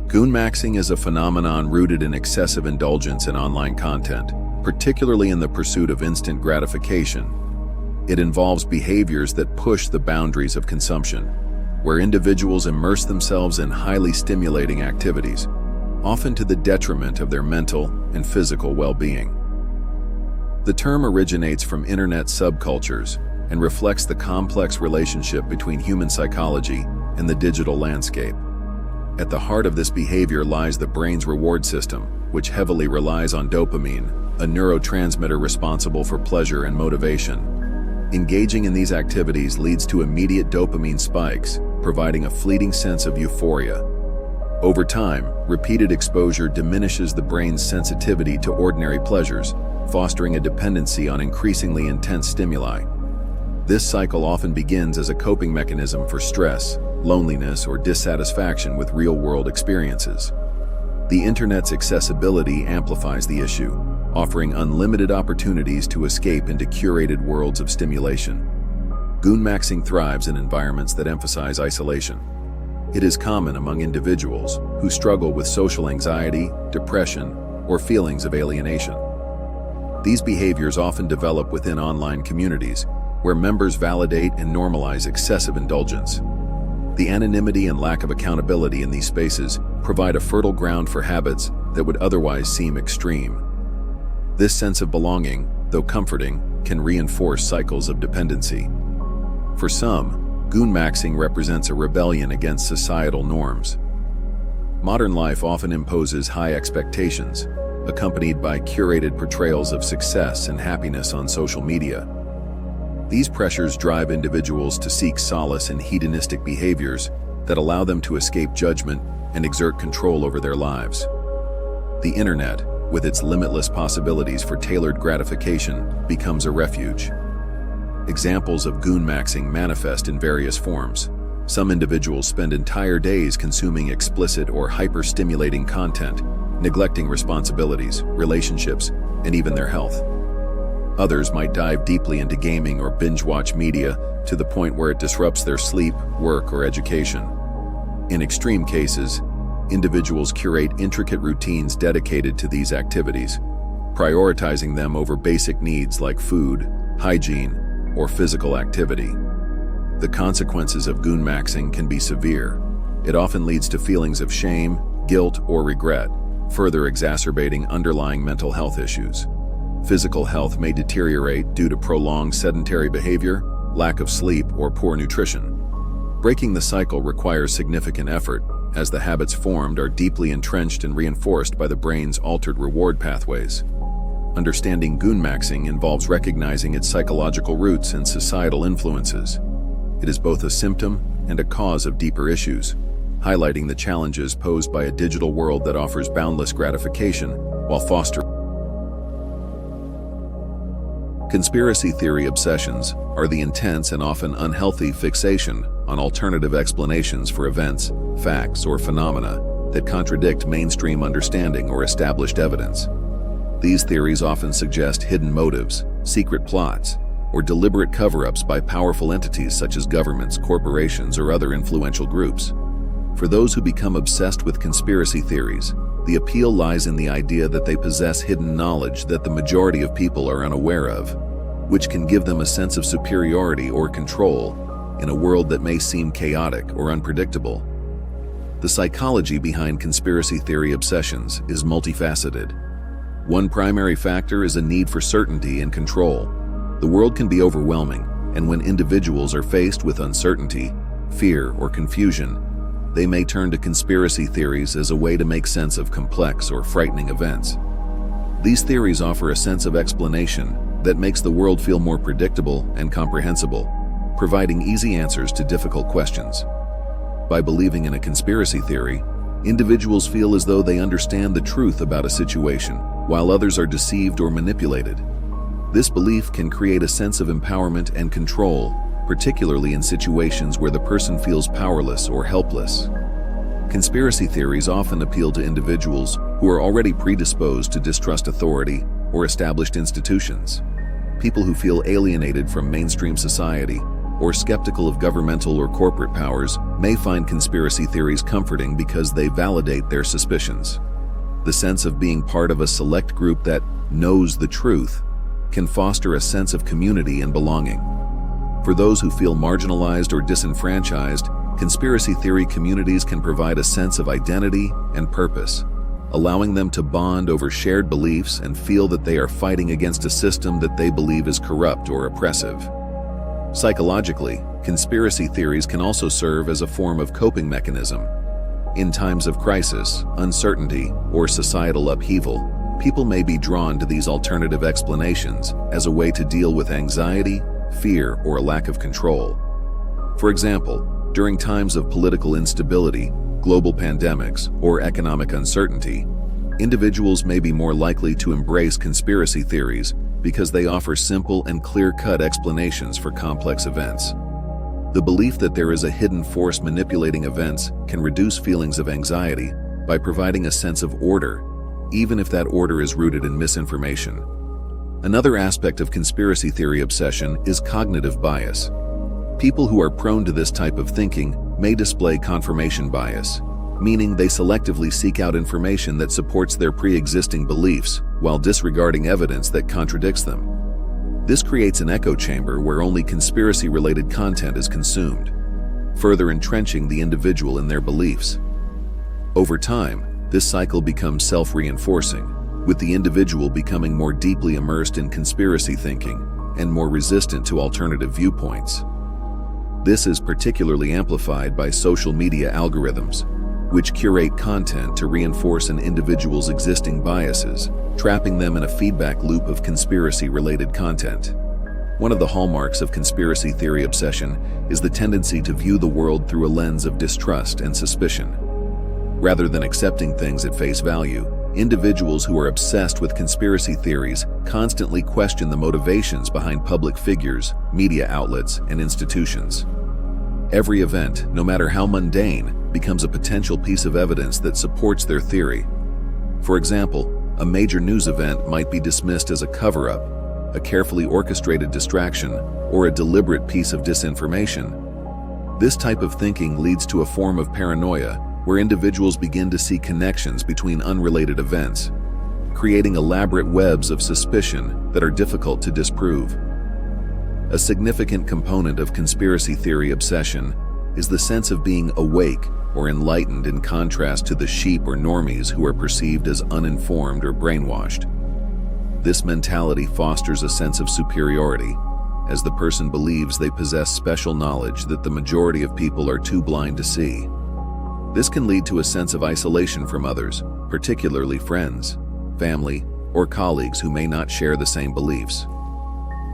Goon-maxing is a phenomenon rooted in excessive indulgence in online content, particularly in the pursuit of instant gratification. It involves behaviors that push the boundaries of consumption, where individuals immerse themselves in highly stimulating activities, often to the detriment of their mental and physical well-being. The term originates from internet subcultures and reflects the complex relationship between human psychology and the digital landscape. At the heart of this behavior lies the brain's reward system, which heavily relies on dopamine, a neurotransmitter responsible for pleasure and motivation. Engaging in these activities leads to immediate dopamine spikes, providing a fleeting sense of euphoria. Over time, repeated exposure diminishes the brain's sensitivity to ordinary pleasures, fostering a dependency on increasingly intense stimuli. This cycle often begins as a coping mechanism for stress, loneliness, or dissatisfaction with real-world experiences. The internet's accessibility amplifies the issue, offering unlimited opportunities to escape into curated worlds of stimulation. Goon-maxing thrives in environments that emphasize isolation. It is common among individuals who struggle with social anxiety, depression, or feelings of alienation. These behaviors often develop within online communities, where members validate and normalize excessive indulgence. The anonymity and lack of accountability in these spaces provide a fertile ground for habits that would otherwise seem extreme. This sense of belonging, though comforting, can reinforce cycles of dependency. For some, goon-maxing represents a rebellion against societal norms. Modern life often imposes high expectations, accompanied by curated portrayals of success and happiness on social media. These pressures drive individuals to seek solace in hedonistic behaviors that allow them to escape judgment and exert control over their lives. The internet, with its limitless possibilities for tailored gratification, becomes a refuge. Examples of goon-maxing manifest in various forms. Some individuals spend entire days consuming explicit or hyper-stimulating content, neglecting responsibilities, relationships, and even their health. Others might dive deeply into gaming or binge-watch media to the point where it disrupts their sleep, work, or education. In extreme cases, individuals curate intricate routines dedicated to these activities, prioritizing them over basic needs like food, hygiene, or physical activity. The consequences of goon-maxing can be severe. It often leads to feelings of shame, guilt, or regret, further exacerbating underlying mental health issues. Physical health may deteriorate due to prolonged sedentary behavior, lack of sleep, or poor nutrition. Breaking the cycle requires significant effort, as the habits formed are deeply entrenched and reinforced by the brain's altered reward pathways. Understanding goon-maxing involves recognizing its psychological roots and societal influences. It is both a symptom and a cause of deeper issues, highlighting the challenges posed by a digital world that offers boundless gratification while fostering. Conspiracy theory obsessions are the intense and often unhealthy fixation on alternative explanations for events, facts, or phenomena that contradict mainstream understanding or established evidence. These theories often suggest hidden motives, secret plots, or deliberate cover-ups by powerful entities such as governments, corporations, or other influential groups. For those who become obsessed with conspiracy theories, the appeal lies in the idea that they possess hidden knowledge that the majority of people are unaware of, which can give them a sense of superiority or control in a world that may seem chaotic or unpredictable. The psychology behind conspiracy theory obsessions is multifaceted. One primary factor is a need for certainty and control. The world can be overwhelming, and when individuals are faced with uncertainty, fear, or confusion, they may turn to conspiracy theories as a way to make sense of complex or frightening events. These theories offer a sense of explanation that makes the world feel more predictable and comprehensible, providing easy answers to difficult questions. By believing in a conspiracy theory, individuals feel as though they understand the truth about a situation, while others are deceived or manipulated. This belief can create a sense of empowerment and control, particularly in situations where the person feels powerless or helpless. Conspiracy theories often appeal to individuals who are already predisposed to distrust authority or established institutions. People who feel alienated from mainstream society or skeptical of governmental or corporate powers may find conspiracy theories comforting because they validate their suspicions. The sense of being part of a select group that knows the truth can foster a sense of community and belonging. For those who feel marginalized or disenfranchised, conspiracy theory communities can provide a sense of identity and purpose, allowing them to bond over shared beliefs and feel that they are fighting against a system that they believe is corrupt or oppressive. Psychologically, conspiracy theories can also serve as a form of coping mechanism. In times of crisis, uncertainty, or societal upheaval, people may be drawn to these alternative explanations as a way to deal with anxiety, fear, or a lack of control. For example, during times of political instability, global pandemics, or economic uncertainty, individuals may be more likely to embrace conspiracy theories because they offer simple and clear-cut explanations for complex events. The belief that there is a hidden force manipulating events can reduce feelings of anxiety by providing a sense of order, even if that order is rooted in misinformation. Another aspect of conspiracy theory obsession is cognitive bias. People who are prone to this type of thinking may display confirmation bias, meaning they selectively seek out information that supports their pre-existing beliefs while disregarding evidence that contradicts them. This creates an echo chamber where only conspiracy-related content is consumed, further entrenching the individual in their beliefs. Over time, this cycle becomes self-reinforcing, with the individual becoming more deeply immersed in conspiracy thinking and more resistant to alternative viewpoints. This is particularly amplified by social media algorithms, which curate content to reinforce an individual's existing biases, trapping them in a feedback loop of conspiracy-related content. One of the hallmarks of conspiracy theory obsession is the tendency to view the world through a lens of distrust and suspicion. Rather than accepting things at face value, individuals who are obsessed with conspiracy theories constantly question the motivations behind public figures, media outlets, and institutions. Every event, no matter how mundane, becomes a potential piece of evidence that supports their theory. For example, a major news event might be dismissed as a cover-up, a carefully orchestrated distraction, or a deliberate piece of disinformation. This type of thinking leads to a form of paranoia where individuals begin to see connections between unrelated events, creating elaborate webs of suspicion that are difficult to disprove. A significant component of conspiracy theory obsession is the sense of being awake or enlightened in contrast to the sheep or normies who are perceived as uninformed or brainwashed. This mentality fosters a sense of superiority, as the person believes they possess special knowledge that the majority of people are too blind to see. This can lead to a sense of isolation from others, particularly friends, family, or colleagues who may not share the same beliefs.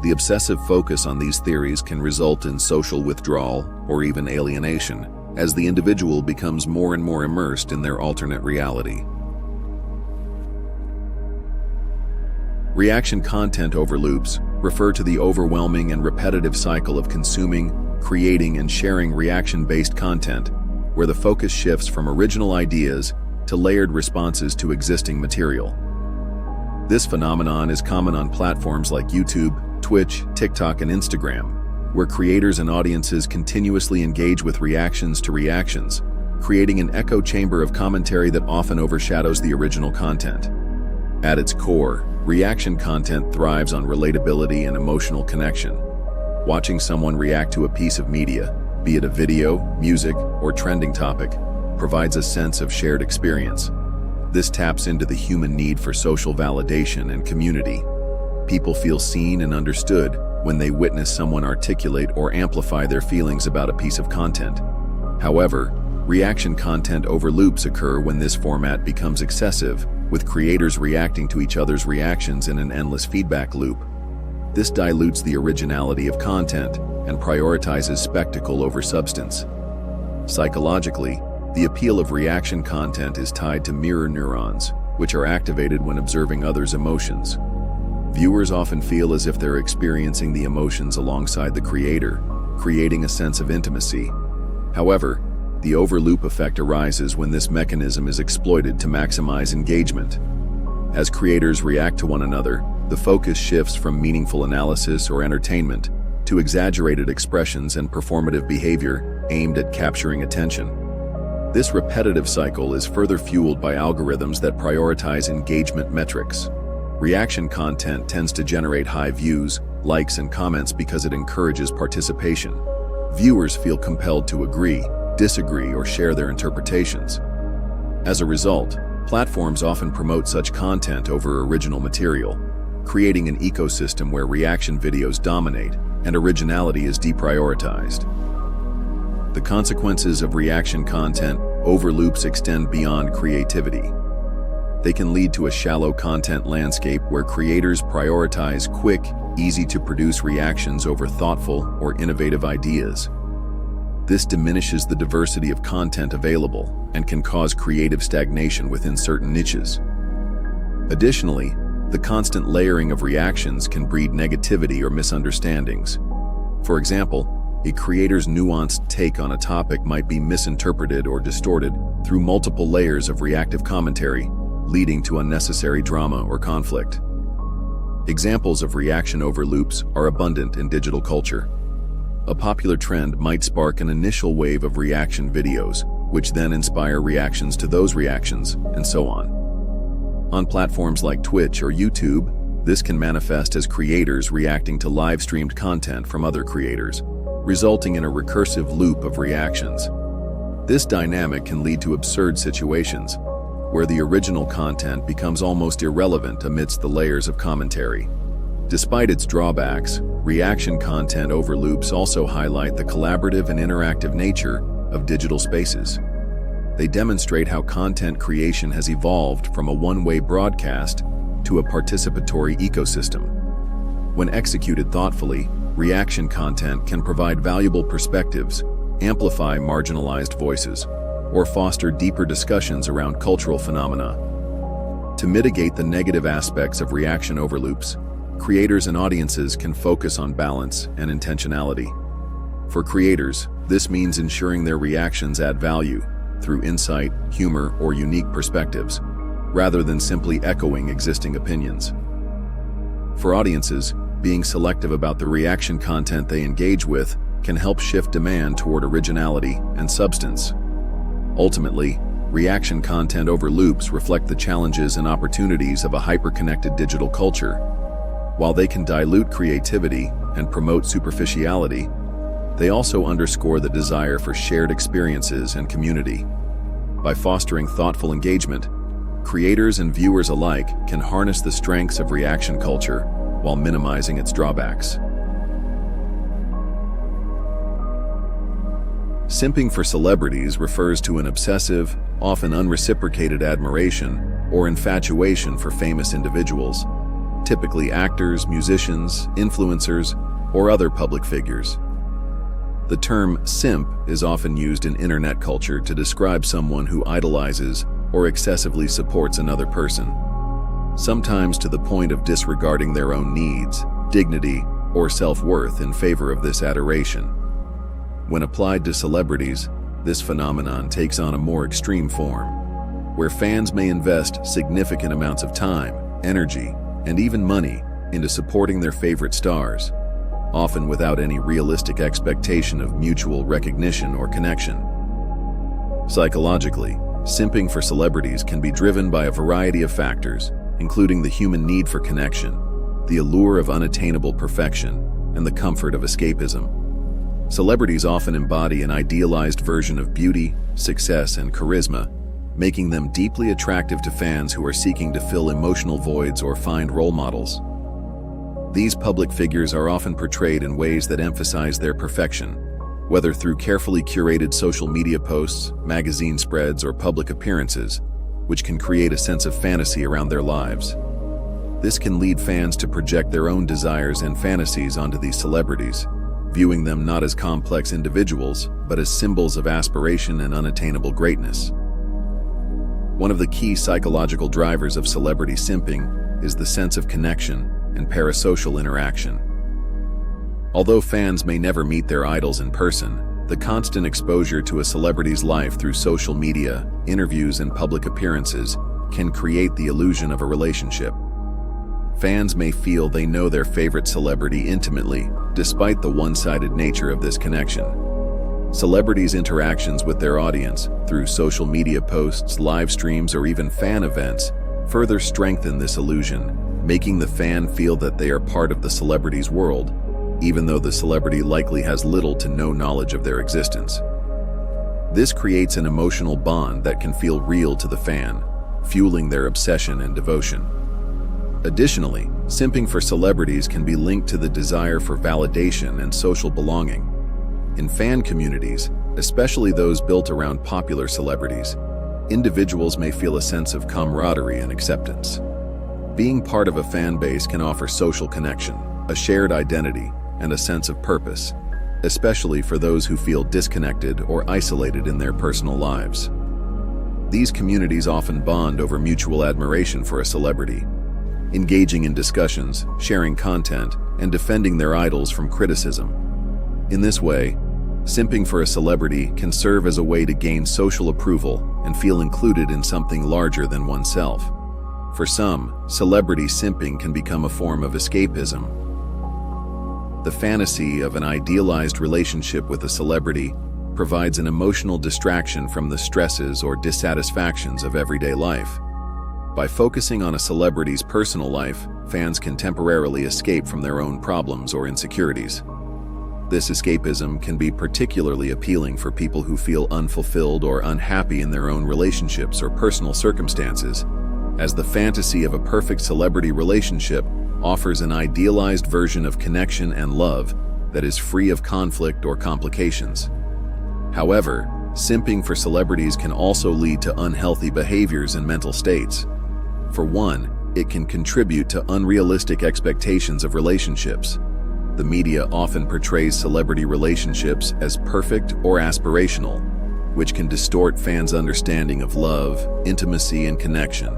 The obsessive focus on these theories can result in social withdrawal or even alienation, as the individual becomes more and more immersed in their alternate reality. Reaction content overloops refer to the overwhelming and repetitive cycle of consuming, creating, and sharing reaction-based content, where the focus shifts from original ideas to layered responses to existing material. This phenomenon is common on platforms like YouTube, Twitch, TikTok, and Instagram, where creators and audiences continuously engage with reactions to reactions, creating an echo chamber of commentary that often overshadows the original content. At its core, reaction content thrives on relatability and emotional connection. Watching someone react to a piece of media, be it a video, music, or trending topic, provides a sense of shared experience. This taps into the human need for social validation and community. People feel seen and understood when they witness someone articulate or amplify their feelings about a piece of content. However, reaction content overloops occur when this format becomes excessive, with creators reacting to each other's reactions in an endless feedback loop. This dilutes the originality of content and prioritizes spectacle over substance. Psychologically, the appeal of reaction content is tied to mirror neurons, which are activated when observing others' emotions. Viewers often feel as if they're experiencing the emotions alongside the creator, creating a sense of intimacy. However, the overloop effect arises when this mechanism is exploited to maximize engagement. As creators react to one another, the focus shifts from meaningful analysis or entertainment to exaggerated expressions and performative behavior aimed at capturing attention. This repetitive cycle is further fueled by algorithms that prioritize engagement metrics. Reaction content tends to generate high views, likes, and comments because it encourages participation. Viewers feel compelled to agree, disagree, or share their interpretations. As a result, platforms often promote such content over original material, creating an ecosystem where reaction videos dominate and originality is deprioritized. The consequences of reaction content overloops extend beyond creativity. They can lead to a shallow content landscape where creators prioritize quick, easy-to-produce reactions over thoughtful or innovative ideas. This diminishes the diversity of content available and can cause creative stagnation within certain niches. Additionally, the constant layering of reactions can breed negativity or misunderstandings. For example, a creator's nuanced take on a topic might be misinterpreted or distorted through multiple layers of reactive commentary, leading to unnecessary drama or conflict. Examples of reaction overloops are abundant in digital culture. A popular trend might spark an initial wave of reaction videos, which then inspire reactions to those reactions, and so on. On platforms like Twitch or YouTube, this can manifest as creators reacting to live-streamed content from other creators, resulting in a recursive loop of reactions. This dynamic can lead to absurd situations, where the original content becomes almost irrelevant amidst the layers of commentary. Despite its drawbacks, reaction content overloops also highlight the collaborative and interactive nature of digital spaces. They demonstrate how content creation has evolved from a one-way broadcast to a participatory ecosystem. When executed thoughtfully, reaction content can provide valuable perspectives, amplify marginalized voices, or foster deeper discussions around cultural phenomena. To mitigate the negative aspects of reaction overloops, creators and audiences can focus on balance and intentionality. For creators, this means ensuring their reactions add value through insight, humor, or unique perspectives, rather than simply echoing existing opinions. For audiences, being selective about the reaction content they engage with can help shift demand toward originality and substance. Ultimately, reaction content overloops reflect the challenges and opportunities of a hyper-connected digital culture. While they can dilute creativity and promote superficiality, they also underscore the desire for shared experiences and community. By fostering thoughtful engagement, creators and viewers alike can harness the strengths of reaction culture while minimizing its drawbacks. Simping for celebrities refers to an obsessive, often unreciprocated admiration or infatuation for famous individuals, typically actors, musicians, influencers, or other public figures. The term simp is often used in internet culture to describe someone who idolizes or excessively supports another person, sometimes to the point of disregarding their own needs, dignity, or self-worth in favor of this adoration. When applied to celebrities, this phenomenon takes on a more extreme form, where fans may invest significant amounts of time, energy, and even money into supporting their favorite stars, often without any realistic expectation of mutual recognition or connection. Psychologically, simping for celebrities can be driven by a variety of factors, including the human need for connection, the allure of unattainable perfection, and the comfort of escapism. Celebrities often embody an idealized version of beauty, success, and charisma, making them deeply attractive to fans who are seeking to fill emotional voids or find role models. These public figures are often portrayed in ways that emphasize their perfection, whether through carefully curated social media posts, magazine spreads, or public appearances, which can create a sense of fantasy around their lives. This can lead fans to project their own desires and fantasies onto these celebrities, viewing them not as complex individuals, but as symbols of aspiration and unattainable greatness. One of the key psychological drivers of celebrity simping is the sense of connection and parasocial interaction. Although fans may never meet their idols in person, the constant exposure to a celebrity's life through social media, interviews, and public appearances can create the illusion of a relationship. Fans may feel they know their favorite celebrity intimately, despite the one-sided nature of this connection. Celebrities' interactions with their audience, through social media posts, live streams, or even fan events, further strengthen this illusion, making the fan feel that they are part of the celebrity's world, even though the celebrity likely has little to no knowledge of their existence. This creates an emotional bond that can feel real to the fan, fueling their obsession and devotion. Additionally, simping for celebrities can be linked to the desire for validation and social belonging. In fan communities, especially those built around popular celebrities, individuals may feel a sense of camaraderie and acceptance. Being part of a fan base can offer social connection, a shared identity, and a sense of purpose, especially for those who feel disconnected or isolated in their personal lives. These communities often bond over mutual admiration for a celebrity, engaging in discussions, sharing content, and defending their idols from criticism. In this way, simping for a celebrity can serve as a way to gain social approval and feel included in something larger than oneself. For some, celebrity simping can become a form of escapism. The fantasy of an idealized relationship with a celebrity provides an emotional distraction from the stresses or dissatisfactions of everyday life. By focusing on a celebrity's personal life, fans can temporarily escape from their own problems or insecurities. This escapism can be particularly appealing for people who feel unfulfilled or unhappy in their own relationships or personal circumstances, as the fantasy of a perfect celebrity relationship offers an idealized version of connection and love that is free of conflict or complications. However, simping for celebrities can also lead to unhealthy behaviors and mental states. For one, it can contribute to unrealistic expectations of relationships. The media often portrays celebrity relationships as perfect or aspirational, which can distort fans' understanding of love, intimacy, and connection.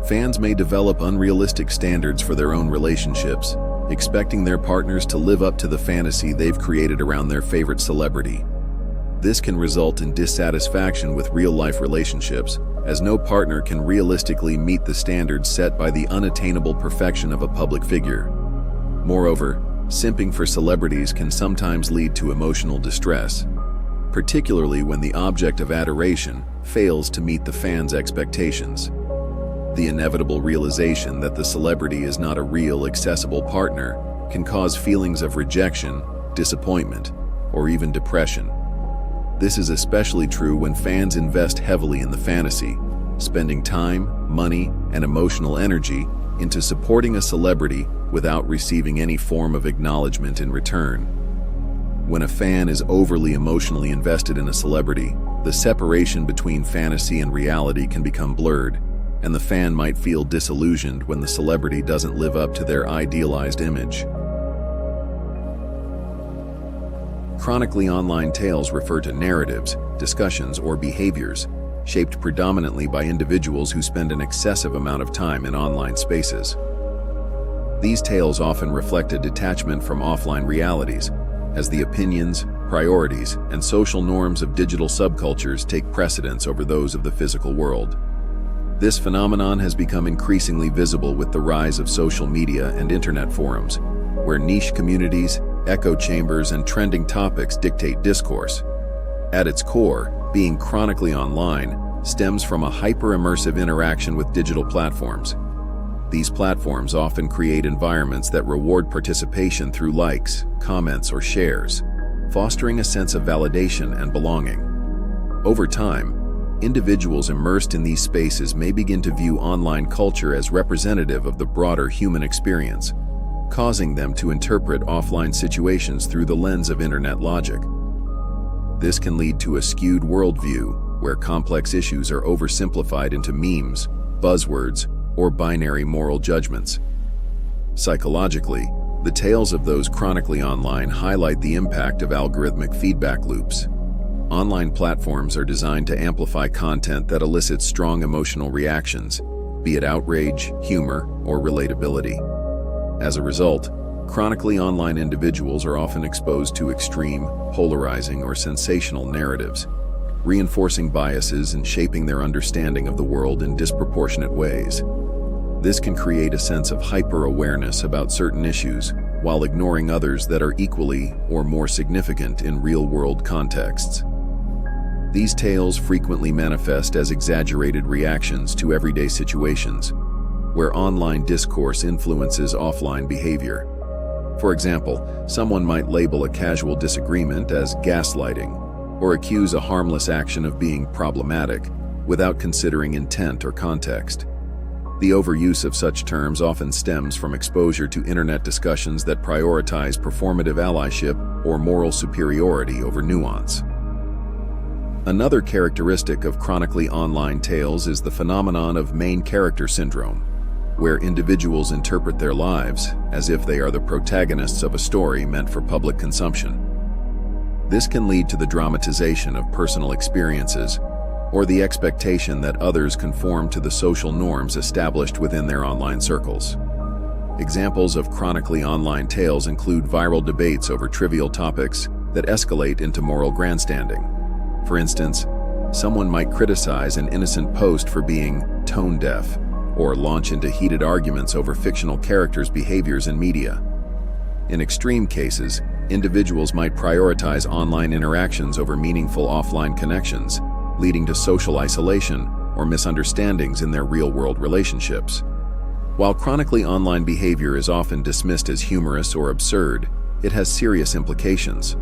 Fans may develop unrealistic standards for their own relationships, expecting their partners to live up to the fantasy they've created around their favorite celebrity. This can result in dissatisfaction with real-life relationships, as no partner can realistically meet the standards set by the unattainable perfection of a public figure. Moreover, simping for celebrities can sometimes lead to emotional distress, particularly when the object of adoration fails to meet the fans' expectations. The inevitable realization that the celebrity is not a real, accessible partner can cause feelings of rejection, disappointment, or even depression. This is especially true when fans invest heavily in the fantasy, spending time, money, and emotional energy into supporting a celebrity without receiving any form of acknowledgement in return. When a fan is overly emotionally invested in a celebrity, the separation between fantasy and reality can become blurred, and the fan might feel disillusioned when the celebrity doesn't live up to their idealized image. Chronically online tales refer to narratives, discussions, or behaviors shaped predominantly by individuals who spend an excessive amount of time in online spaces. These tales often reflect a detachment from offline realities, as the opinions, priorities, and social norms of digital subcultures take precedence over those of the physical world. This phenomenon has become increasingly visible with the rise of social media and internet forums, where niche communities, echo chambers, and trending topics dictate discourse. At its core, being chronically online stems from a hyper-immersive interaction with digital platforms. These platforms often create environments that reward participation through likes, comments, or shares, fostering a sense of validation and belonging. Over time, individuals immersed in these spaces may begin to view online culture as representative of the broader human experience, causing them to interpret offline situations through the lens of internet logic. This can lead to a skewed worldview, where complex issues are oversimplified into memes, buzzwords, or binary moral judgments. Psychologically, the tales of those chronically online highlight the impact of algorithmic feedback loops. Online platforms are designed to amplify content that elicits strong emotional reactions, be it outrage, humor, or relatability. As a result, chronically online individuals are often exposed to extreme, polarizing, or sensational narratives, reinforcing biases and shaping their understanding of the world in disproportionate ways. This can create a sense of hyper-awareness about certain issues, while ignoring others that are equally or more significant in real-world contexts. These tales frequently manifest as exaggerated reactions to everyday situations, where online discourse influences offline behavior. For example, someone might label a casual disagreement as gaslighting, or accuse a harmless action of being problematic, without considering intent or context. The overuse of such terms often stems from exposure to internet discussions that prioritize performative allyship or moral superiority over nuance. Another characteristic of chronically online tales is the phenomenon of main character syndrome, where individuals interpret their lives as if they are the protagonists of a story meant for public consumption. This can lead to the dramatization of personal experiences, or the expectation that others conform to the social norms established within their online circles. Examples of chronically online tales include viral debates over trivial topics that escalate into moral grandstanding. For instance, someone might criticize an innocent post for being tone-deaf, or launch into heated arguments over fictional characters' behaviors in media. In extreme cases, individuals might prioritize online interactions over meaningful offline connections, leading to social isolation or misunderstandings in their real-world relationships. While chronically online behavior is often dismissed as humorous or absurd, it has serious implications.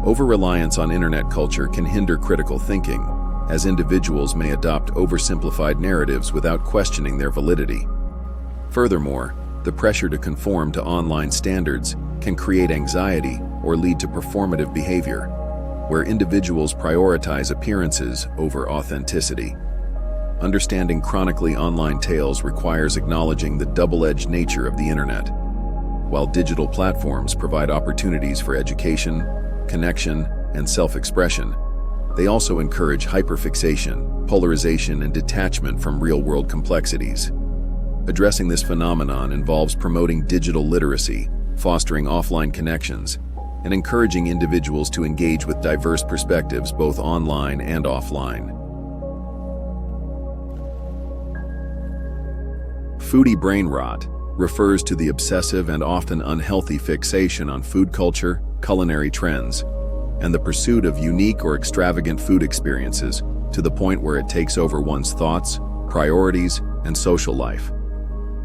Over-reliance on internet culture can hinder critical thinking, as individuals may adopt oversimplified narratives without questioning their validity. Furthermore, the pressure to conform to online standards can create anxiety or lead to performative behavior, where individuals prioritize appearances over authenticity. Understanding chronically online tales requires acknowledging the double-edged nature of the internet. While digital platforms provide opportunities for education, connection, and self-expression, they also encourage hyperfixation, polarization, and detachment from real-world complexities. Addressing this phenomenon involves promoting digital literacy, fostering offline connections, and encouraging individuals to engage with diverse perspectives both online and offline. Foodie brain rot refers to the obsessive and often unhealthy fixation on food culture, culinary trends, and the pursuit of unique or extravagant food experiences to the point where it takes over one's thoughts, priorities, and social life.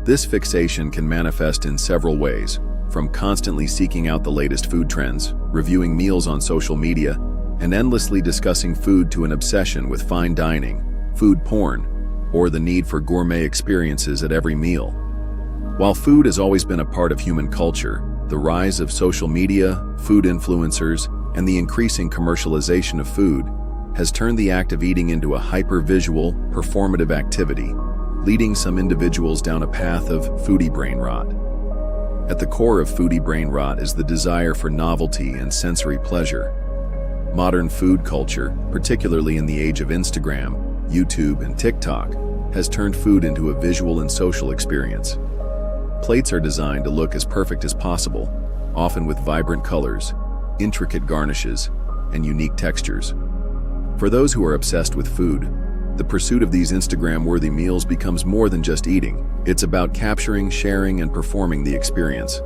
This fixation can manifest in several ways, from constantly seeking out the latest food trends, reviewing meals on social media, and endlessly discussing food to an obsession with fine dining, food porn, or the need for gourmet experiences at every meal. While food has always been a part of human culture, the rise of social media, food influencers, and the increasing commercialization of food has turned the act of eating into a hyper-visual, performative activity, leading some individuals down a path of foodie brain rot. At the core of foodie brain rot is the desire for novelty and sensory pleasure. Modern food culture, particularly in the age of Instagram, YouTube, and TikTok, has turned food into a visual and social experience. Plates are designed to look as perfect as possible, often with vibrant colors, intricate garnishes, and unique textures. For those who are obsessed with food, the pursuit of these Instagram-worthy meals becomes more than just eating. It's about capturing, sharing, and performing the experience.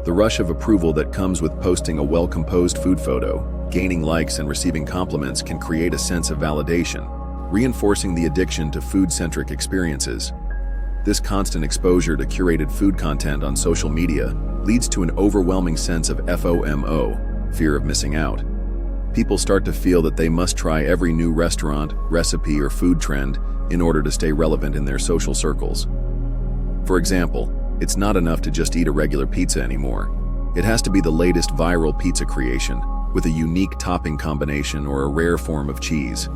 The rush of approval that comes with posting a well-composed food photo, gaining likes, and receiving compliments can create a sense of validation, reinforcing the addiction to food-centric experiences. This constant exposure to curated food content on social media leads to an overwhelming sense of FOMO, fear of missing out. People start to feel that they must try every new restaurant, recipe, or food trend in order to stay relevant in their social circles. For example, it's not enough to just eat a regular pizza anymore. It has to be the latest viral pizza creation, with a unique topping combination or a rare form of cheese.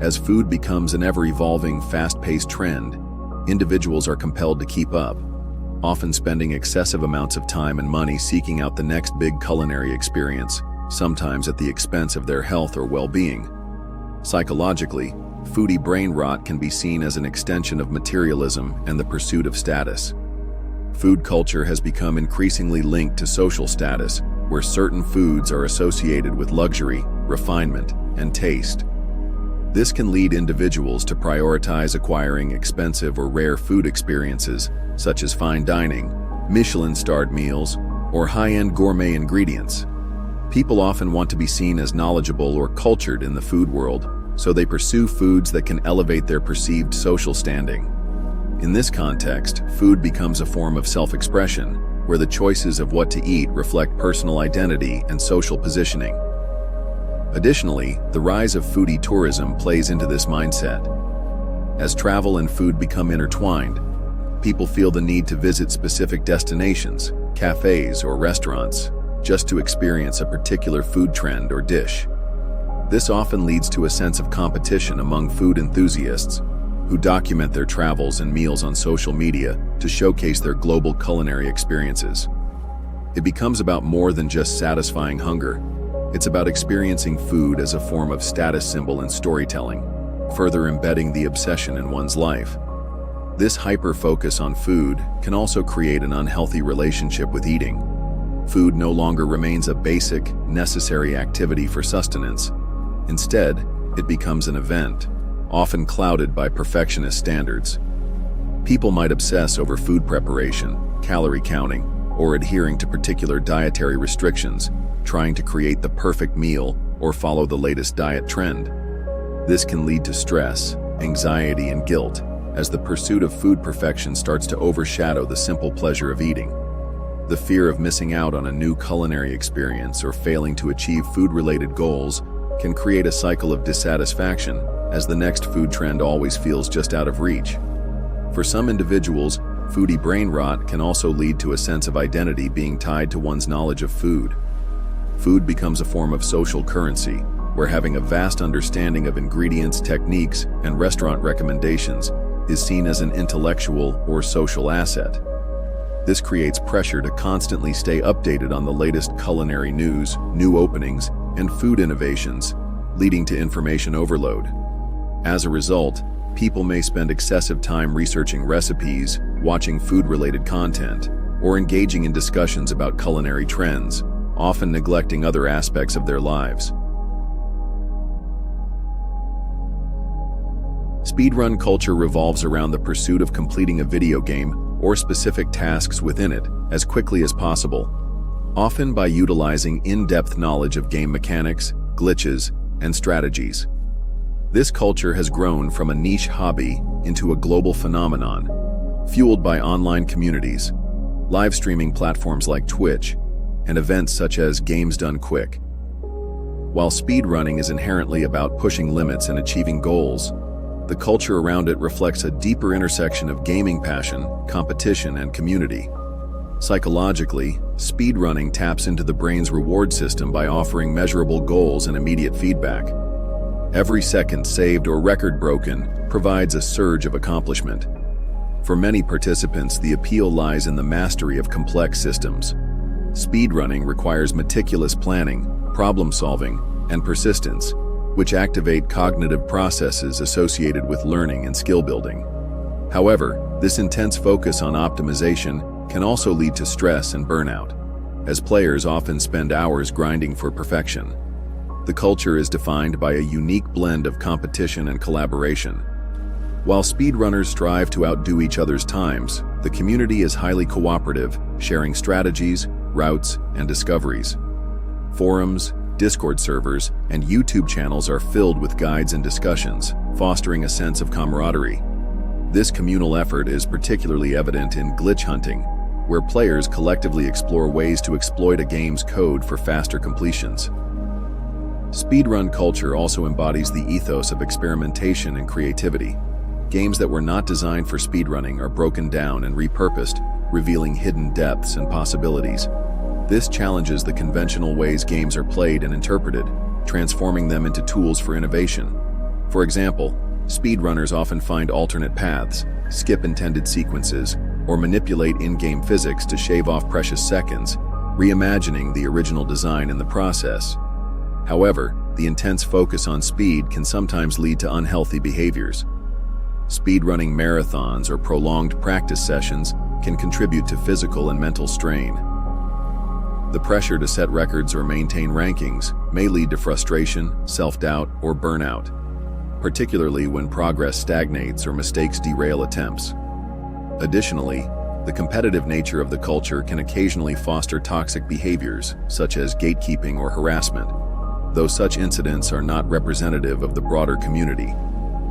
As food becomes an ever-evolving, fast-paced trend, individuals are compelled to keep up, often spending excessive amounts of time and money seeking out the next big culinary experience, sometimes at the expense of their health or well-being. Psychologically, foodie brain rot can be seen as an extension of materialism and the pursuit of status. Food culture has become increasingly linked to social status, where certain foods are associated with luxury, refinement, and taste. This can lead individuals to prioritize acquiring expensive or rare food experiences, such as fine dining, Michelin-starred meals, or high-end gourmet ingredients. People often want to be seen as knowledgeable or cultured in the food world, so they pursue foods that can elevate their perceived social standing. In this context, food becomes a form of self-expression, where the choices of what to eat reflect personal identity and social positioning. Additionally, the rise of foodie tourism plays into this mindset. As travel and food become intertwined, people feel the need to visit specific destinations, cafes, or restaurants, just to experience a particular food trend or dish. This often leads to a sense of competition among food enthusiasts, who document their travels and meals on social media to showcase their global culinary experiences. It becomes about more than just satisfying hunger. It's about experiencing food as a form of status symbol and storytelling, further embedding the obsession in one's life. This hyper-focus on food can also create an unhealthy relationship with eating. Food no longer remains a basic, necessary activity for sustenance. Instead, it becomes an event, often clouded by perfectionist standards. People might obsess over food preparation, calorie counting, or adhering to particular dietary restrictions, trying to create the perfect meal or follow the latest diet trend. This can lead to stress, anxiety, and guilt, as the pursuit of food perfection starts to overshadow the simple pleasure of eating. The fear of missing out on a new culinary experience or failing to achieve food-related goals can create a cycle of dissatisfaction, as the next food trend always feels just out of reach. For some individuals, foodie brain rot can also lead to a sense of identity being tied to one's knowledge of food. Food becomes a form of social currency, where having a vast understanding of ingredients, techniques, and restaurant recommendations is seen as an intellectual or social asset. This creates pressure to constantly stay updated on the latest culinary news, new openings, and food innovations, leading to information overload. As a result, people may spend excessive time researching recipes, watching food-related content, or engaging in discussions about culinary trends, often neglecting other aspects of their lives. Speedrun culture revolves around the pursuit of completing a video game or specific tasks within it as quickly as possible, often by utilizing in-depth knowledge of game mechanics, glitches, and strategies. This culture has grown from a niche hobby into a global phenomenon, fueled by online communities, live streaming platforms like Twitch, and events such as Games Done Quick. While speedrunning is inherently about pushing limits and achieving goals, the culture around it reflects a deeper intersection of gaming passion, competition, and community. Psychologically, speedrunning taps into the brain's reward system by offering measurable goals and immediate feedback. Every second saved or record broken provides a surge of accomplishment. For many participants, the appeal lies in the mastery of complex systems. Speedrunning requires meticulous planning, problem-solving, and persistence, which activate cognitive processes associated with learning and skill building. However, this intense focus on optimization can also lead to stress and burnout, as players often spend hours grinding for perfection. The culture is defined by a unique blend of competition and collaboration. While speedrunners strive to outdo each other's times, the community is highly cooperative, sharing strategies, routes, and discoveries. Forums, Discord servers, and YouTube channels are filled with guides and discussions, fostering a sense of camaraderie. This communal effort is particularly evident in glitch hunting, where players collectively explore ways to exploit a game's code for faster completions. Speedrun culture also embodies the ethos of experimentation and creativity. Games that were not designed for speedrunning are broken down and repurposed, revealing hidden depths and possibilities. This challenges the conventional ways games are played and interpreted, transforming them into tools for innovation. For example, speedrunners often find alternate paths, skip intended sequences, or manipulate in-game physics to shave off precious seconds, reimagining the original design in the process. However, the intense focus on speed can sometimes lead to unhealthy behaviors. Speedrunning marathons or prolonged practice sessions can contribute to physical and mental strain. The pressure to set records or maintain rankings may lead to frustration, self-doubt, or burnout. particularly when progress stagnates or mistakes derail attempts. Additionally, the competitive nature of the culture can occasionally foster toxic behaviors, such as gatekeeping or harassment, though such incidents are not representative of the broader community.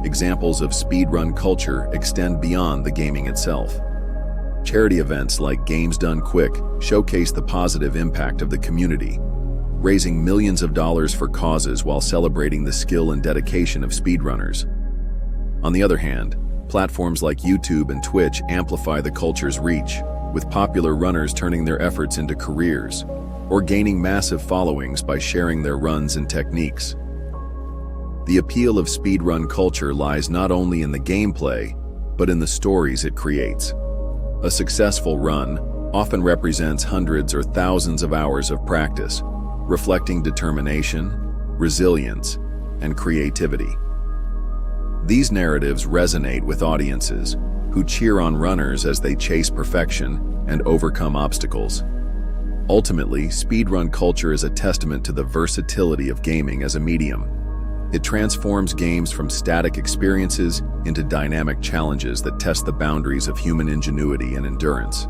Examples of speedrun culture extend beyond the gaming itself. Charity events like Games Done Quick showcase the positive impact of the community, raising millions of dollars for causes while celebrating the skill and dedication of speedrunners. On the other hand, platforms like YouTube and Twitch amplify the culture's reach, with popular runners turning their efforts into careers or gaining massive followings by sharing their runs and techniques. The appeal of speedrun culture lies not only in the gameplay, but in the stories it creates. A successful run often represents hundreds or thousands of hours of practice, reflecting determination, resilience, and creativity. These narratives resonate with audiences who cheer on runners as they chase perfection and overcome obstacles. Ultimately, speedrun culture is a testament to the versatility of gaming as a medium. It transforms games from static experiences into dynamic challenges that test the boundaries of human ingenuity and endurance.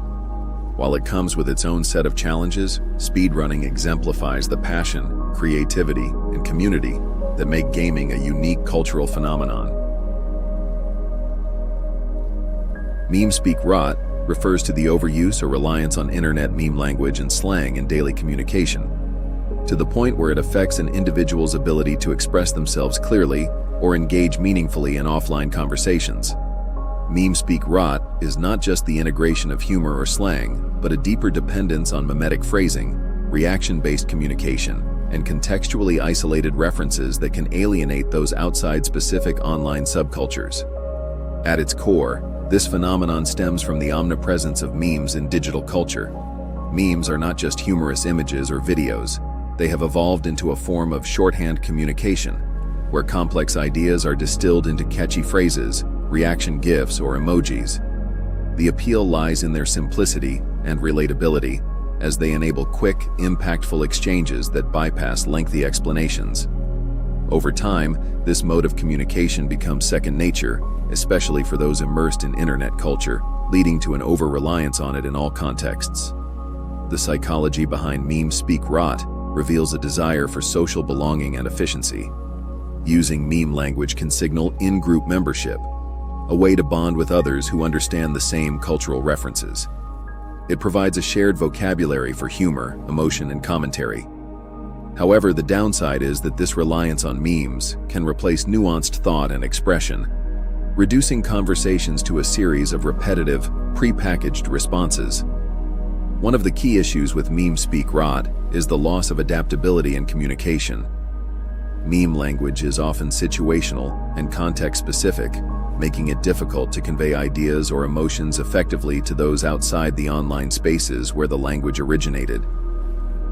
While it comes with its own set of challenges, speedrunning exemplifies the passion, creativity, and community that make gaming a unique cultural phenomenon. Meme speak rot refers to the overuse or reliance on internet meme language and slang in daily communication, to the point where it affects an individual's ability to express themselves clearly or engage meaningfully in offline conversations. Meme speak rot is not just the integration of humor or slang, but a deeper dependence on mimetic phrasing, reaction-based communication, and contextually isolated references that can alienate those outside specific online subcultures. At its core, this phenomenon stems from the omnipresence of memes in digital culture. Memes are not just humorous images or videos. They have evolved into a form of shorthand communication, where complex ideas are distilled into catchy phrases, reaction GIFs, or emojis. The appeal lies in their simplicity and relatability, as they enable quick, impactful exchanges that bypass lengthy explanations. Over time, this mode of communication becomes second nature, especially for those immersed in internet culture, leading to an over-reliance on it in all contexts. The psychology behind meme speak rot reveals a desire for social belonging and efficiency. Using meme language can signal in-group membership, a way to bond with others who understand the same cultural references. It provides a shared vocabulary for humor, emotion, and commentary. However, the downside is that this reliance on memes can replace nuanced thought and expression, reducing conversations to a series of repetitive, pre-packaged responses. One of the key issues with meme speak rot is the loss of adaptability in communication. Meme language is often situational and context-specific, making it difficult to convey ideas or emotions effectively to those outside the online spaces where the language originated.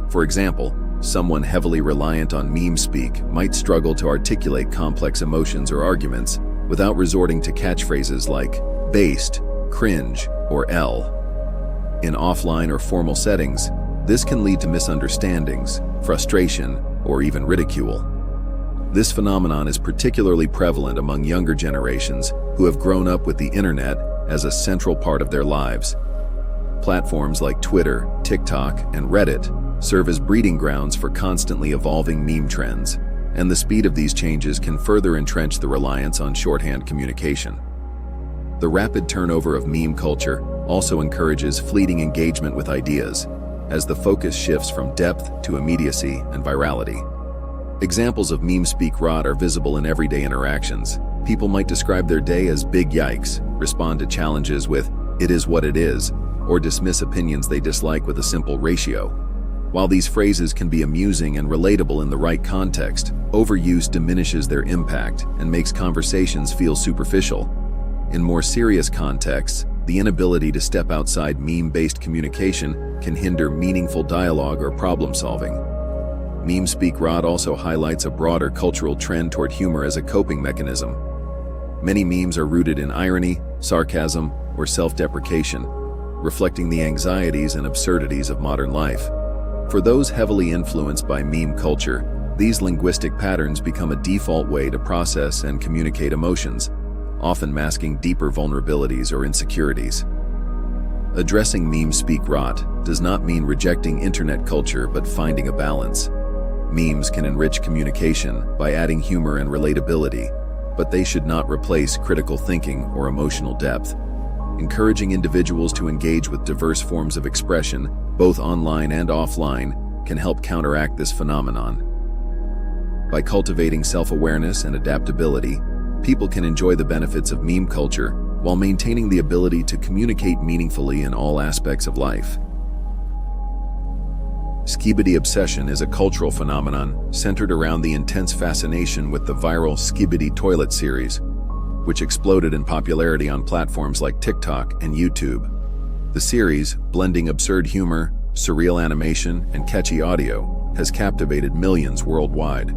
For example, someone heavily reliant on meme speak might struggle to articulate complex emotions or arguments without resorting to catchphrases like based, cringe, or L. In offline or formal settings, this can lead to misunderstandings, frustration, or even ridicule. This phenomenon is particularly prevalent among younger generations who have grown up with the internet as a central part of their lives. Platforms like Twitter, TikTok, and Reddit serve as breeding grounds for constantly evolving meme trends, and the speed of these changes can further entrench the reliance on shorthand communication. The rapid turnover of meme culture also encourages fleeting engagement with ideas, as the focus shifts from depth to immediacy and virality. Examples of meme speak rot are visible in everyday interactions. People might describe their day as big yikes, respond to challenges with "it is what it is," or dismiss opinions they dislike with a simple ratio. While these phrases can be amusing and relatable in the right context, overuse diminishes their impact and makes conversations feel superficial. In more serious contexts, the inability to step outside meme-based communication can hinder meaningful dialogue or problem-solving. Meme speak rot also highlights a broader cultural trend toward humor as a coping mechanism. Many memes are rooted in irony, sarcasm, or self-deprecation, reflecting the anxieties and absurdities of modern life. For those heavily influenced by meme culture, These linguistic patterns become a default way to process and communicate emotions, often masking deeper vulnerabilities or insecurities. Addressing meme speak rot does not mean rejecting internet culture but finding a balance. Memes can enrich communication by adding humor and relatability, but they should not replace critical thinking or emotional depth. Encouraging individuals to engage with diverse forms of expression, both online and offline, can help counteract this phenomenon. By cultivating self-awareness and adaptability, people can enjoy the benefits of meme culture while maintaining the ability to communicate meaningfully in all aspects of life. Skibidi obsession is a cultural phenomenon centered around the intense fascination with the viral Skibidi toilet series, which exploded in popularity on platforms like TikTok and YouTube. The series, blending absurd humor, surreal animation, and catchy audio, has captivated millions worldwide,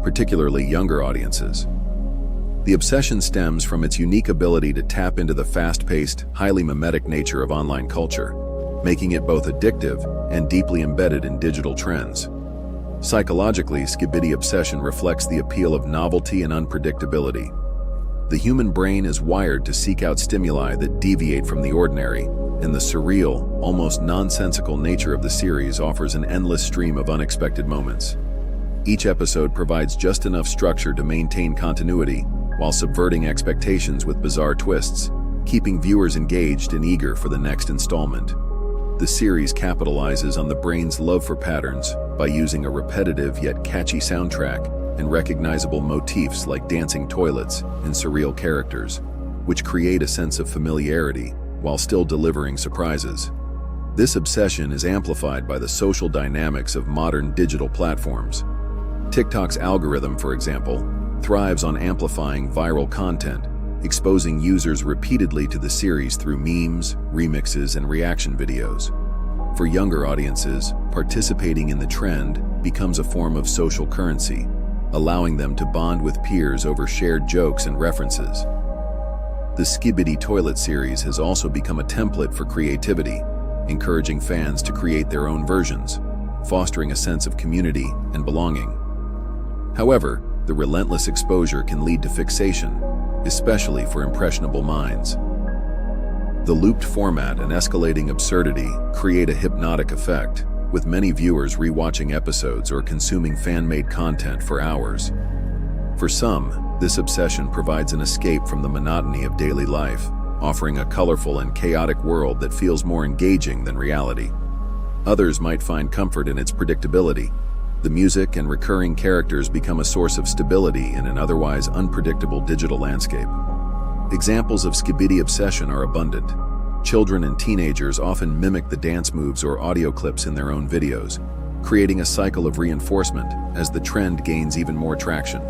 particularly younger audiences. The obsession stems from its unique ability to tap into the fast-paced, highly mimetic nature of online culture, making it both addictive and deeply embedded in digital trends. Psychologically, Skibidi obsession reflects the appeal of novelty and unpredictability. The human brain is wired to seek out stimuli that deviate from the ordinary, and the surreal, almost nonsensical nature of the series offers an endless stream of unexpected moments. Each episode provides just enough structure to maintain continuity, while subverting expectations with bizarre twists, keeping viewers engaged and eager for the next installment. The series capitalizes on the brain's love for patterns by using a repetitive yet catchy soundtrack and recognizable motifs like dancing toilets and surreal characters, which create a sense of familiarity while still delivering surprises. This obsession is amplified by the social dynamics of modern digital platforms. TikTok's algorithm, for example, thrives on amplifying viral content, exposing users repeatedly to the series through memes, remixes, and reaction videos. For younger audiences, participating in the trend becomes a form of social currency, allowing them to bond with peers over shared jokes and references. The Skibidi Toilet series has also become a template for creativity, encouraging fans to create their own versions, fostering a sense of community and belonging. However, the relentless exposure can lead to fixation, especially for impressionable minds. The looped format and escalating absurdity create a hypnotic effect, with many viewers rewatching episodes or consuming fan-made content for hours. For some, this obsession provides an escape from the monotony of daily life, offering a colorful and chaotic world that feels more engaging than reality. Others might find comfort in its predictability. The music and recurring characters become a source of stability in an otherwise unpredictable digital landscape. Examples of Skibidi obsession are abundant. Children and teenagers often mimic the dance moves or audio clips in their own videos, creating a cycle of reinforcement as the trend gains even more traction.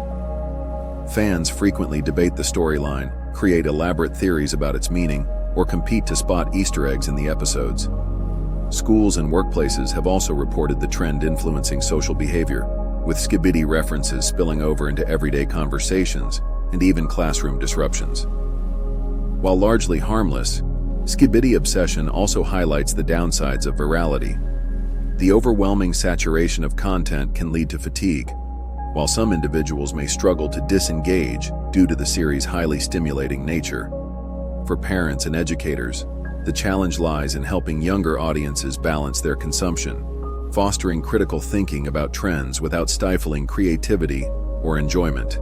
Fans frequently debate the storyline, create elaborate theories about its meaning, or compete to spot Easter eggs in the episodes. Schools and workplaces have also reported the trend influencing social behavior, with Skibidi references spilling over into everyday conversations and even classroom disruptions. While largely harmless, Skibidi obsession also highlights the downsides of virality. The overwhelming saturation of content can lead to fatigue, while some individuals may struggle to disengage due to the series' highly stimulating nature. For parents and educators, the challenge lies in helping younger audiences balance their consumption, fostering critical thinking about trends without stifling creativity or enjoyment.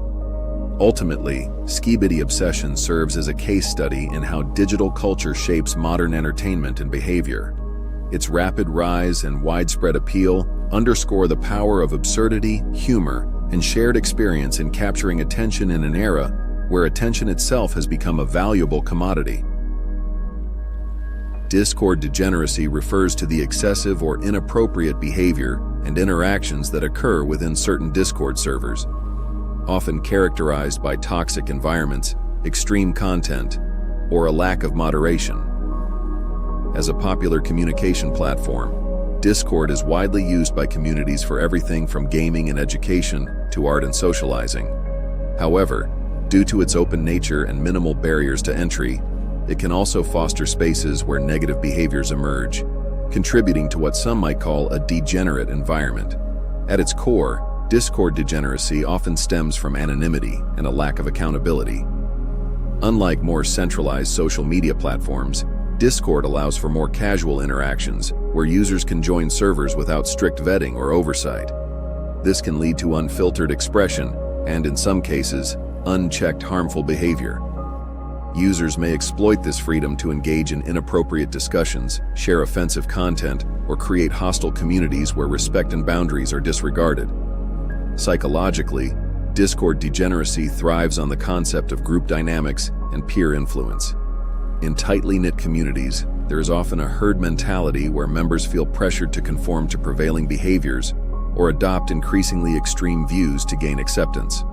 Ultimately, Skibidi obsession serves as a case study in how digital culture shapes modern entertainment and behavior. Its rapid rise and widespread appeal underscore the power of absurdity, humor, and shared experience in capturing attention in an era where attention itself has become a valuable commodity. Discord degeneracy refers to the excessive or inappropriate behavior and interactions that occur within certain Discord servers, often characterized by toxic environments, extreme content, or a lack of moderation. As a popular communication platform, Discord is widely used by communities for everything from gaming and education to art and socializing. However, due to its open nature and minimal barriers to entry, it can also foster spaces where negative behaviors emerge, contributing to what some might call a degenerate environment. At its core, Discord degeneracy often stems from anonymity and a lack of accountability. Unlike more centralized social media platforms, Discord allows for more casual interactions where users can join servers without strict vetting or oversight. This can lead to unfiltered expression and, in some cases, unchecked harmful behavior. Users may exploit this freedom to engage in inappropriate discussions, share offensive content, or create hostile communities where respect and boundaries are disregarded. Psychologically, Discord degeneracy thrives on the concept of group dynamics and peer influence. In tightly knit communities, there is often a herd mentality where members feel pressured to conform to prevailing behaviors or adopt increasingly extreme views to gain acceptance.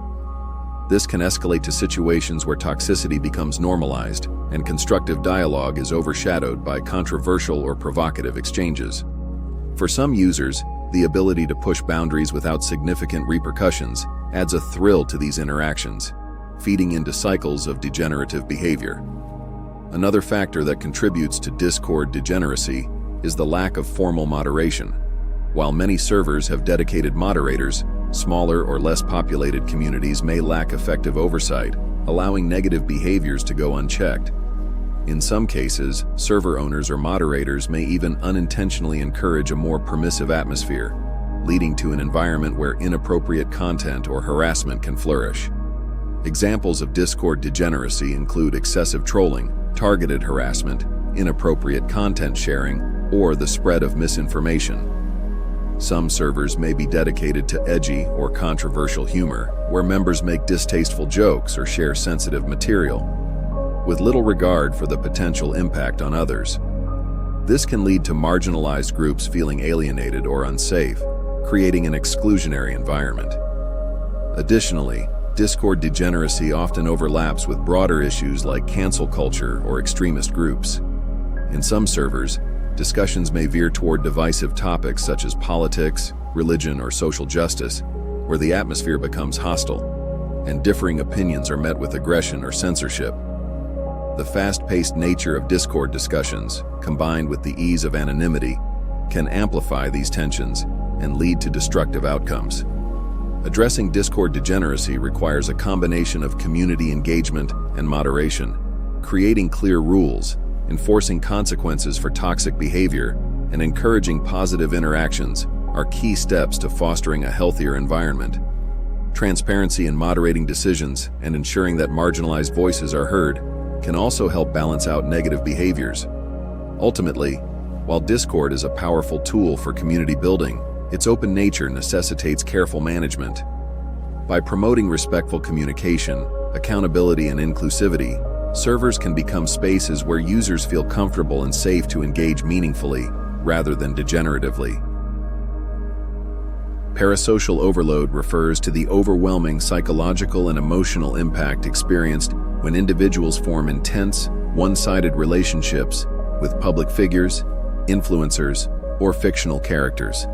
This can escalate to situations where toxicity becomes normalized and constructive dialogue is overshadowed by controversial or provocative exchanges. For some users, the ability to push boundaries without significant repercussions adds a thrill to these interactions, feeding into cycles of degenerative behavior. Another factor that contributes to Discord degeneracy is the lack of formal moderation. While many servers have dedicated moderators, smaller or less populated communities may lack effective oversight, allowing negative behaviors to go unchecked. In some cases, server owners or moderators may even unintentionally encourage a more permissive atmosphere, leading to an environment where inappropriate content or harassment can flourish. Examples of Discord degeneracy include excessive trolling, targeted harassment, inappropriate content sharing, or the spread of misinformation. Some servers may be dedicated to edgy or controversial humor, where members make distasteful jokes or share sensitive material, with little regard for the potential impact on others. This can lead to marginalized groups feeling alienated or unsafe, creating an exclusionary environment. Additionally, Discord degeneracy often overlaps with broader issues like cancel culture or extremist groups. In some servers, discussions may veer toward divisive topics such as politics, religion, or social justice, where the atmosphere becomes hostile, and differing opinions are met with aggression or censorship. The fast-paced nature of Discord discussions, combined with the ease of anonymity, can amplify these tensions and lead to destructive outcomes. Addressing Discord degeneracy requires a combination of community engagement and moderation. Creating clear rules, enforcing consequences for toxic behavior, and encouraging positive interactions are key steps to fostering a healthier environment. Transparency in moderating decisions and ensuring that marginalized voices are heard can also help balance out negative behaviors. Ultimately, while Discord is a powerful tool for community building, its open nature necessitates careful management. By promoting respectful communication, accountability, and inclusivity, servers can become spaces where users feel comfortable and safe to engage meaningfully, rather than degeneratively. Parasocial overload refers to the overwhelming psychological and emotional impact experienced when individuals form intense, one-sided relationships with public figures, influencers, or fictional characters.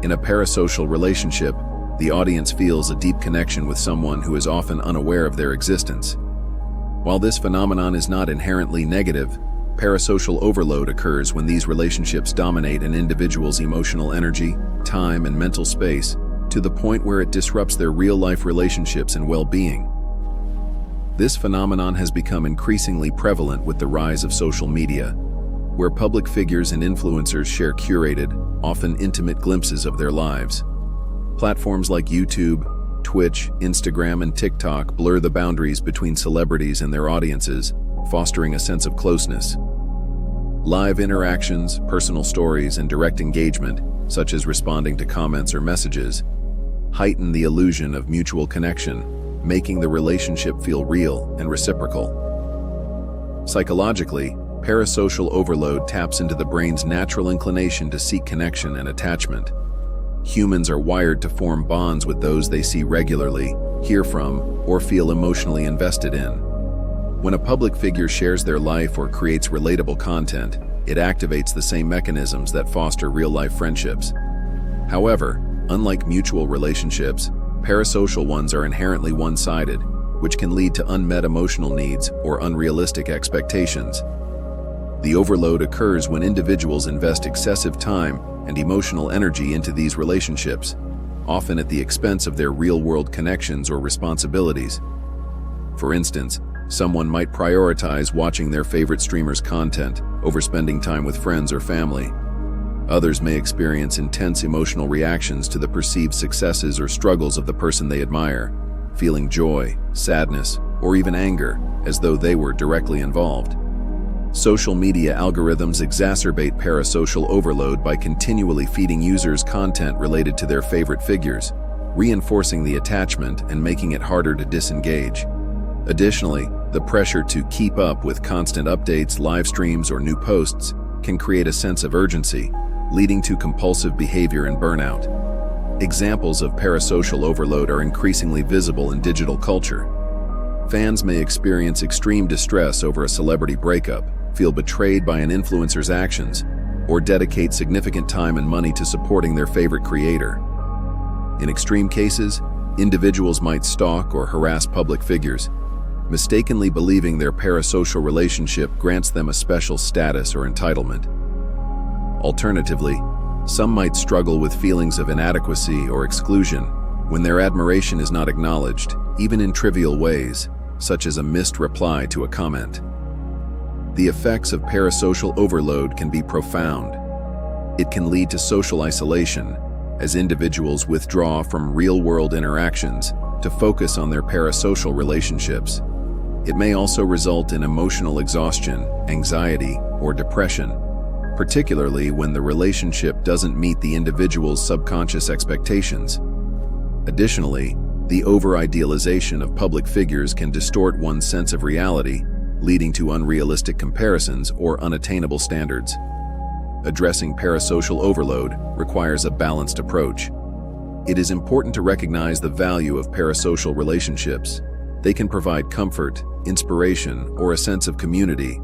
In a parasocial relationship, the audience feels a deep connection with someone who is often unaware of their existence. While this phenomenon is not inherently negative, parasocial overload occurs when these relationships dominate an individual's emotional energy, time, and mental space to the point where it disrupts their real-life relationships and well-being. This phenomenon has become increasingly prevalent with the rise of social media, where public figures and influencers share curated, often intimate glimpses of their lives. Platforms like YouTube, Twitch, Instagram, and TikTok blur the boundaries between celebrities and their audiences, fostering a sense of closeness. Live interactions, personal stories, and direct engagement, such as responding to comments or messages, heighten the illusion of mutual connection, making the relationship feel real and reciprocal. Psychologically, parasocial overload taps into the brain's natural inclination to seek connection and attachment. Humans are wired to form bonds with those they see regularly, hear from, or feel emotionally invested in. When a public figure shares their life or creates relatable content, it activates the same mechanisms that foster real-life friendships. However, unlike mutual relationships, parasocial ones are inherently one-sided, which can lead to unmet emotional needs or unrealistic expectations. The overload occurs when individuals invest excessive time and emotional energy into these relationships, often at the expense of their real-world connections or responsibilities. For instance, someone might prioritize watching their favorite streamer's content over spending time with friends or family. Others may experience intense emotional reactions to the perceived successes or struggles of the person they admire, feeling joy, sadness, or even anger, as though they were directly involved. Social media algorithms exacerbate parasocial overload by continually feeding users content related to their favorite figures, reinforcing the attachment and making it harder to disengage. Additionally, the pressure to keep up with constant updates, live streams, or new posts can create a sense of urgency, leading to compulsive behavior and burnout. Examples of parasocial overload are increasingly visible in digital culture. Fans may experience extreme distress over a celebrity breakup, feel betrayed by an influencer's actions, or dedicate significant time and money to supporting their favorite creator. In extreme cases, individuals might stalk or harass public figures, mistakenly believing their parasocial relationship grants them a special status or entitlement. Alternatively, some might struggle with feelings of inadequacy or exclusion when their admiration is not acknowledged, even in trivial ways, such as a missed reply to a comment. The effects of parasocial overload can be profound. It can lead to social isolation, as individuals withdraw from real-world interactions to focus on their parasocial relationships. It may also result in emotional exhaustion, anxiety, or depression, particularly when the relationship doesn't meet the individual's subconscious expectations. Additionally, the over-idealization of public figures can distort one's sense of reality, leading to unrealistic comparisons or unattainable standards. Addressing parasocial overload requires a balanced approach. It is important to recognize the value of parasocial relationships. They can provide comfort, inspiration, or a sense of community.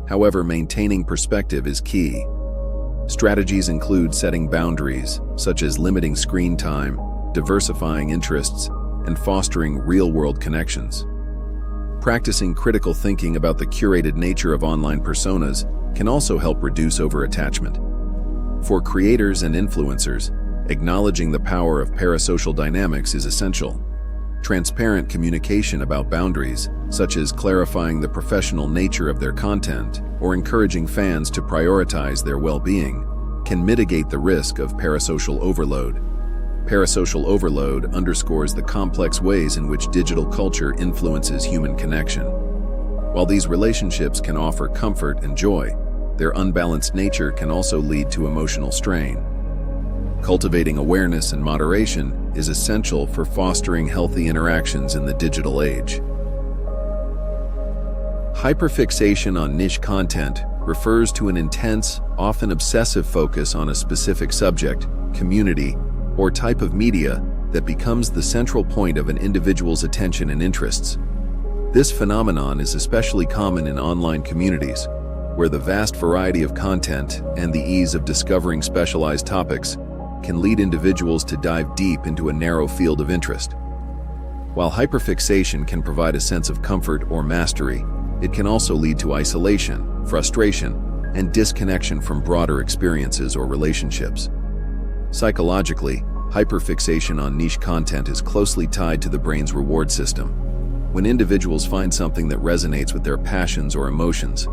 However, maintaining perspective is key. Strategies include setting boundaries, such as limiting screen time, diversifying interests, and fostering real-world connections. Practicing critical thinking about the curated nature of online personas can also help reduce over-attachment. For creators and influencers, acknowledging the power of parasocial dynamics is essential. Transparent communication about boundaries, such as clarifying the professional nature of their content or encouraging fans to prioritize their well-being, can mitigate the risk of parasocial overload. Parasocial overload underscores the complex ways in which digital culture influences human connection. While these relationships can offer comfort and joy, their unbalanced nature can also lead to emotional strain. Cultivating awareness and moderation is essential for fostering healthy interactions in the digital age. Hyperfixation on niche content refers to an intense, often obsessive focus on a specific subject, community, or type of media that becomes the central point of an individual's attention and interests. This phenomenon is especially common in online communities, where the vast variety of content and the ease of discovering specialized topics can lead individuals to dive deep into a narrow field of interest. While hyperfixation can provide a sense of comfort or mastery, it can also lead to isolation, frustration, and disconnection from broader experiences or relationships. Psychologically, hyperfixation on niche content is closely tied to the brain's reward system. When individuals find something that resonates with their passions or emotions,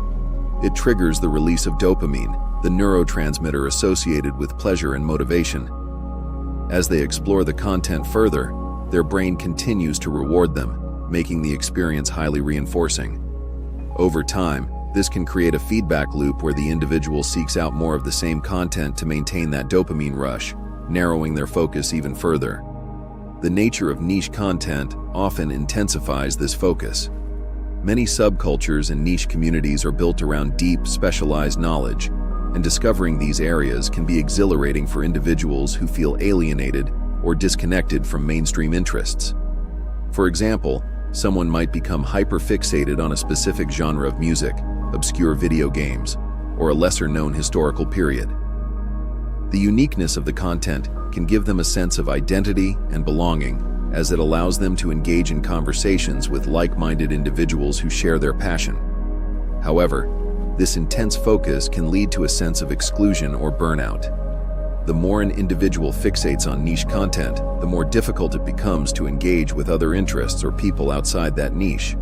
it triggers the release of dopamine, the neurotransmitter associated with pleasure and motivation. As they explore the content further, their brain continues to reward them, making the experience highly reinforcing. Over time, this can create a feedback loop where the individual seeks out more of the same content to maintain that dopamine rush, narrowing their focus even further. The nature of niche content often intensifies this focus. Many subcultures and niche communities are built around deep, specialized knowledge, and discovering these areas can be exhilarating for individuals who feel alienated or disconnected from mainstream interests. For example, someone might become hyperfixated on a specific genre of music, obscure video games, or a lesser-known historical period. The uniqueness of the content can give them a sense of identity and belonging, as it allows them to engage in conversations with like-minded individuals who share their passion. However, this intense focus can lead to a sense of exclusion or burnout. The more an individual fixates on niche content, the more difficult it becomes to engage with other interests or people outside that niche.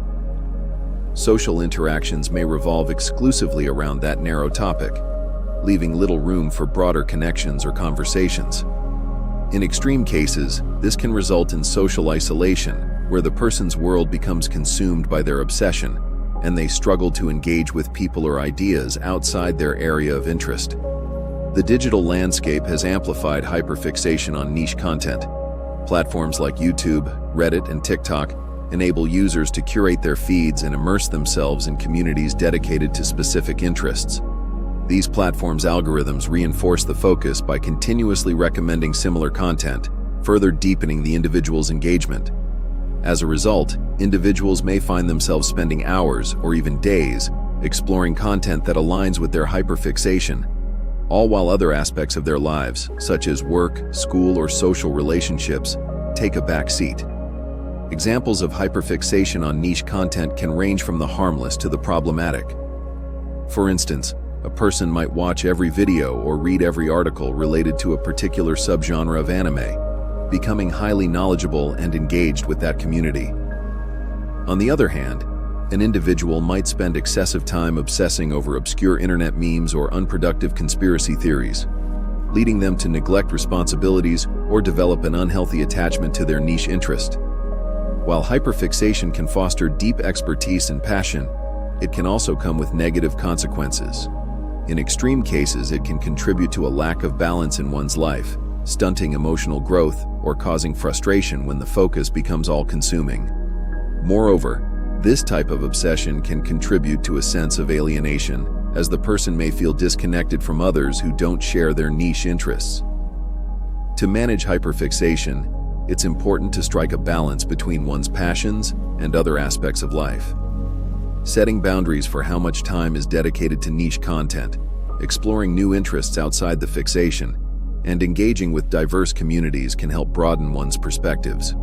Social interactions may revolve exclusively around that narrow topic, leaving little room for broader connections or conversations. In extreme cases, this can result in social isolation, where the person's world becomes consumed by their obsession, and they struggle to engage with people or ideas outside their area of interest. The digital landscape has amplified hyperfixation on niche content. Platforms like YouTube, Reddit, and TikTok enable users to curate their feeds and immerse themselves in communities dedicated to specific interests. These platforms' algorithms reinforce the focus by continuously recommending similar content, further deepening the individual's engagement. As a result, individuals may find themselves spending hours or even days exploring content that aligns with their hyperfixation, all while other aspects of their lives, such as work, school, or social relationships, take a back seat. Examples of hyperfixation on niche content can range from the harmless to the problematic. For instance, a person might watch every video or read every article related to a particular subgenre of anime, becoming highly knowledgeable and engaged with that community. On the other hand, an individual might spend excessive time obsessing over obscure internet memes or unproductive conspiracy theories, leading them to neglect responsibilities or develop an unhealthy attachment to their niche interest. While hyperfixation can foster deep expertise and passion, it can also come with negative consequences. In extreme cases, it can contribute to a lack of balance in one's life, stunting emotional growth or causing frustration when the focus becomes all-consuming. Moreover, this type of obsession can contribute to a sense of alienation, as the person may feel disconnected from others who don't share their niche interests. To manage hyperfixation, it's important to strike a balance between one's passions and other aspects of life. Setting boundaries for how much time is dedicated to niche content, exploring new interests outside the fixation, and engaging with diverse communities can help broaden one's perspectives.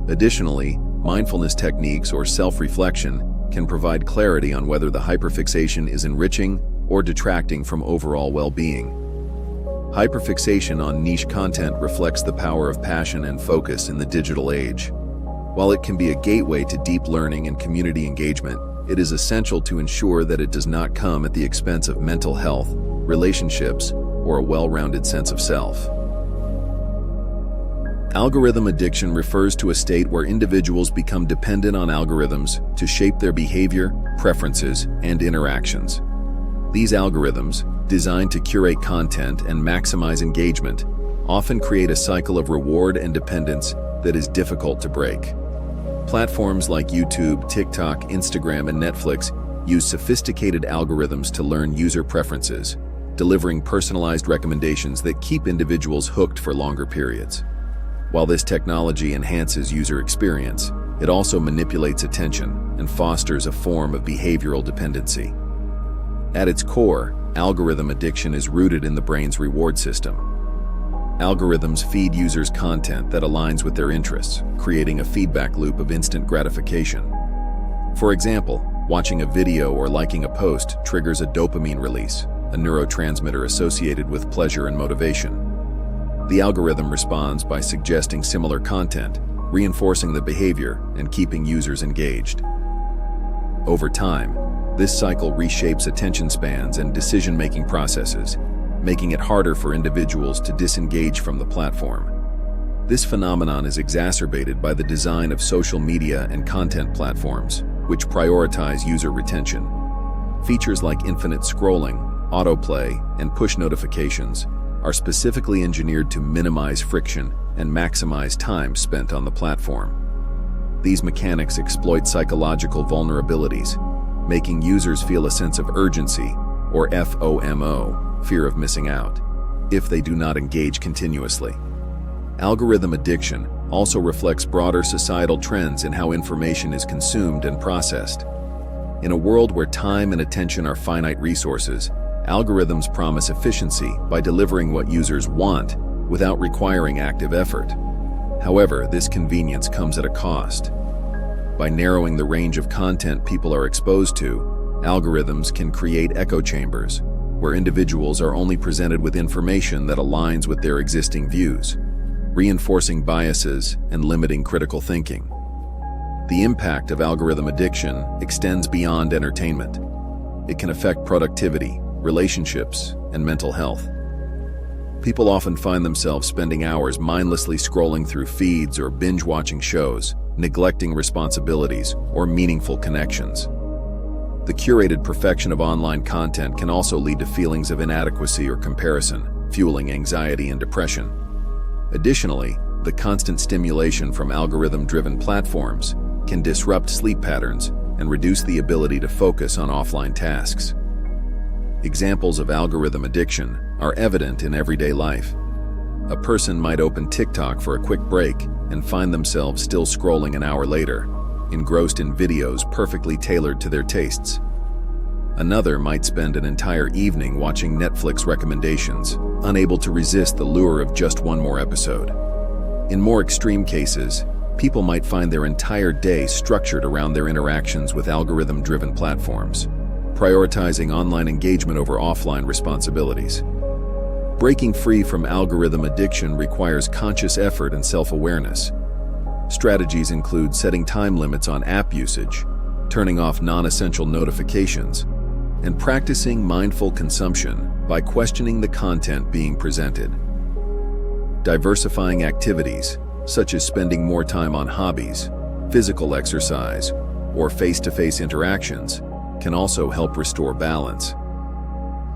Additionally, mindfulness techniques or self-reflection can provide clarity on whether the hyperfixation is enriching or detracting from overall well-being. Hyperfixation on niche content reflects the power of passion and focus in the digital age. While it can be a gateway to deep learning and community engagement, it is essential to ensure that it does not come at the expense of mental health, relationships, or a well-rounded sense of self. Algorithm addiction refers to a state where individuals become dependent on algorithms to shape their behavior, preferences, and interactions. These algorithms, designed to curate content and maximize engagement, often create a cycle of reward and dependence that is difficult to break. Platforms like YouTube, TikTok, Instagram, and Netflix use sophisticated algorithms to learn user preferences, delivering personalized recommendations that keep individuals hooked for longer periods. While this technology enhances user experience, it also manipulates attention and fosters a form of behavioral dependency. At its core, algorithm addiction is rooted in the brain's reward system. Algorithms feed users content that aligns with their interests, creating a feedback loop of instant gratification. For example, watching a video or liking a post triggers a dopamine release, a neurotransmitter associated with pleasure and motivation. The algorithm responds by suggesting similar content, reinforcing the behavior and keeping users engaged. Over time, this cycle reshapes attention spans and decision-making processes, making it harder for individuals to disengage from the platform. This phenomenon is exacerbated by the design of social media and content platforms, which prioritize user retention. Features like infinite scrolling, autoplay, and push notifications are specifically engineered to minimize friction and maximize time spent on the platform. These mechanics exploit psychological vulnerabilities, making users feel a sense of urgency, or FOMO, fear of missing out, if they do not engage continuously. Algorithm addiction also reflects broader societal trends in how information is consumed and processed. In a world where time and attention are finite resources, algorithms promise efficiency by delivering what users want without requiring active effort. However, this convenience comes at a cost. By narrowing the range of content people are exposed to, algorithms can create echo chambers, where individuals are only presented with information that aligns with their existing views, reinforcing biases and limiting critical thinking. The impact of algorithm addiction extends beyond entertainment. It can affect productivity, relationships, and mental health. People often find themselves spending hours mindlessly scrolling through feeds or binge-watching shows, neglecting responsibilities or meaningful connections. The curated perfection of online content can also lead to feelings of inadequacy or comparison, fueling anxiety and depression. Additionally, the constant stimulation from algorithm-driven platforms can disrupt sleep patterns and reduce the ability to focus on offline tasks. Examples of algorithm addiction are evident in everyday life. A person might open TikTok for a quick break and find themselves still scrolling an hour later, engrossed in videos perfectly tailored to their tastes. Another might spend an entire evening watching Netflix recommendations, unable to resist the lure of just one more episode. In more extreme cases, people might find their entire day structured around their interactions with algorithm-driven platforms, prioritizing online engagement over offline responsibilities. Breaking free from algorithm addiction requires conscious effort and self-awareness. Strategies include setting time limits on app usage, turning off non-essential notifications, and practicing mindful consumption by questioning the content being presented. Diversifying activities, such as spending more time on hobbies, physical exercise, or face-to-face interactions, can also help restore balance.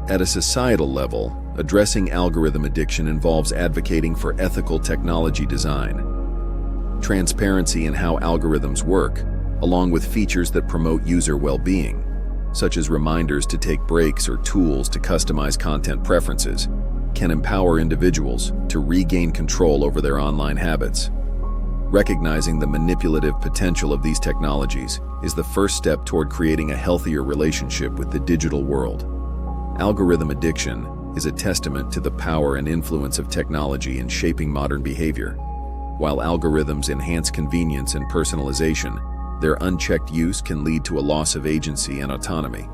At a societal level, addressing algorithm addiction involves advocating for ethical technology design. Transparency in how algorithms work, along with features that promote user well-being, such as reminders to take breaks or tools to customize content preferences, can empower individuals to regain control over their online habits. Recognizing the manipulative potential of these technologies is the first step toward creating a healthier relationship with the digital world. Algorithm addiction is a testament to the power and influence of technology in shaping modern behavior. While algorithms enhance convenience and personalization, their unchecked use can lead to a loss of agency and autonomy.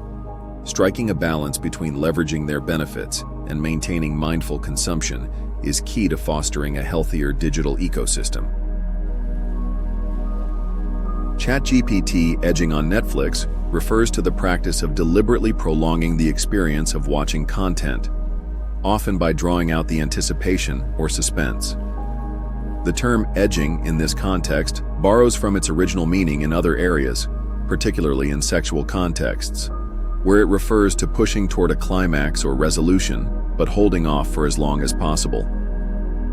Striking a balance between leveraging their benefits and maintaining mindful consumption is key to fostering a healthier digital ecosystem. ChatGPT edging on Netflix refers to the practice of deliberately prolonging the experience of watching content, often by drawing out the anticipation or suspense. The term edging in this context borrows from its original meaning in other areas, particularly in sexual contexts, where it refers to pushing toward a climax or resolution, but holding off for as long as possible.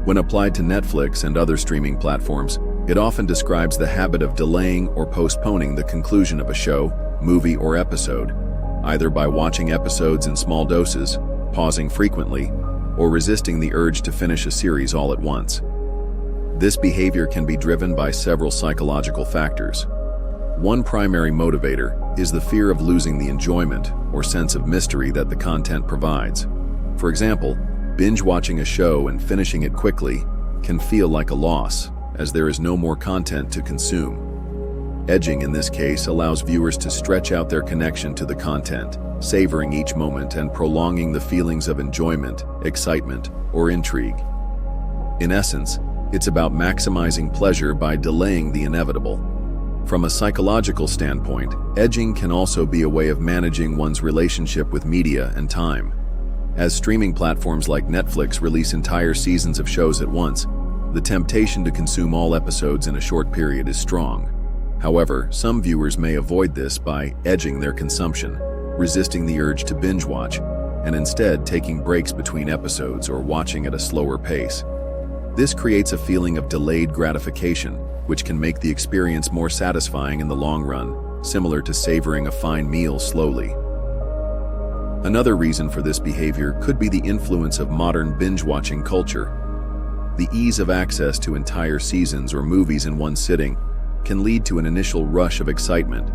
When applied to Netflix and other streaming platforms, it often describes the habit of delaying or postponing the conclusion of a show, movie, or episode, either by watching episodes in small doses, pausing frequently, or resisting the urge to finish a series all at once. This behavior can be driven by several psychological factors. One primary motivator is the fear of losing the enjoyment or sense of mystery that the content provides. For example, binge-watching a show and finishing it quickly can feel like a loss, as there is no more content to consume. Edging in this case allows viewers to stretch out their connection to the content, savoring each moment and prolonging the feelings of enjoyment, excitement, or intrigue. In essence, it's about maximizing pleasure by delaying the inevitable. From a psychological standpoint, edging can also be a way of managing one's relationship with media and time. As streaming platforms like Netflix release entire seasons of shows at once, the temptation to consume all episodes in a short period is strong. However, some viewers may avoid this by edging their consumption, resisting the urge to binge watch, and instead taking breaks between episodes or watching at a slower pace. This creates a feeling of delayed gratification, which can make the experience more satisfying in the long run, similar to savoring a fine meal slowly. Another reason for this behavior could be the influence of modern binge-watching culture. The ease of access to entire seasons or movies in one sitting can lead to an initial rush of excitement,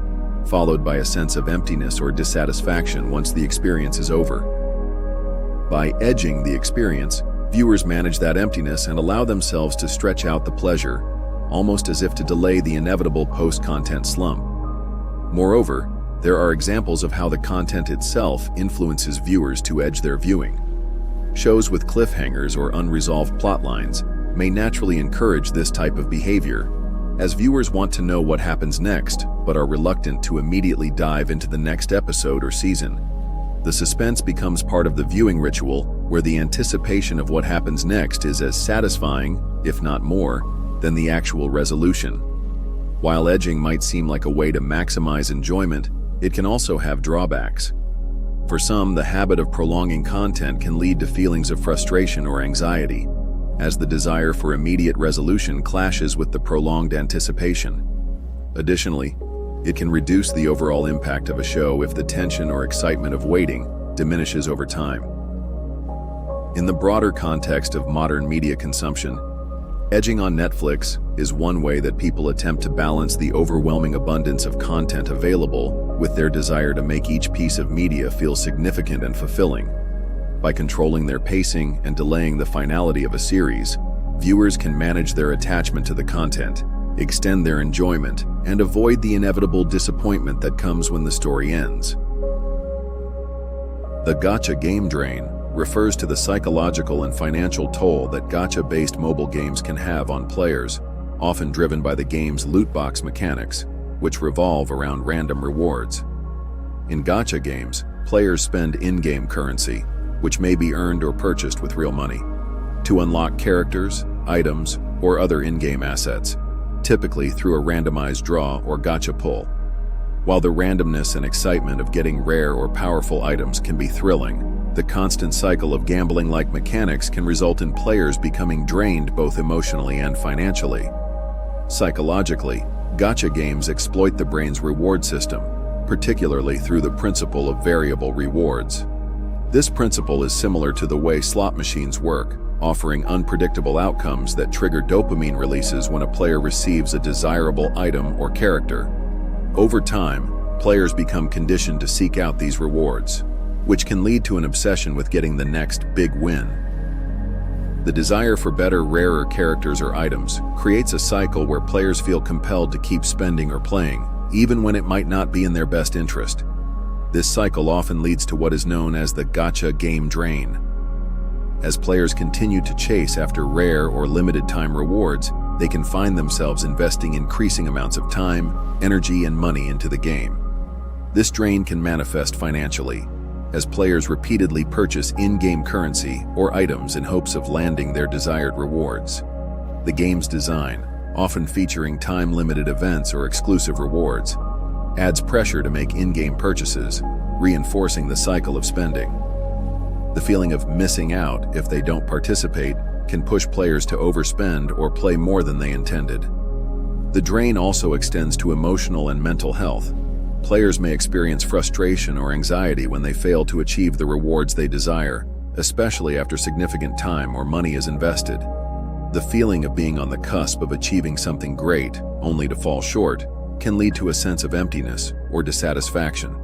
followed by a sense of emptiness or dissatisfaction once the experience is over. By edging the experience, viewers manage that emptiness and allow themselves to stretch out the pleasure, almost as if to delay the inevitable post-content slump. Moreover, There are examples of how the content itself influences viewers to edge their viewing. Shows with cliffhangers or unresolved plotlines may naturally encourage this type of behavior, as viewers want to know what happens next but are reluctant to immediately dive into the next episode or season. The suspense becomes part of the viewing ritual, where the anticipation of what happens next is as satisfying, if not more, than the actual resolution. While edging might seem like a way to maximize enjoyment, it can also have drawbacks. For some, the habit of prolonging content can lead to feelings of frustration or anxiety, as the desire for immediate resolution clashes with the prolonged anticipation. Additionally, it can reduce the overall impact of a show if the tension or excitement of waiting diminishes over time. In the broader context of modern media consumption, edging on Netflix is one way that people attempt to balance the overwhelming abundance of content available with their desire to make each piece of media feel significant and fulfilling. By controlling their pacing and delaying the finality of a series, viewers can manage their attachment to the content, extend their enjoyment, and avoid the inevitable disappointment that comes when the story ends. The gacha game drain refers to the psychological and financial toll that gacha-based mobile games can have on players, often driven by the game's loot box mechanics, which revolve around random rewards. In gacha games, players spend in-game currency, which may be earned or purchased with real money, to unlock characters, items, or other in-game assets, typically through a randomized draw or gacha pull. While the randomness and excitement of getting rare or powerful items can be thrilling, the constant cycle of gambling-like mechanics can result in players becoming drained both emotionally and financially. Psychologically, gacha games exploit the brain's reward system, particularly through the principle of variable rewards. This principle is similar to the way slot machines work, offering unpredictable outcomes that trigger dopamine releases when a player receives a desirable item or character. Over time, players become conditioned to seek out these rewards, which can lead to an obsession with getting the next big win. The desire for better, rarer characters or items creates a cycle where players feel compelled to keep spending or playing, even when it might not be in their best interest. This cycle often leads to what is known as the gacha game drain. As players continue to chase after rare or limited-time rewards, they can find themselves investing increasing amounts of time, energy, and money into the game. This drain can manifest financially, as players repeatedly purchase in-game currency or items in hopes of landing their desired rewards. The game's design, often featuring time-limited events or exclusive rewards, adds pressure to make in-game purchases, reinforcing the cycle of spending. The feeling of missing out if they don't participate can push players to overspend or play more than they intended. The drain also extends to emotional and mental health. Players may experience frustration or anxiety when they fail to achieve the rewards they desire, especially after significant time or money is invested. The feeling of being on the cusp of achieving something great, only to fall short, can lead to a sense of emptiness or dissatisfaction.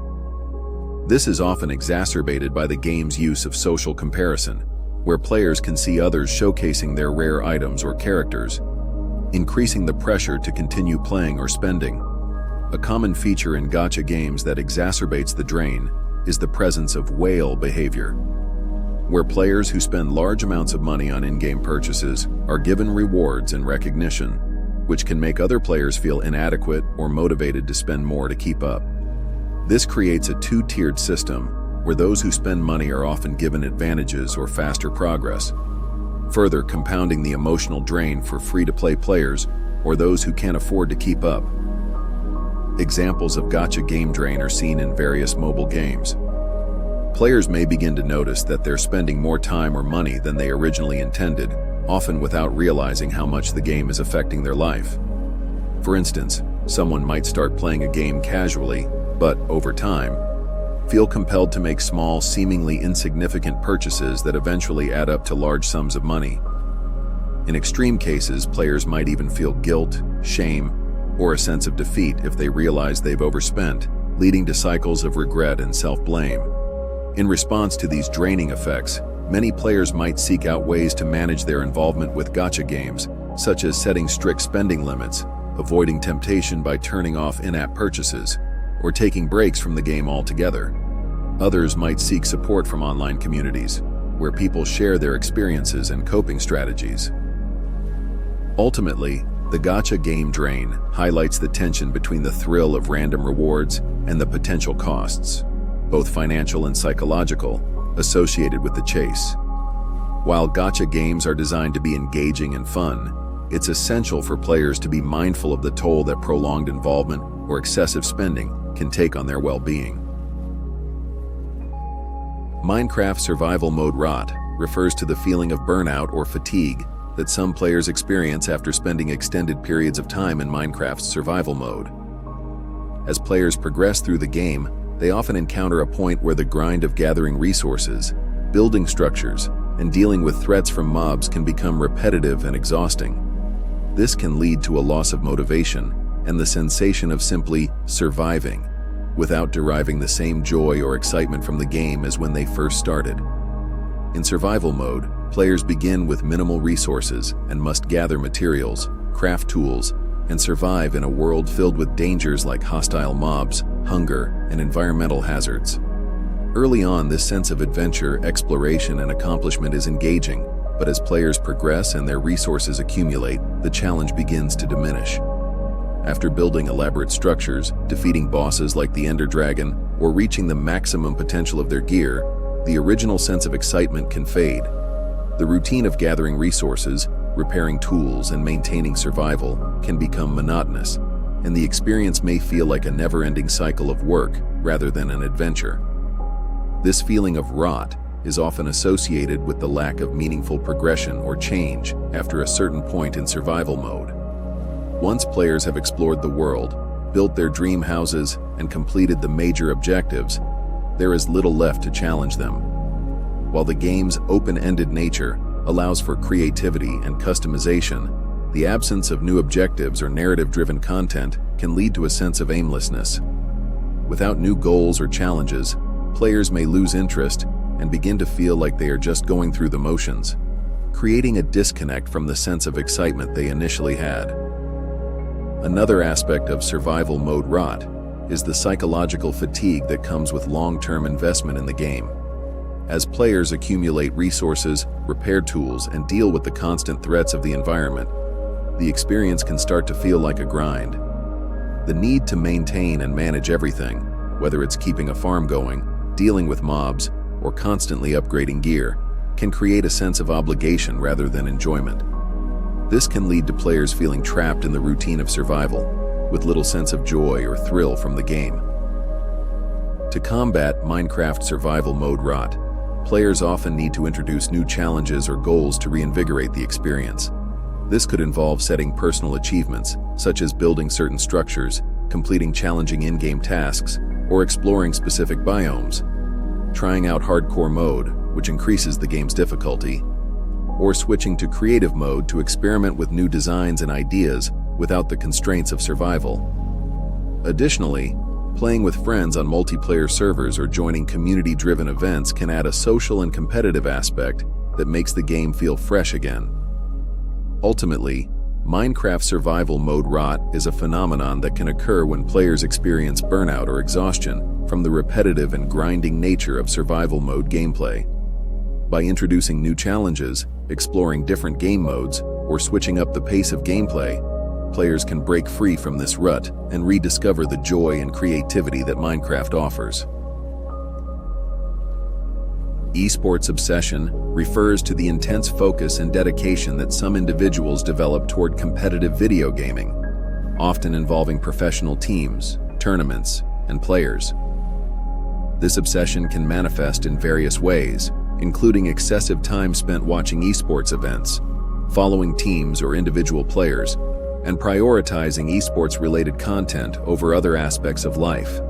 This is often exacerbated by the game's use of social comparison, where players can see others showcasing their rare items or characters, increasing the pressure to continue playing or spending. A common feature in gacha games that exacerbates the drain is the presence of whale behavior, where players who spend large amounts of money on in-game purchases are given rewards and recognition, which can make other players feel inadequate or motivated to spend more to keep up. This creates a two-tiered system, where those who spend money are often given advantages or faster progress, further compounding the emotional drain for free-to-play players or those who can't afford to keep up. Examples of gacha game drain are seen in various mobile games. Players may begin to notice that they're spending more time or money than they originally intended, often without realizing how much the game is affecting their life. For instance, someone might start playing a game casually, but over time, feel compelled to make small, seemingly insignificant purchases that eventually add up to large sums of money. In extreme cases, players might even feel guilt, shame, or a sense of defeat if they realize they've overspent, leading to cycles of regret and self-blame. In response to these draining effects, many players might seek out ways to manage their involvement with gacha games, such as setting strict spending limits, avoiding temptation by turning off in-app purchases, or taking breaks from the game altogether. Others might seek support from online communities, where people share their experiences and coping strategies. Ultimately, the gacha game drain highlights the tension between the thrill of random rewards and the potential costs, both financial and psychological, associated with the chase. While gacha games are designed to be engaging and fun, it's essential for players to be mindful of the toll that prolonged involvement or excessive spending can take on their well-being. Minecraft Survival Mode rot refers to the feeling of burnout or fatigue that some players experience after spending extended periods of time in Minecraft's survival mode. As players progress through the game, they often encounter a point where the grind of gathering resources, building structures, and dealing with threats from mobs can become repetitive and exhausting. This can lead to a loss of motivation and the sensation of simply surviving, without deriving the same joy or excitement from the game as when they first started. In survival mode, players begin with minimal resources and must gather materials, craft tools, and survive in a world filled with dangers like hostile mobs, hunger, and environmental hazards. Early on, this sense of adventure, exploration, and accomplishment is engaging, but as players progress and their resources accumulate, the challenge begins to diminish. After building elaborate structures, defeating bosses like the Ender Dragon, or reaching the maximum potential of their gear, the original sense of excitement can fade. The routine of gathering resources, repairing tools, and maintaining survival can become monotonous, and the experience may feel like a never-ending cycle of work rather than an adventure. This feeling of rot is often associated with the lack of meaningful progression or change after a certain point in survival mode. Once players have explored the world, built their dream houses, and completed the major objectives, there is little left to challenge them. While the game's open-ended nature allows for creativity and customization, the absence of new objectives or narrative-driven content can lead to a sense of aimlessness. Without new goals or challenges, players may lose interest and begin to feel like they are just going through the motions, creating a disconnect from the sense of excitement they initially had. Another aspect of survival mode rot is the psychological fatigue that comes with long-term investment in the game. As players accumulate resources, repair tools, and deal with the constant threats of the environment, the experience can start to feel like a grind. The need to maintain and manage everything, whether it's keeping a farm going, dealing with mobs, or constantly upgrading gear, can create a sense of obligation rather than enjoyment. This can lead to players feeling trapped in the routine of survival, with little sense of joy or thrill from the game. To combat Minecraft survival mode rot, players often need to introduce new challenges or goals to reinvigorate the experience. This could involve setting personal achievements, such as building certain structures, completing challenging in-game tasks, or exploring specific biomes. Trying out hardcore mode, which increases the game's difficulty, or switching to creative mode to experiment with new designs and ideas without the constraints of survival. Additionally, playing with friends on multiplayer servers or joining community-driven events can add a social and competitive aspect that makes the game feel fresh again. Ultimately, Minecraft survival mode rot is a phenomenon that can occur when players experience burnout or exhaustion from the repetitive and grinding nature of survival mode gameplay. By introducing new challenges, exploring different game modes, or switching up the pace of gameplay, players can break free from this rut and rediscover the joy and creativity that Minecraft offers. Esports obsession refers to the intense focus and dedication that some individuals develop toward competitive video gaming, often involving professional teams, tournaments, and players. This obsession can manifest in various ways, including excessive time spent watching esports events, following teams or individual players, and prioritizing esports-related content over other aspects of life.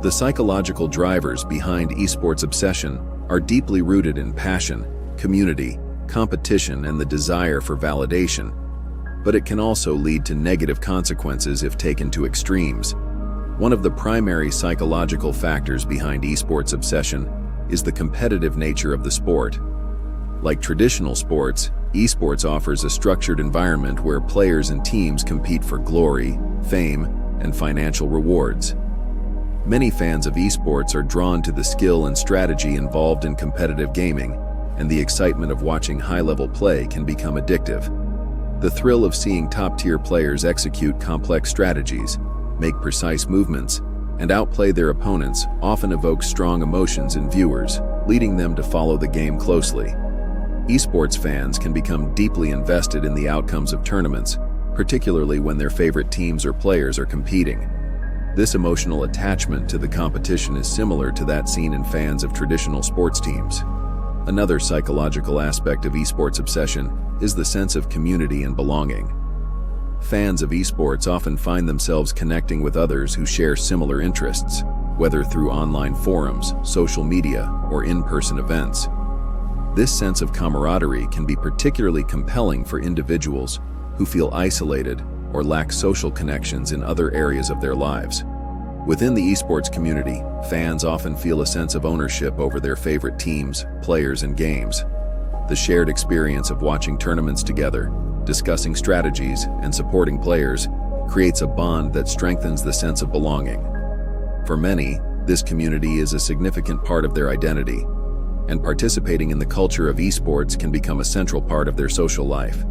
The psychological drivers behind esports obsession are deeply rooted in passion, community, competition, and the desire for validation, but it can also lead to negative consequences if taken to extremes. One of the primary psychological factors behind esports obsession is the competitive nature of the sport. Like traditional sports, esports offers a structured environment where players and teams compete for glory, fame, and financial rewards. Many fans of esports are drawn to the skill and strategy involved in competitive gaming, and the excitement of watching high-level play can become addictive. The thrill of seeing top-tier players execute complex strategies, make precise movements, and outplay their opponents often evokes strong emotions in viewers, leading them to follow the game closely. Esports fans can become deeply invested in the outcomes of tournaments, particularly when their favorite teams or players are competing. This emotional attachment to the competition is similar to that seen in fans of traditional sports teams. Another psychological aspect of esports obsession is the sense of community and belonging. Fans of esports often find themselves connecting with others who share similar interests, whether through online forums, social media, or in-person events. This sense of camaraderie can be particularly compelling for individuals who feel isolated or lack social connections in other areas of their lives. Within the esports community, fans often feel a sense of ownership over their favorite teams, players, and games. The shared experience of watching tournaments together, discussing strategies, and supporting players creates a bond that strengthens the sense of belonging. For many, this community is a significant part of their identity, and participating in the culture of esports can become a central part of their social life.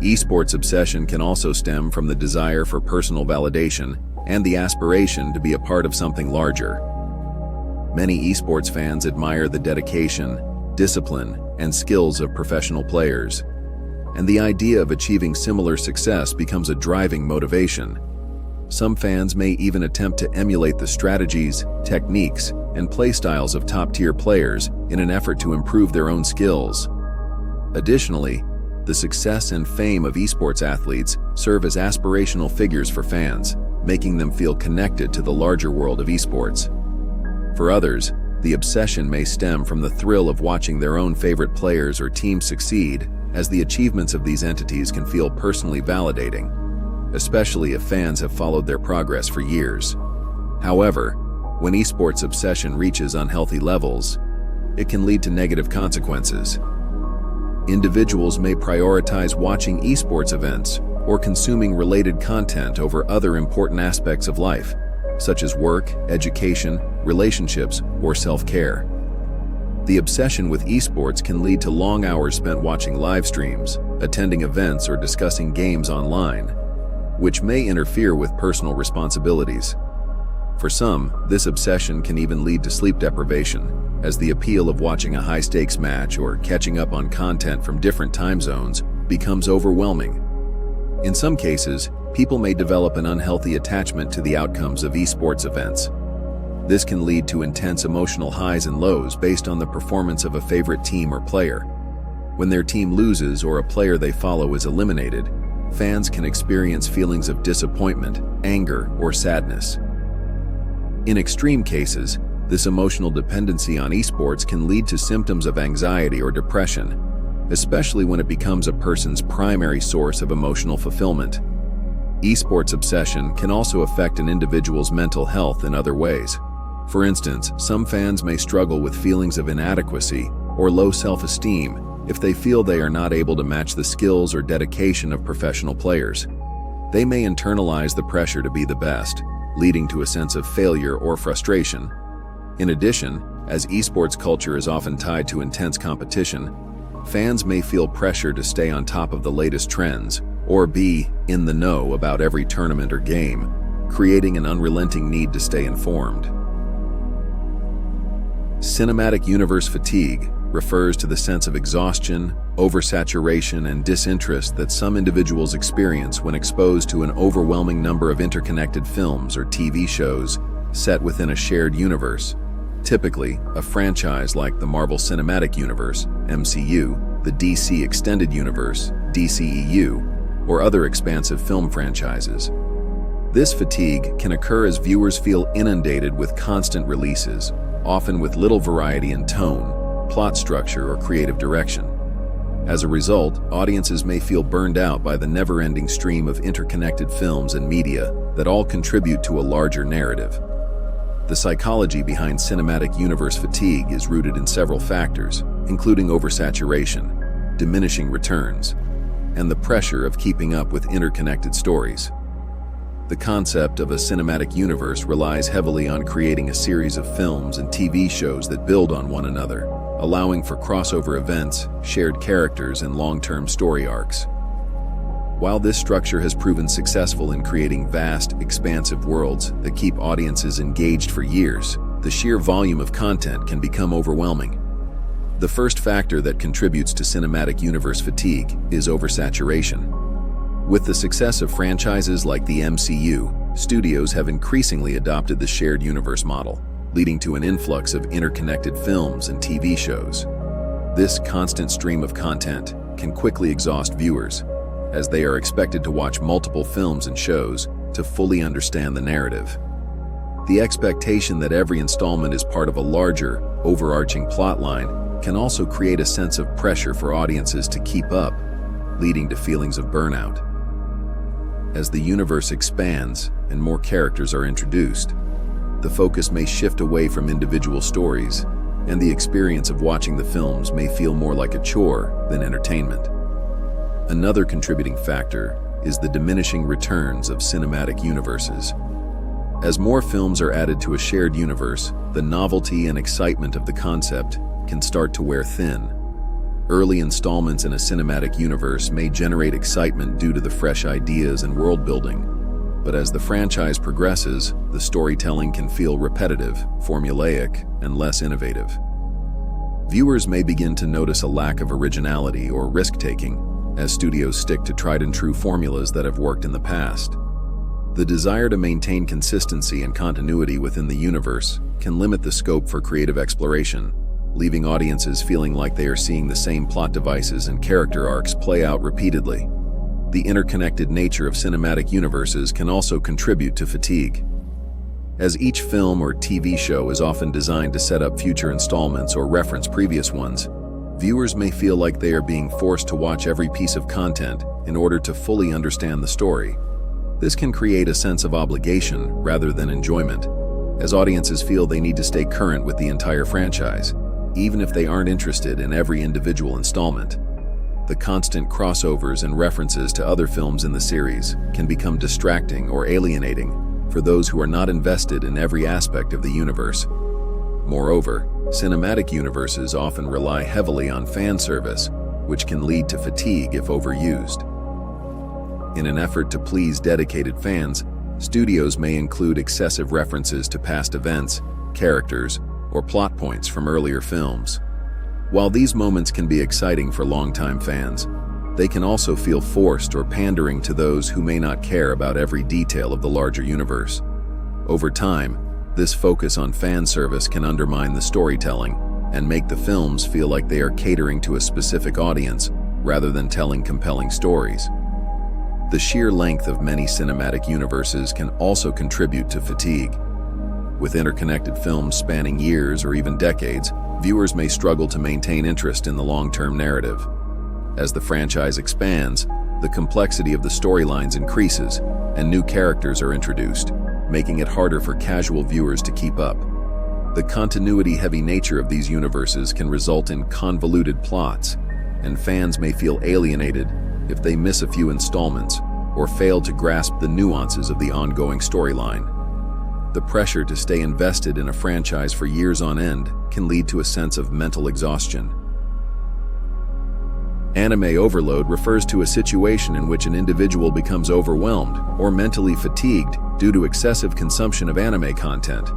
Esports obsession can also stem from the desire for personal validation and the aspiration to be a part of something larger. Many esports fans admire the dedication, discipline, and skills of professional players, and the idea of achieving similar success becomes a driving motivation. Some fans may even attempt to emulate the strategies, techniques, and playstyles of top-tier players in an effort to improve their own skills. Additionally, the success and fame of esports athletes serve as aspirational figures for fans, making them feel connected to the larger world of esports. For others, the obsession may stem from the thrill of watching their own favorite players or teams succeed, as the achievements of these entities can feel personally validating, especially if fans have followed their progress for years. However, when esports obsession reaches unhealthy levels, it can lead to negative consequences. Individuals may prioritize watching esports events or consuming related content over other important aspects of life, such as work, education, relationships, or self-care. The obsession with esports can lead to long hours spent watching live streams, attending events, or discussing games online, which may interfere with personal responsibilities. For some, this obsession can even lead to sleep deprivation, as the appeal of watching a high-stakes match or catching up on content from different time zones becomes overwhelming. In some cases, people may develop an unhealthy attachment to the outcomes of esports events. This can lead to intense emotional highs and lows based on the performance of a favorite team or player. When their team loses or a player they follow is eliminated, fans can experience feelings of disappointment, anger, or sadness. In extreme cases, this emotional dependency on esports can lead to symptoms of anxiety or depression, especially when it becomes a person's primary source of emotional fulfillment. Esports obsession can also affect an individual's mental health in other ways. For instance, some fans may struggle with feelings of inadequacy or low self-esteem if they feel they are not able to match the skills or dedication of professional players. They may internalize the pressure to be the best, leading to a sense of failure or frustration. In addition, as esports culture is often tied to intense competition, fans may feel pressure to stay on top of the latest trends or be in the know about every tournament or game, creating an unrelenting need to stay informed. Cinematic universe fatigue refers to the sense of exhaustion, oversaturation, and disinterest that some individuals experience when exposed to an overwhelming number of interconnected films or TV shows set within a shared universe. Typically, a franchise like the Marvel Cinematic Universe, MCU, the DC Extended Universe, DCEU, or other expansive film franchises. This fatigue can occur as viewers feel inundated with constant releases, often with little variety in tone, plot structure, or creative direction. As a result, audiences may feel burned out by the never-ending stream of interconnected films and media that all contribute to a larger narrative. The psychology behind cinematic universe fatigue is rooted in several factors, including oversaturation, diminishing returns, and the pressure of keeping up with interconnected stories. The concept of a cinematic universe relies heavily on creating a series of films and TV shows that build on one another, allowing for crossover events, shared characters, and long-term story arcs. While this structure has proven successful in creating vast, expansive worlds that keep audiences engaged for years, the sheer volume of content can become overwhelming. The first factor that contributes to cinematic universe fatigue is oversaturation. With the success of franchises like the MCU, studios have increasingly adopted the shared universe model, leading to an influx of interconnected films and TV shows. This constant stream of content can quickly exhaust viewers, as they are expected to watch multiple films and shows to fully understand the narrative. The expectation that every installment is part of a larger, overarching plotline can also create a sense of pressure for audiences to keep up, leading to feelings of burnout. As the universe expands and more characters are introduced, the focus may shift away from individual stories, and the experience of watching the films may feel more like a chore than entertainment. Another contributing factor is the diminishing returns of cinematic universes. As more films are added to a shared universe, the novelty and excitement of the concept can start to wear thin. Early installments in a cinematic universe may generate excitement due to the fresh ideas and world building, but as the franchise progresses, the storytelling can feel repetitive, formulaic, and less innovative. Viewers may begin to notice a lack of originality or risk-taking as studios stick to tried-and-true formulas that have worked in the past. The desire to maintain consistency and continuity within the universe can limit the scope for creative exploration, leaving audiences feeling like they are seeing the same plot devices and character arcs play out repeatedly. The interconnected nature of cinematic universes can also contribute to fatigue. As each film or TV show is often designed to set up future installments or reference previous ones, viewers may feel like they are being forced to watch every piece of content in order to fully understand the story. This can create a sense of obligation rather than enjoyment, as audiences feel they need to stay current with the entire franchise, even if they aren't interested in every individual installment. The constant crossovers and references to other films in the series can become distracting or alienating for those who are not invested in every aspect of the universe. Moreover, cinematic universes often rely heavily on fan service, which can lead to fatigue if overused. In an effort to please dedicated fans, studios may include excessive references to past events, characters, or plot points from earlier films. While these moments can be exciting for longtime fans, they can also feel forced or pandering to those who may not care about every detail of the larger universe. Over time, this focus on fan service can undermine the storytelling and make the films feel like they are catering to a specific audience rather than telling compelling stories. The sheer length of many cinematic universes can also contribute to fatigue. With interconnected films spanning years or even decades, viewers may struggle to maintain interest in the long-term narrative. As the franchise expands, the complexity of the storylines increases and new characters are introduced, making it harder for casual viewers to keep up. The continuity-heavy nature of these universes can result in convoluted plots, and fans may feel alienated if they miss a few installments or fail to grasp the nuances of the ongoing storyline. The pressure to stay invested in a franchise for years on end can lead to a sense of mental exhaustion. Anime overload refers to a situation in which an individual becomes overwhelmed or mentally fatigued due to excessive consumption of anime content.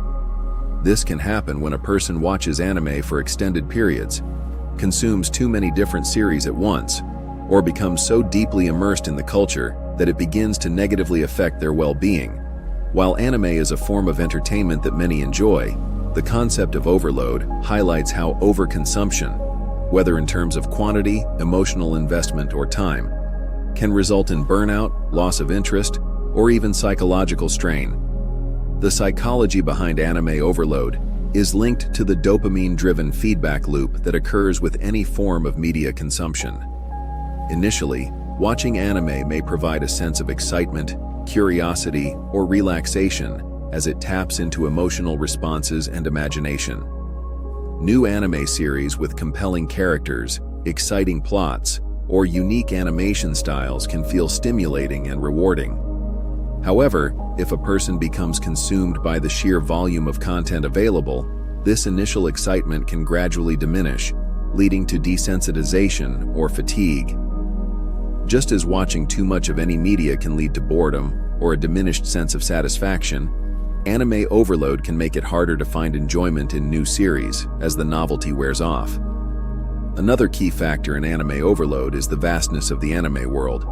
This can happen when a person watches anime for extended periods, consumes too many different series at once, or becomes so deeply immersed in the culture that it begins to negatively affect their well-being. While anime is a form of entertainment that many enjoy, the concept of overload highlights how overconsumption, whether in terms of quantity, emotional investment, or time, can result in burnout, loss of interest, or even psychological strain. The psychology behind anime overload is linked to the dopamine-driven feedback loop that occurs with any form of media consumption. Initially, watching anime may provide a sense of excitement, curiosity, or relaxation as it taps into emotional responses and imagination. New anime series with compelling characters, exciting plots, or unique animation styles can feel stimulating and rewarding. However, if a person becomes consumed by the sheer volume of content available, this initial excitement can gradually diminish, leading to desensitization or fatigue. Just as watching too much of any media can lead to boredom or a diminished sense of satisfaction, anime overload can make it harder to find enjoyment in new series as the novelty wears off. Another key factor in anime overload is the vastness of the anime world.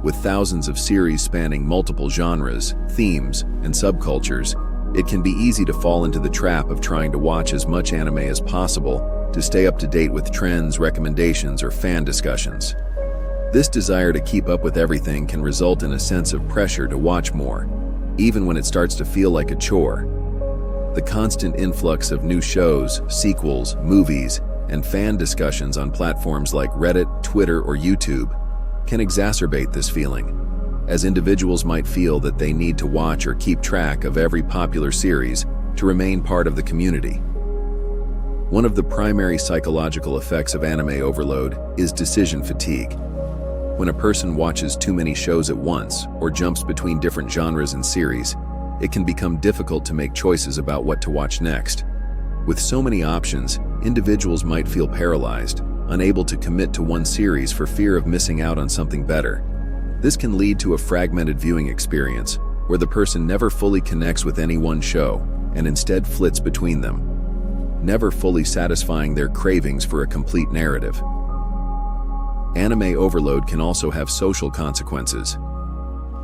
With thousands of series spanning multiple genres, themes, and subcultures, it can be easy to fall into the trap of trying to watch as much anime as possible to stay up to date with trends, recommendations, or fan discussions. This desire to keep up with everything can result in a sense of pressure to watch more, even when it starts to feel like a chore. The constant influx of new shows, sequels, movies, and fan discussions on platforms like Reddit, Twitter, or YouTube can exacerbate this feeling, as individuals might feel that they need to watch or keep track of every popular series to remain part of the community. One of the primary psychological effects of anime overload is decision fatigue. When a person watches too many shows at once or jumps between different genres and series, it can become difficult to make choices about what to watch next. With so many options, individuals might feel paralyzed, unable to commit to one series for fear of missing out on something better. This can lead to a fragmented viewing experience, where the person never fully connects with any one show and instead flits between them, never fully satisfying their cravings for a complete narrative. Anime overload can also have social consequences.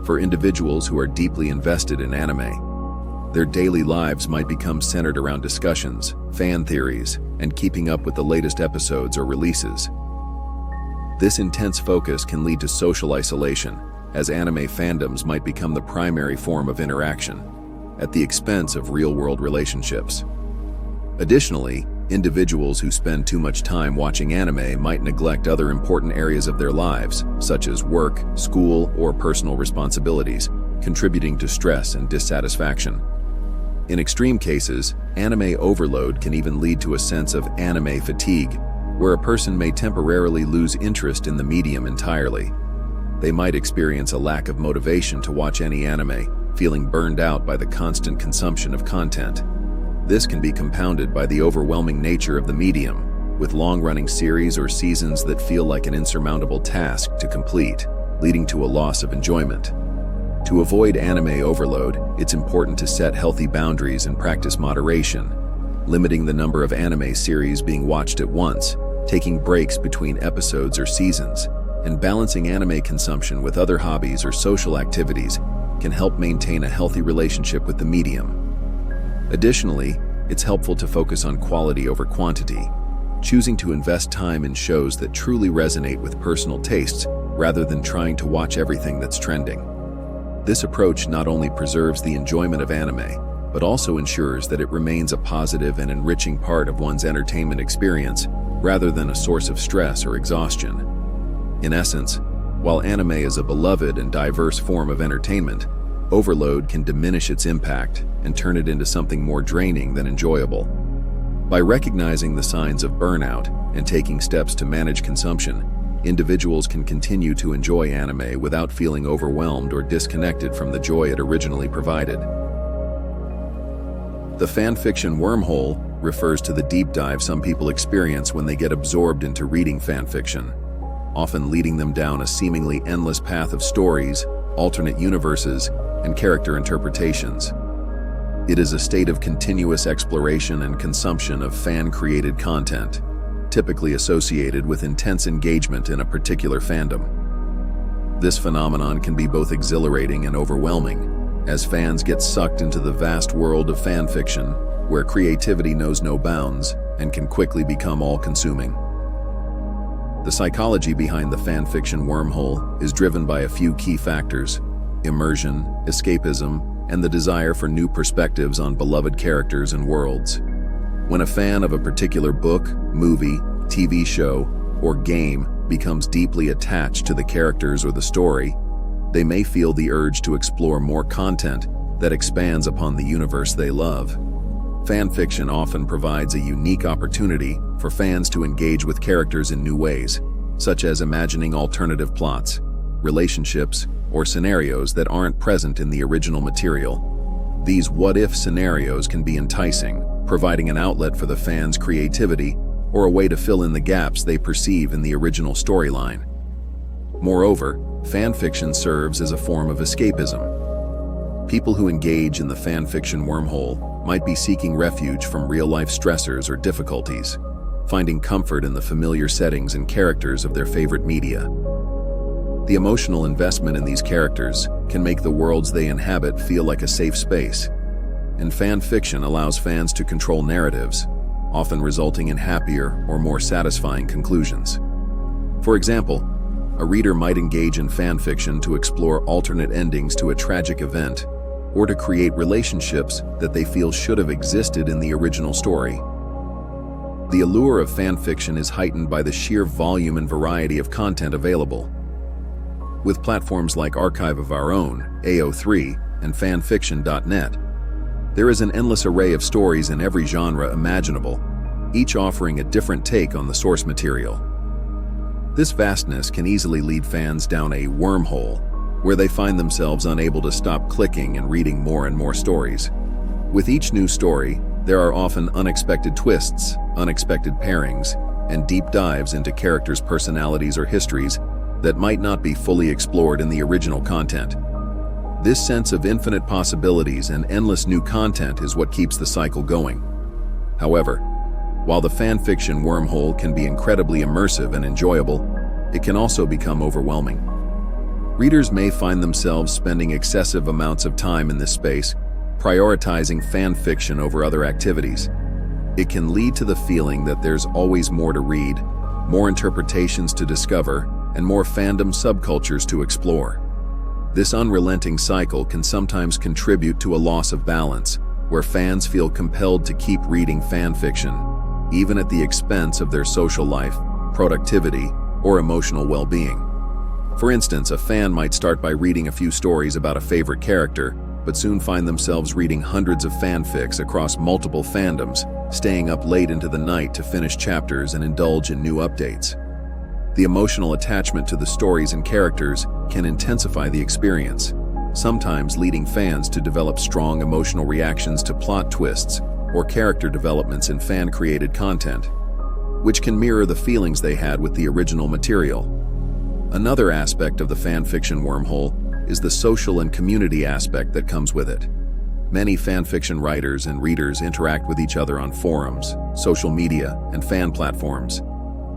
For individuals who are deeply invested in anime, their daily lives might become centered around discussions, fan theories, and keeping up with the latest episodes or releases. This intense focus can lead to social isolation, as anime fandoms might become the primary form of interaction, at the expense of real-world relationships. Additionally, individuals who spend too much time watching anime might neglect other important areas of their lives, such as work, school, or personal responsibilities, contributing to stress and dissatisfaction. In extreme cases, anime overload can even lead to a sense of anime fatigue, where a person may temporarily lose interest in the medium entirely. They might experience a lack of motivation to watch any anime, feeling burned out by the constant consumption of content. This can be compounded by the overwhelming nature of the medium, with long-running series or seasons that feel like an insurmountable task to complete, leading to a loss of enjoyment. To avoid anime overload, it's important to set healthy boundaries and practice moderation, limiting the number of anime series being watched at once, taking breaks between episodes or seasons, and balancing anime consumption with other hobbies or social activities can help maintain a healthy relationship with the medium. Additionally, it's helpful to focus on quality over quantity, choosing to invest time in shows that truly resonate with personal tastes rather than trying to watch everything that's trending. This approach not only preserves the enjoyment of anime, but also ensures that it remains a positive and enriching part of one's entertainment experience rather than a source of stress or exhaustion. In essence, while anime is a beloved and diverse form of entertainment, overload can diminish its impact and turn it into something more draining than enjoyable. By recognizing the signs of burnout and taking steps to manage consumption, individuals can continue to enjoy anime without feeling overwhelmed or disconnected from the joy it originally provided. The fanfiction wormhole refers to the deep dive some people experience when they get absorbed into reading fanfiction, often leading them down a seemingly endless path of stories, alternate universes, and character interpretations. It is a state of continuous exploration and consumption of fan-created content, typically associated with intense engagement in a particular fandom. This phenomenon can be both exhilarating and overwhelming, as fans get sucked into the vast world of fanfiction, where creativity knows no bounds and can quickly become all-consuming. The psychology behind the fanfiction wormhole is driven by a few key factors: immersion, escapism, and the desire for new perspectives on beloved characters and worlds. When a fan of a particular book, movie, TV show, or game becomes deeply attached to the characters or the story, they may feel the urge to explore more content that expands upon the universe they love. Fanfiction often provides a unique opportunity for fans to engage with characters in new ways, such as imagining alternative plots, relationships, or scenarios that aren't present in the original material. These what-if scenarios can be enticing, providing an outlet for the fans' creativity or a way to fill in the gaps they perceive in the original storyline. Moreover, fanfiction serves as a form of escapism. People who engage in the fanfiction wormhole might be seeking refuge from real-life stressors or difficulties, finding comfort in the familiar settings and characters of their favorite media. The emotional investment in these characters can make the worlds they inhabit feel like a safe space, and fan fiction allows fans to control narratives, often resulting in happier or more satisfying conclusions. For example, a reader might engage in fan fiction to explore alternate endings to a tragic event, or to create relationships that they feel should have existed in the original story. The allure of fan fiction is heightened by the sheer volume and variety of content available. With platforms like Archive of Our Own, AO3, and fanfiction.net, there is an endless array of stories in every genre imaginable, each offering a different take on the source material. This vastness can easily lead fans down a wormhole, where they find themselves unable to stop clicking and reading more and more stories. With each new story, there are often unexpected twists, unexpected pairings, and deep dives into characters' personalities or histories that might not be fully explored in the original content. This sense of infinite possibilities and endless new content is what keeps the cycle going. However, while the fanfiction wormhole can be incredibly immersive and enjoyable, it can also become overwhelming. Readers may find themselves spending excessive amounts of time in this space, prioritizing fan fiction over other activities. It can lead to the feeling that there's always more to read, more interpretations to discover, and more fandom subcultures to explore. This unrelenting cycle can sometimes contribute to a loss of balance, where fans feel compelled to keep reading fan fiction, even at the expense of their social life, productivity, or emotional well-being. For instance, a fan might start by reading a few stories about a favorite character, but soon find themselves reading hundreds of fanfics across multiple fandoms, staying up late into the night to finish chapters and indulge in new updates. The emotional attachment to the stories and characters can intensify the experience, sometimes leading fans to develop strong emotional reactions to plot twists or character developments in fan-created content, which can mirror the feelings they had with the original material. Another aspect of the fanfiction wormhole is the social and community aspect that comes with it. Many fanfiction writers and readers interact with each other on forums, social media, and fan platforms,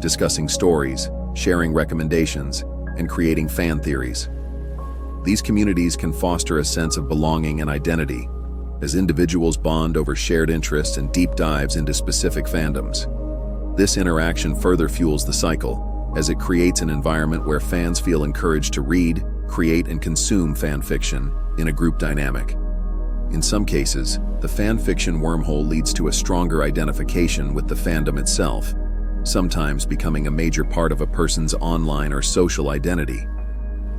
discussing stories, sharing recommendations, and creating fan theories. These communities can foster a sense of belonging and identity, as individuals bond over shared interests and deep dives into specific fandoms. This interaction further fuels the cycle, as it creates an environment where fans feel encouraged to read, create, and consume fan fiction in a group dynamic. In some cases, the fan fiction wormhole leads to a stronger identification with the fandom itself, sometimes becoming a major part of a person's online or social identity.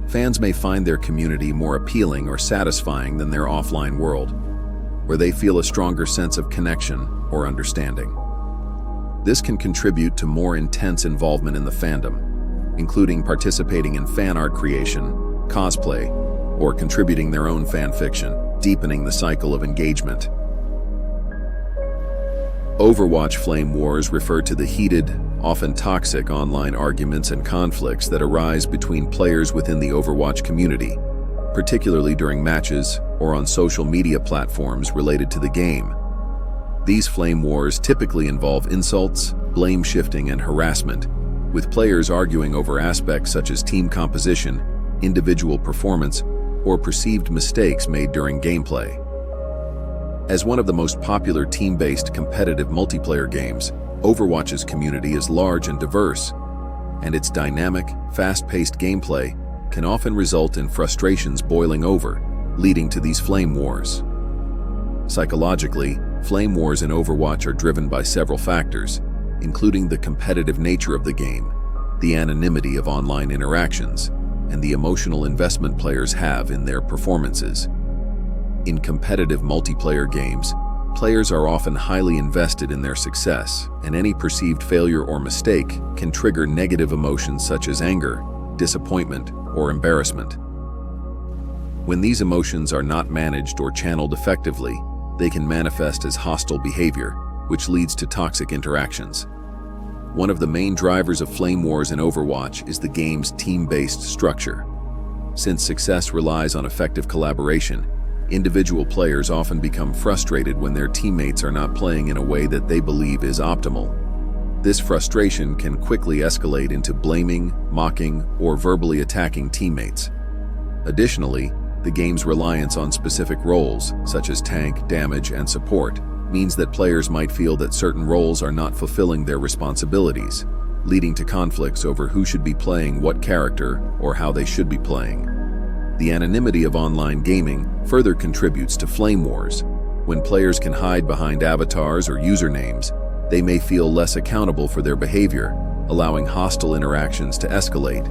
Fans may find their community more appealing or satisfying than their offline world, where they feel a stronger sense of connection or understanding. This can contribute to more intense involvement in the fandom, including participating in fan art creation, cosplay, or contributing their own fan fiction, deepening the cycle of engagement. Overwatch flame wars refer to the heated, often toxic online arguments and conflicts that arise between players within the Overwatch community, particularly during matches or on social media platforms related to the game. These flame wars typically involve insults, blame shifting, and harassment, with players arguing over aspects such as team composition, individual performance, or perceived mistakes made during gameplay. As one of the most popular team-based competitive multiplayer games, Overwatch's community is large and diverse, and its dynamic, fast-paced gameplay can often result in frustrations boiling over, leading to these flame wars. Psychologically, flame wars in Overwatch are driven by several factors, including the competitive nature of the game, the anonymity of online interactions, and the emotional investment players have in their performances. In competitive multiplayer games, players are often highly invested in their success, and any perceived failure or mistake can trigger negative emotions such as anger, disappointment, or embarrassment. When these emotions are not managed or channeled effectively, they can manifest as hostile behavior, which leads to toxic interactions. One of the main drivers of flame wars in Overwatch is the game's team-based structure. Since success relies on effective collaboration, individual players often become frustrated when their teammates are not playing in a way that they believe is optimal. This frustration can quickly escalate into blaming, mocking, or verbally attacking teammates. Additionally, the game's reliance on specific roles, such as tank, damage, and support, means that players might feel that certain roles are not fulfilling their responsibilities, leading to conflicts over who should be playing what character or how they should be playing. The anonymity of online gaming further contributes to flame wars. When players can hide behind avatars or usernames, they may feel less accountable for their behavior, allowing hostile interactions to escalate.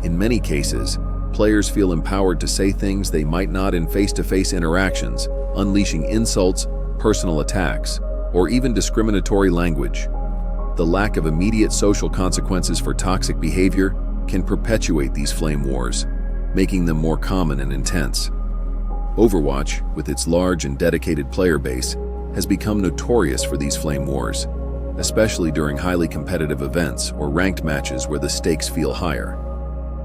In many cases, players feel empowered to say things they might not in face-to-face interactions, unleashing insults, personal attacks, or even discriminatory language. The lack of immediate social consequences for toxic behavior can perpetuate these flame wars, making them more common and intense. Overwatch, with its large and dedicated player base, has become notorious for these flame wars, especially during highly competitive events or ranked matches where the stakes feel higher.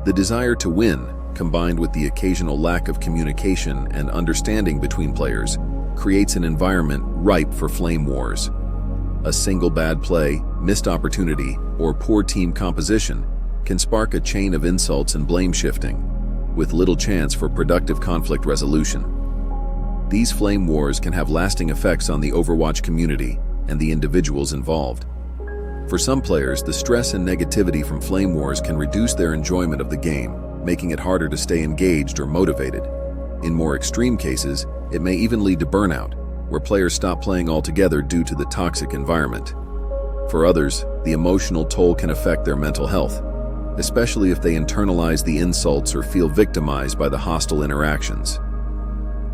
The desire to win, combined with the occasional lack of communication and understanding between players, creates an environment ripe for flame wars. A single bad play, missed opportunity, or poor team composition can spark a chain of insults and blame shifting, with little chance for productive conflict resolution. These flame wars can have lasting effects on the Overwatch community and the individuals involved. For some players, the stress and negativity from flame wars can reduce their enjoyment of the game, making it harder to stay engaged or motivated. In more extreme cases, it may even lead to burnout, where players stop playing altogether due to the toxic environment. For others, the emotional toll can affect their mental health, especially if they internalize the insults or feel victimized by the hostile interactions.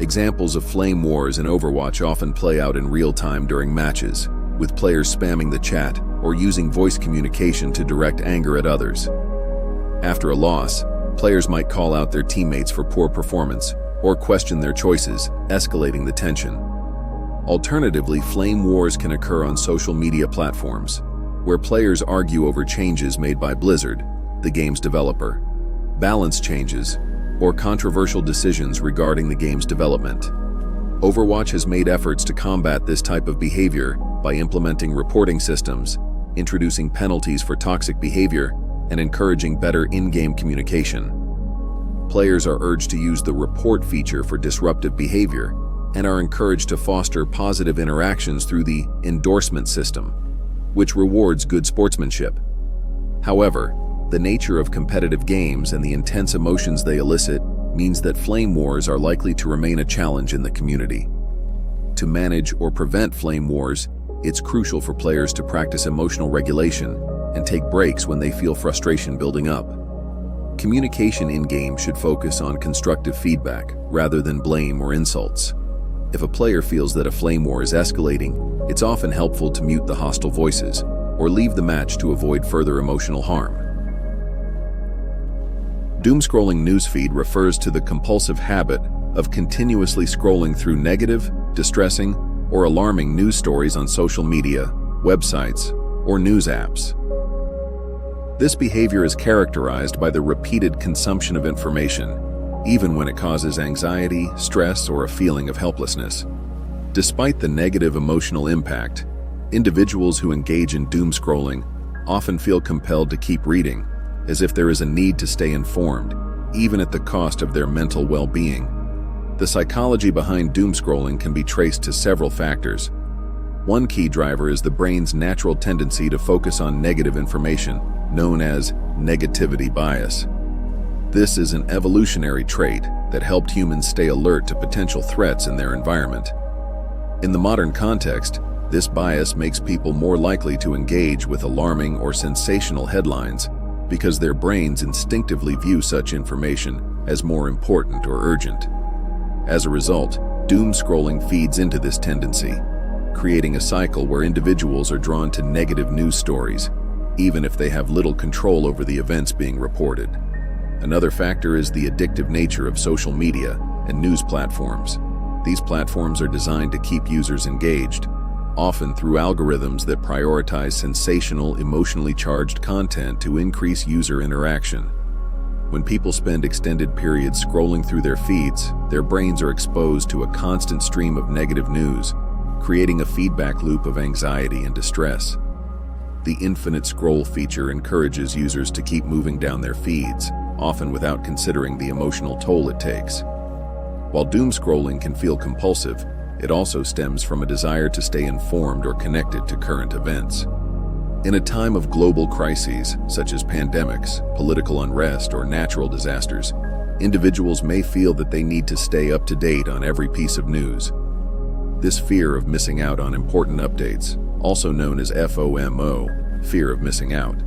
Examples of flame wars in Overwatch often play out in real time during matches, with players spamming the chat or using voice communication to direct anger at others. After a loss, players might call out their teammates for poor performance or question their choices, escalating the tension. Alternatively, flame wars can occur on social media platforms, where players argue over changes made by Blizzard, the game's developer, balance changes, or controversial decisions regarding the game's development. Overwatch has made efforts to combat this type of behavior by implementing reporting systems, introducing penalties for toxic behavior, and encouraging better in-game communication. Players are urged to use the report feature for disruptive behavior and are encouraged to foster positive interactions through the endorsement system, which rewards good sportsmanship. However, the nature of competitive games and the intense emotions they elicit means that flame wars are likely to remain a challenge in the community. To manage or prevent flame wars, it's crucial for players to practice emotional regulation and take breaks when they feel frustration building up. Communication in-game should focus on constructive feedback rather than blame or insults. If a player feels that a flame war is escalating, it's often helpful to mute the hostile voices or leave the match to avoid further emotional harm. Doomscrolling newsfeed refers to the compulsive habit of continuously scrolling through negative, distressing, or alarming news stories on social media, websites, or news apps. This behavior is characterized by the repeated consumption of information, even when it causes anxiety, stress, or a feeling of helplessness. Despite the negative emotional impact, individuals who engage in doomscrolling often feel compelled to keep reading, as if there is a need to stay informed, even at the cost of their mental well-being. The psychology behind doomscrolling can be traced to several factors. One key driver is the brain's natural tendency to focus on negative information, known as negativity bias. This is an evolutionary trait that helped humans stay alert to potential threats in their environment. In the modern context, this bias makes people more likely to engage with alarming or sensational headlines because their brains instinctively view such information as more important or urgent. As a result, doom scrolling feeds into this tendency, creating a cycle where individuals are drawn to negative news stories, even if they have little control over the events being reported. Another factor is the addictive nature of social media and news platforms. These platforms are designed to keep users engaged, often through algorithms that prioritize sensational, emotionally charged content to increase user interaction. When people spend extended periods scrolling through their feeds, their brains are exposed to a constant stream of negative news, creating a feedback loop of anxiety and distress. The infinite scroll feature encourages users to keep moving down their feeds, often without considering the emotional toll it takes. While doom scrolling can feel compulsive, it also stems from a desire to stay informed or connected to current events. In a time of global crises, such as pandemics, political unrest, or natural disasters, individuals may feel that they need to stay up to date on every piece of news. This fear of missing out on important updates, also known as FOMO, fear of missing out,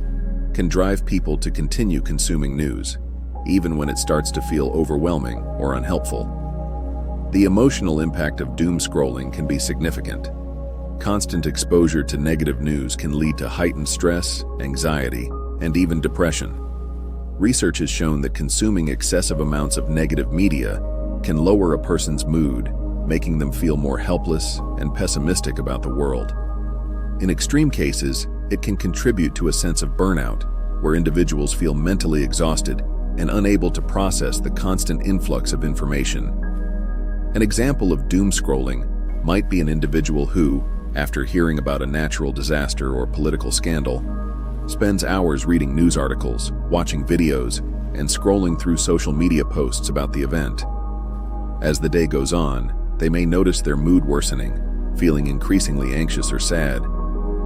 can drive people to continue consuming news, even when it starts to feel overwhelming or unhelpful. The emotional impact of doom scrolling can be significant. Constant exposure to negative news can lead to heightened stress, anxiety, and even depression. Research has shown that consuming excessive amounts of negative media can lower a person's mood, making them feel more helpless and pessimistic about the world. In extreme cases, it can contribute to a sense of burnout, where individuals feel mentally exhausted and unable to process the constant influx of information. An example of doom scrolling might be an individual who, after hearing about a natural disaster or political scandal, spends hours reading news articles, watching videos, and scrolling through social media posts about the event. As the day goes on, they may notice their mood worsening, feeling increasingly anxious or sad,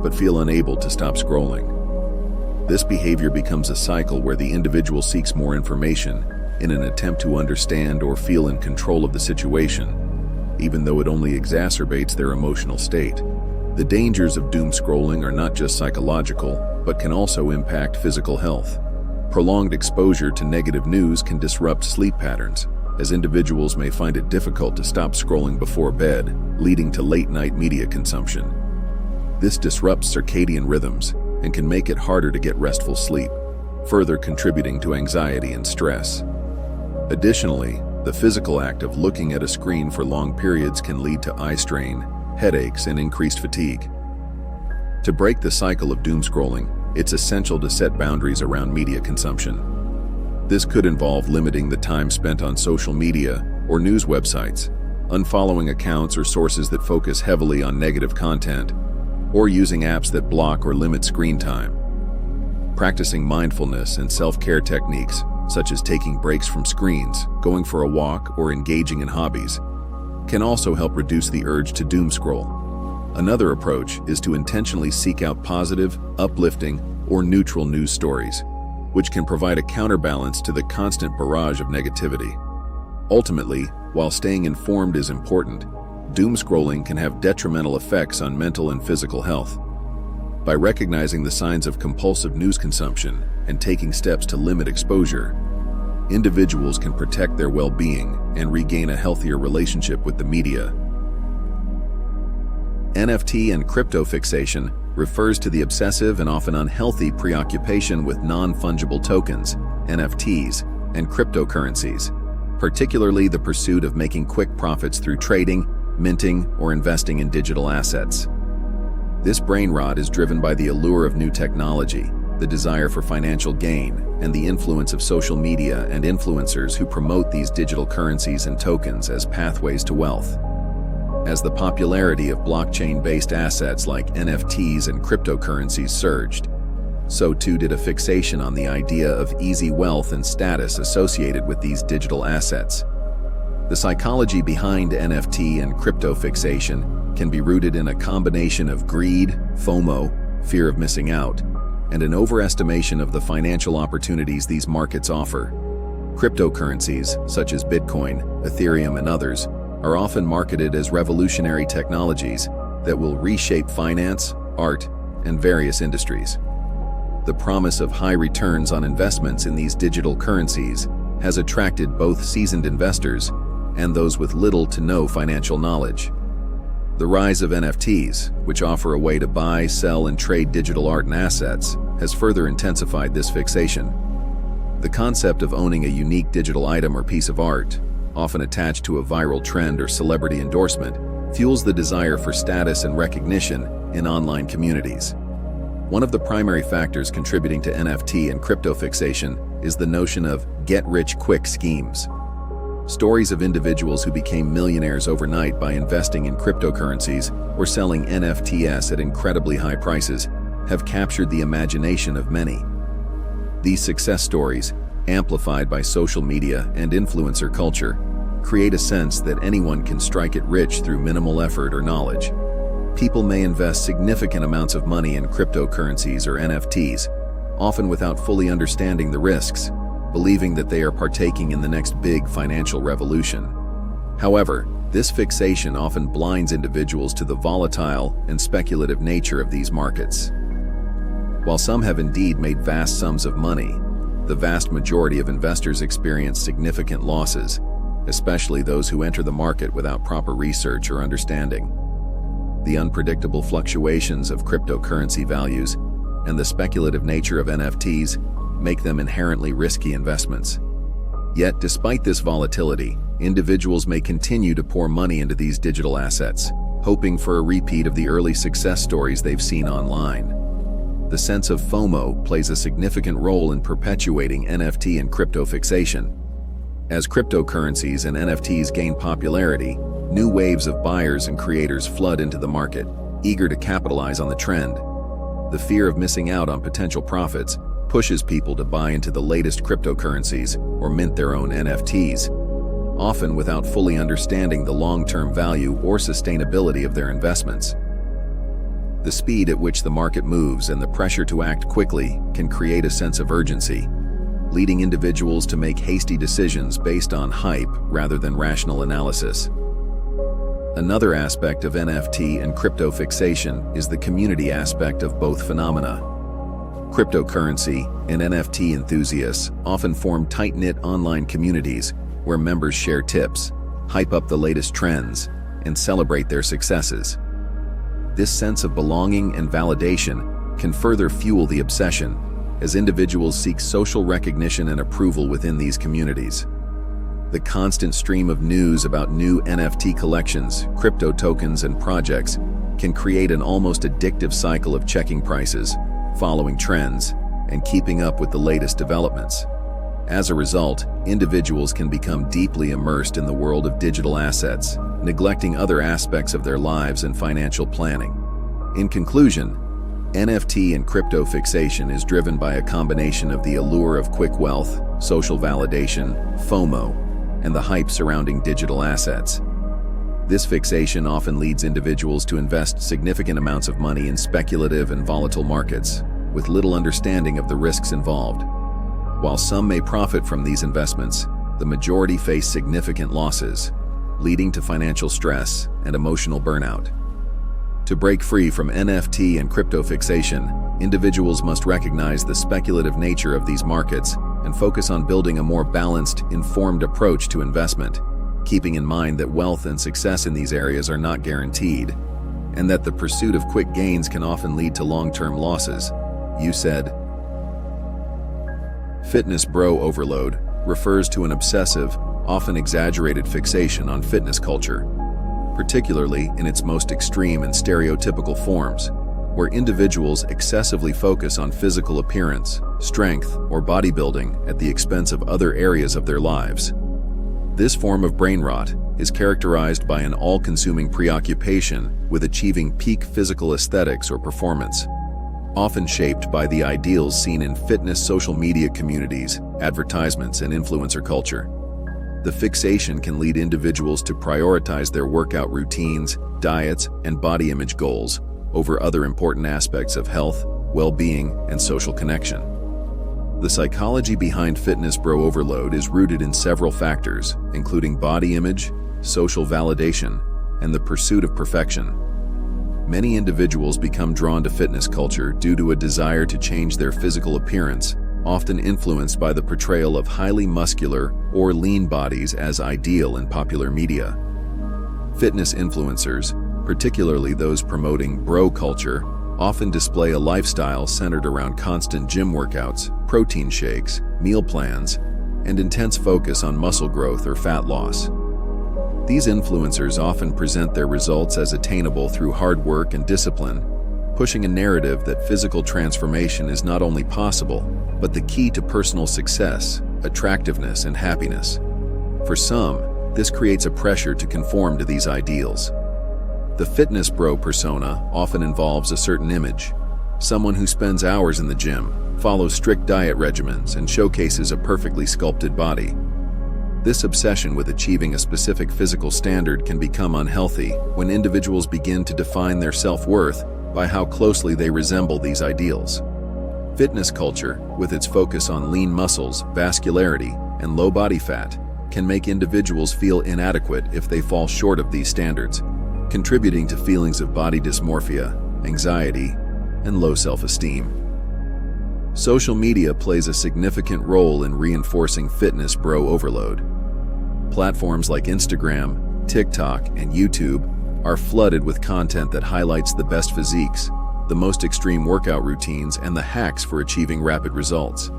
but feel unable to stop scrolling. This behavior becomes a cycle where the individual seeks more information in an attempt to understand or feel in control of the situation, even though it only exacerbates their emotional state. The dangers of doom scrolling are not just psychological, but can also impact physical health. Prolonged exposure to negative news can disrupt sleep patterns, as individuals may find it difficult to stop scrolling before bed, leading to late-night media consumption. This disrupts circadian rhythms and can make it harder to get restful sleep, further contributing to anxiety and stress. Additionally, the physical act of looking at a screen for long periods can lead to eye strain, headaches, and increased fatigue. To break the cycle of doom scrolling, it's essential to set boundaries around media consumption. This could involve limiting the time spent on social media or news websites, unfollowing accounts or sources that focus heavily on negative content, or using apps that block or limit screen time. Practicing mindfulness and self-care techniques, such as taking breaks from screens, going for a walk, or engaging in hobbies, can also help reduce the urge to doom scroll. Another approach is to intentionally seek out positive, uplifting, or neutral news stories, which can provide a counterbalance to the constant barrage of negativity. Ultimately, while staying informed is important, doom scrolling can have detrimental effects on mental and physical health. By recognizing the signs of compulsive news consumption and taking steps to limit exposure, individuals can protect their well-being and regain a healthier relationship with the media. NFT and crypto fixation refers to the obsessive and often unhealthy preoccupation with non-fungible tokens, NFTs, and cryptocurrencies, particularly the pursuit of making quick profits through trading, minting, or investing in digital assets. This brain rot is driven by the allure of new technology, the desire for financial gain, and the influence of social media and influencers who promote these digital currencies and tokens as pathways to wealth. As the popularity of blockchain-based assets like NFTs and cryptocurrencies surged, so too did a fixation on the idea of easy wealth and status associated with these digital assets. The psychology behind NFT and crypto fixation can be rooted in a combination of greed, FOMO, fear of missing out, and an overestimation of the financial opportunities these markets offer. Cryptocurrencies, such as Bitcoin, Ethereum, and others, are often marketed as revolutionary technologies that will reshape finance, art, and various industries. The promise of high returns on investments in these digital currencies has attracted both seasoned investors and those with little to no financial knowledge. The rise of NFTs, which offer a way to buy, sell, and trade digital art and assets, has further intensified this fixation. The concept of owning a unique digital item or piece of art, often attached to a viral trend or celebrity endorsement, fuels the desire for status and recognition in online communities. One of the primary factors contributing to NFT and crypto fixation is the notion of get-rich-quick schemes. Stories of individuals who became millionaires overnight by investing in cryptocurrencies or selling NFTs at incredibly high prices have captured the imagination of many. These success stories, amplified by social media and influencer culture, create a sense that anyone can strike it rich through minimal effort or knowledge. People may invest significant amounts of money in cryptocurrencies or NFTs, often without fully understanding the risks, believing that they are partaking in the next big financial revolution. However, this fixation often blinds individuals to the volatile and speculative nature of these markets. While some have indeed made vast sums of money, the vast majority of investors experience significant losses, especially those who enter the market without proper research or understanding. The unpredictable fluctuations of cryptocurrency values and the speculative nature of NFTs make them inherently risky investments. Yet, despite this volatility, individuals may continue to pour money into these digital assets, hoping for a repeat of the early success stories they've seen online. The sense of FOMO plays a significant role in perpetuating NFT and crypto fixation. As cryptocurrencies and NFTs gain popularity, new waves of buyers and creators flood into the market, eager to capitalize on the trend. The fear of missing out on potential profits pushes people to buy into the latest cryptocurrencies or mint their own NFTs, often without fully understanding the long-term value or sustainability of their investments. The speed at which the market moves and the pressure to act quickly can create a sense of urgency, leading individuals to make hasty decisions based on hype rather than rational analysis. Another aspect of NFT and crypto fixation is the community aspect of both phenomena. Cryptocurrency and NFT enthusiasts often form tight-knit online communities where members share tips, hype up the latest trends, and celebrate their successes. This sense of belonging and validation can further fuel the obsession as individuals seek social recognition and approval within these communities. The constant stream of news about new NFT collections, crypto tokens, and projects can create an almost addictive cycle of checking prices, following trends, and keeping up with the latest developments. As a result, individuals can become deeply immersed in the world of digital assets, neglecting other aspects of their lives and financial planning. In conclusion, NFT and crypto fixation is driven by a combination of the allure of quick wealth, social validation, FOMO, and the hype surrounding digital assets. This fixation often leads individuals to invest significant amounts of money in speculative and volatile markets, with little understanding of the risks involved. While some may profit from these investments, the majority face significant losses, leading to financial stress and emotional burnout. To break free from NFT and crypto fixation, individuals must recognize the speculative nature of these markets and focus on building a more balanced, informed approach to investment, keeping in mind that wealth and success in these areas are not guaranteed, and that the pursuit of quick gains can often lead to long-term losses. You said. Fitness bro overload refers to an obsessive, often exaggerated fixation on fitness culture, particularly in its most extreme and stereotypical forms, where individuals excessively focus on physical appearance, strength, or bodybuilding at the expense of other areas of their lives. This form of brain rot is characterized by an all-consuming preoccupation with achieving peak physical aesthetics or performance, often shaped by the ideals seen in fitness social media communities, advertisements, and influencer culture. The fixation can lead individuals to prioritize their workout routines, diets, and body image goals over other important aspects of health, well-being, and social connection. The psychology behind fitness bro overload is rooted in several factors, including body image, social validation, and the pursuit of perfection. Many individuals become drawn to fitness culture due to a desire to change their physical appearance, often influenced by the portrayal of highly muscular or lean bodies as ideal in popular media. Fitness influencers, particularly those promoting bro culture, often display a lifestyle centered around constant gym workouts, protein shakes, meal plans, and intense focus on muscle growth or fat loss. These influencers often present their results as attainable through hard work and discipline, pushing a narrative that physical transformation is not only possible, but the key to personal success, attractiveness, and happiness. For some, this creates a pressure to conform to these ideals. The fitness bro persona often involves a certain image, someone who spends hours in the gym, follows strict diet regimens, and showcases a perfectly sculpted body. This obsession with achieving a specific physical standard can become unhealthy when individuals begin to define their self-worth by how closely they resemble these ideals. Fitness culture, with its focus on lean muscles, vascularity, and low body fat, can make individuals feel inadequate if they fall short of these standards, contributing to feelings of body dysmorphia, anxiety, and low self-esteem. Social media plays a significant role in reinforcing fitness bro overload. Platforms like Instagram, TikTok, and YouTube are flooded with content that highlights the best physiques, the most extreme workout routines, and the hacks for achieving rapid results.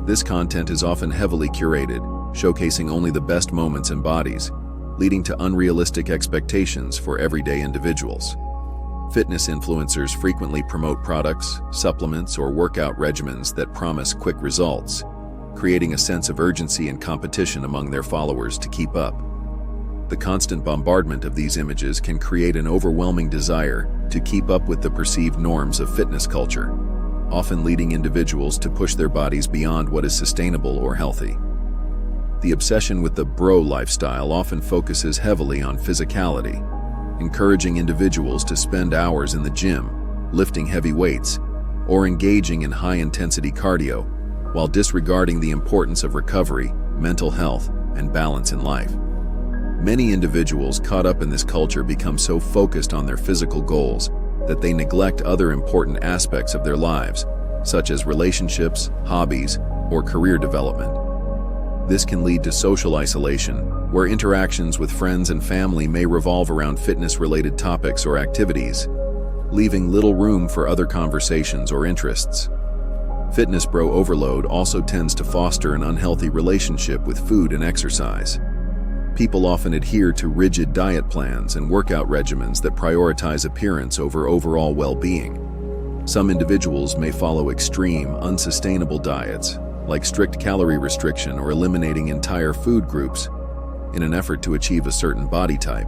This content is often heavily curated, showcasing only the best moments and bodies, leading to unrealistic expectations for everyday individuals. Fitness influencers frequently promote products, supplements, or workout regimens that promise quick results, creating a sense of urgency and competition among their followers to keep up. The constant bombardment of these images can create an overwhelming desire to keep up with the perceived norms of fitness culture, often leading individuals to push their bodies beyond what is sustainable or healthy. The obsession with the bro lifestyle often focuses heavily on physicality, encouraging individuals to spend hours in the gym, lifting heavy weights, or engaging in high-intensity cardio, while disregarding the importance of recovery, mental health, and balance in life. Many individuals caught up in this culture become so focused on their physical goals that they neglect other important aspects of their lives, such as relationships, hobbies, or career development. This can lead to social isolation, where interactions with friends and family may revolve around fitness-related topics or activities, leaving little room for other conversations or interests. Fitness bro overload also tends to foster an unhealthy relationship with food and exercise. People often adhere to rigid diet plans and workout regimens that prioritize appearance over overall well-being. Some individuals may follow extreme, unsustainable diets, like strict calorie restriction or eliminating entire food groups, in an effort to achieve a certain body type.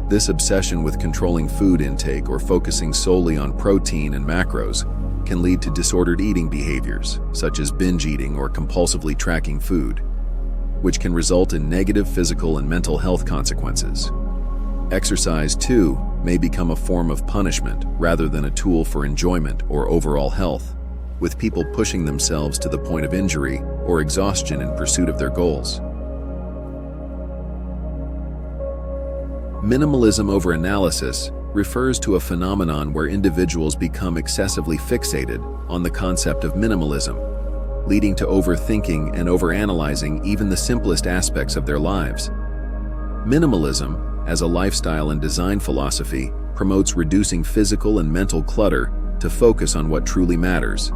This obsession with controlling food intake or focusing solely on protein and macros can lead to disordered eating behaviors, such as binge eating or compulsively tracking food, which can result in negative physical and mental health consequences. Exercise, too, may become a form of punishment rather than a tool for enjoyment or overall health, with people pushing themselves to the point of injury or exhaustion in pursuit of their goals. Minimalism over analysis refers to a phenomenon where individuals become excessively fixated on the concept of minimalism, leading to overthinking and overanalyzing even the simplest aspects of their lives. Minimalism, as a lifestyle and design philosophy, promotes reducing physical and mental clutter to focus on what truly matters.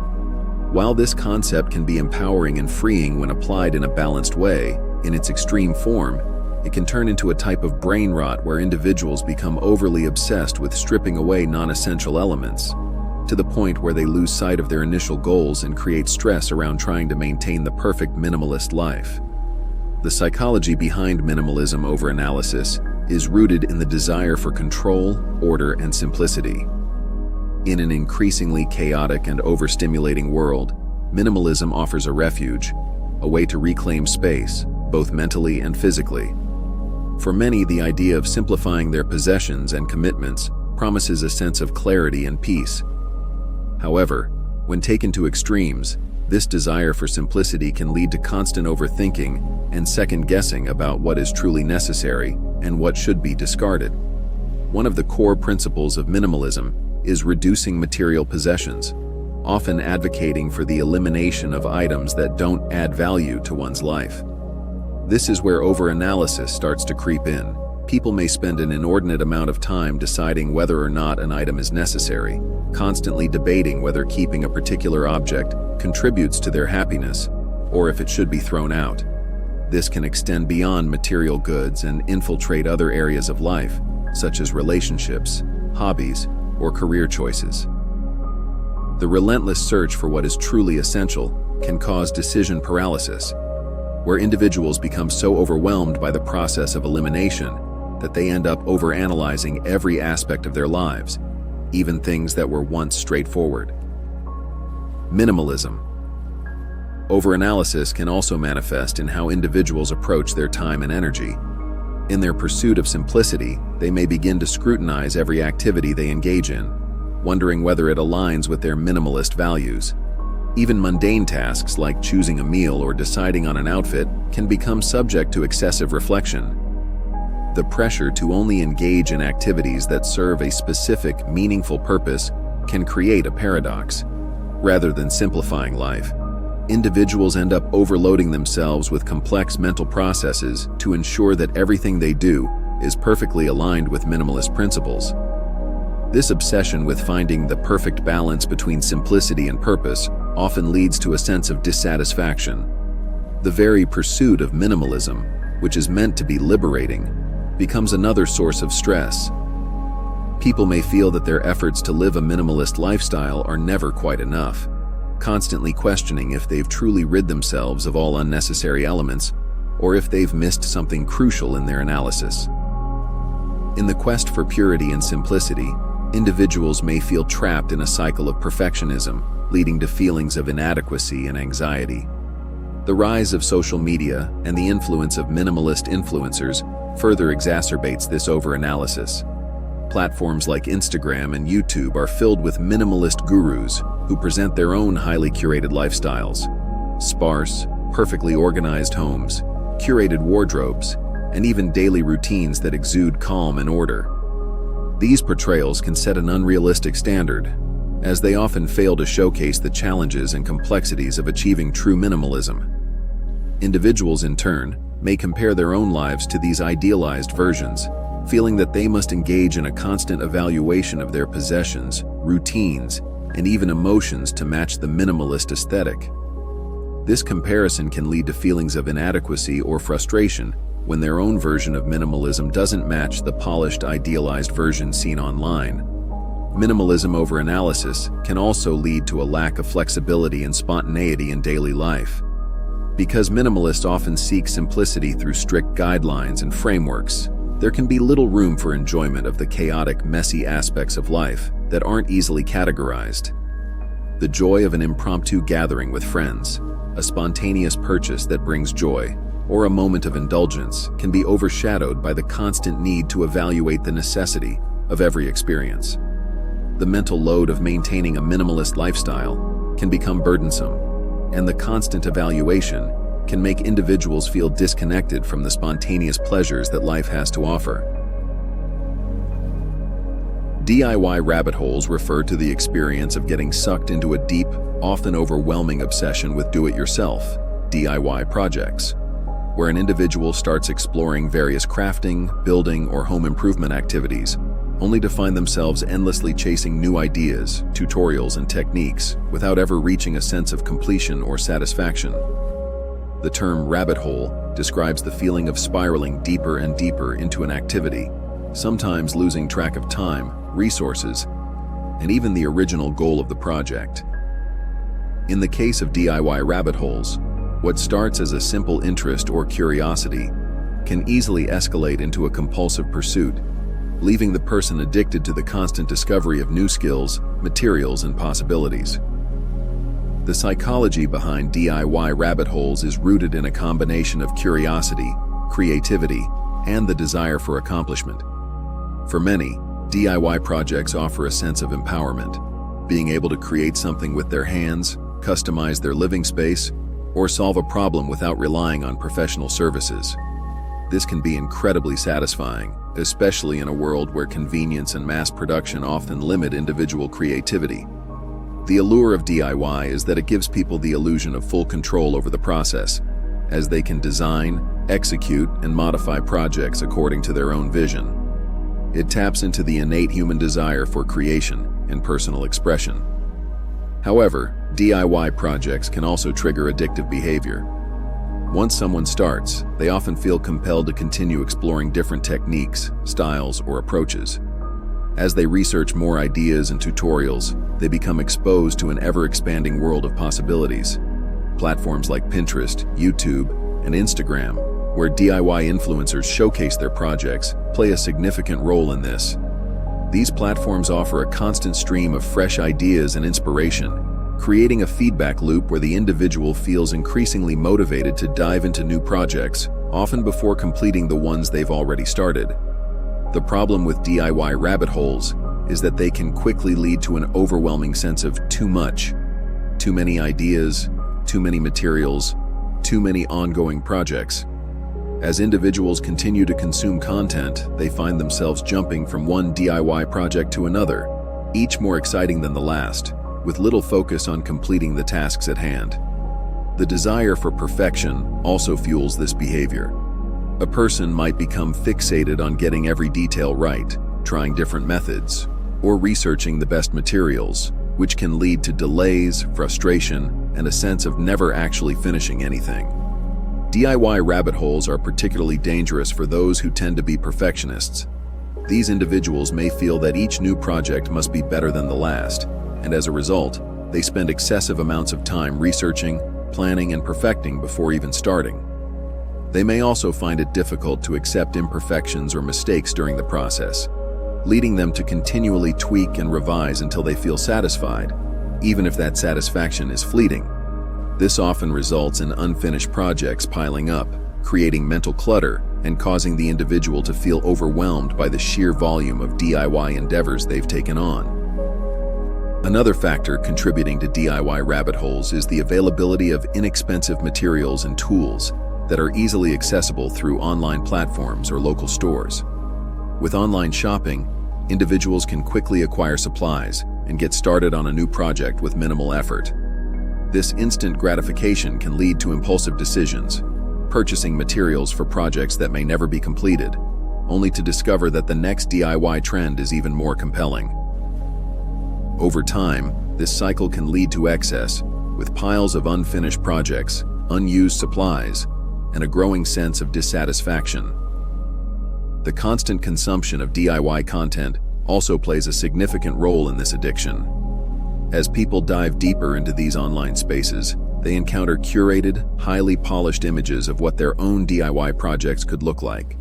While this concept can be empowering and freeing when applied in a balanced way, in its extreme form, it can turn into a type of brain rot where individuals become overly obsessed with stripping away non-essential elements, to the point where they lose sight of their initial goals and create stress around trying to maintain the perfect minimalist life. The psychology behind minimalism over analysis is rooted in the desire for control, order, and simplicity. In an increasingly chaotic and overstimulating world, minimalism offers a refuge, a way to reclaim space, both mentally and physically. For many, the idea of simplifying their possessions and commitments promises a sense of clarity and peace. However, when taken to extremes, this desire for simplicity can lead to constant overthinking and second-guessing about what is truly necessary and what should be discarded. One of the core principles of minimalism is reducing material possessions, often advocating for the elimination of items that don't add value to one's life. This is where overanalysis starts to creep in, People may spend an inordinate amount of time deciding whether or not an item is necessary, constantly debating whether keeping a particular object contributes to their happiness, or if it should be thrown out. This can extend beyond material goods and infiltrate other areas of life, such as relationships, hobbies, or career choices. The relentless search for what is truly essential can cause decision paralysis, where individuals become so overwhelmed by the process of elimination that they end up overanalyzing every aspect of their lives, even things that were once straightforward. Minimalism. Overanalysis can also manifest in how individuals approach their time and energy. In their pursuit of simplicity, they may begin to scrutinize every activity they engage in, wondering whether it aligns with their minimalist values. Even mundane tasks like choosing a meal or deciding on an outfit can become subject to excessive reflection. The pressure to only engage in activities that serve a specific, meaningful purpose can create a paradox. Rather than simplifying life, individuals end up overloading themselves with complex mental processes to ensure that everything they do is perfectly aligned with minimalist principles. This obsession with finding the perfect balance between simplicity and purpose often leads to a sense of dissatisfaction. The very pursuit of minimalism, which is meant to be liberating, becomes another source of stress. People may feel that their efforts to live a minimalist lifestyle are never quite enough, constantly questioning if they've truly rid themselves of all unnecessary elements or if they've missed something crucial in their analysis. In the quest for purity and simplicity, individuals may feel trapped in a cycle of perfectionism, leading to feelings of inadequacy and anxiety. The rise of social media and the influence of minimalist influencers further exacerbates this overanalysis. Platforms like Instagram and YouTube are filled with minimalist gurus who present their own highly curated lifestyles. Sparse, perfectly organized homes, curated wardrobes, and even daily routines that exude calm and order. These portrayals can set an unrealistic standard, as they often fail to showcase the challenges and complexities of achieving true minimalism. Individuals, in turn, may compare their own lives to these idealized versions, feeling that they must engage in a constant evaluation of their possessions, routines, and even emotions to match the minimalist aesthetic. This comparison can lead to feelings of inadequacy or frustration when their own version of minimalism doesn't match the polished, idealized version seen online. Minimalism overanalysis can also lead to a lack of flexibility and spontaneity in daily life. Because minimalists often seek simplicity through strict guidelines and frameworks, there can be little room for enjoyment of the chaotic, messy aspects of life that aren't easily categorized. The joy of an impromptu gathering with friends, a spontaneous purchase that brings joy, or a moment of indulgence can be overshadowed by the constant need to evaluate the necessity of every experience. The mental load of maintaining a minimalist lifestyle can become burdensome, and the constant evaluation can make individuals feel disconnected from the spontaneous pleasures that life has to offer. DIY rabbit holes refer to the experience of getting sucked into a deep, often overwhelming obsession with do-it-yourself, DIY projects, where an individual starts exploring various crafting, building, or home improvement activities, only to find themselves endlessly chasing new ideas, tutorials, and techniques without ever reaching a sense of completion or satisfaction. The term rabbit hole describes the feeling of spiraling deeper and deeper into an activity, sometimes losing track of time, resources, and even the original goal of the project. In the case of DIY rabbit holes, what starts as a simple interest or curiosity can easily escalate into a compulsive pursuit, leaving the person addicted to the constant discovery of new skills, materials, and possibilities. The psychology behind DIY rabbit holes is rooted in a combination of curiosity, creativity, and the desire for accomplishment. For many, DIY projects offer a sense of empowerment, being able to create something with their hands, customize their living space, or solve a problem without relying on professional services. This can be incredibly satisfying, especially in a world where convenience and mass production often limit individual creativity. The allure of DIY is that it gives people the illusion of full control over the process, as they can design, execute, and modify projects according to their own vision. It taps into the innate human desire for creation and personal expression. However, DIY projects can also trigger addictive behavior. Once someone starts, they often feel compelled to continue exploring different techniques, styles, or approaches. As they research more ideas and tutorials, they become exposed to an ever-expanding world of possibilities. Platforms like Pinterest, YouTube, and Instagram, where DIY influencers showcase their projects, play a significant role in this. These platforms offer a constant stream of fresh ideas and inspiration, creating a feedback loop where the individual feels increasingly motivated to dive into new projects, often before completing the ones they've already started. The problem with DIY rabbit holes is that they can quickly lead to an overwhelming sense of too much. Too many ideas, too many materials, too many ongoing projects. As individuals continue to consume content, they find themselves jumping from one DIY project to another, each more exciting than the last, with little focus on completing the tasks at hand. The desire for perfection also fuels this behavior. A person might become fixated on getting every detail right, trying different methods, or researching the best materials, which can lead to delays, frustration, and a sense of never actually finishing anything. DIY rabbit holes are particularly dangerous for those who tend to be perfectionists. These individuals may feel that each new project must be better than the last, and as a result, they spend excessive amounts of time researching, planning, and perfecting before even starting. They may also find it difficult to accept imperfections or mistakes during the process, leading them to continually tweak and revise until they feel satisfied, even if that satisfaction is fleeting. This often results in unfinished projects piling up, creating mental clutter and causing the individual to feel overwhelmed by the sheer volume of DIY endeavors they've taken on. Another factor contributing to DIY rabbit holes is the availability of inexpensive materials and tools that are easily accessible through online platforms or local stores. With online shopping, individuals can quickly acquire supplies and get started on a new project with minimal effort. This instant gratification can lead to impulsive decisions, purchasing materials for projects that may never be completed, only to discover that the next DIY trend is even more compelling. Over time, this cycle can lead to excess, with piles of unfinished projects, unused supplies, and a growing sense of dissatisfaction. The constant consumption of DIY content also plays a significant role in this addiction. As people dive deeper into these online spaces, they encounter curated, highly polished images of what their own DIY projects could look like.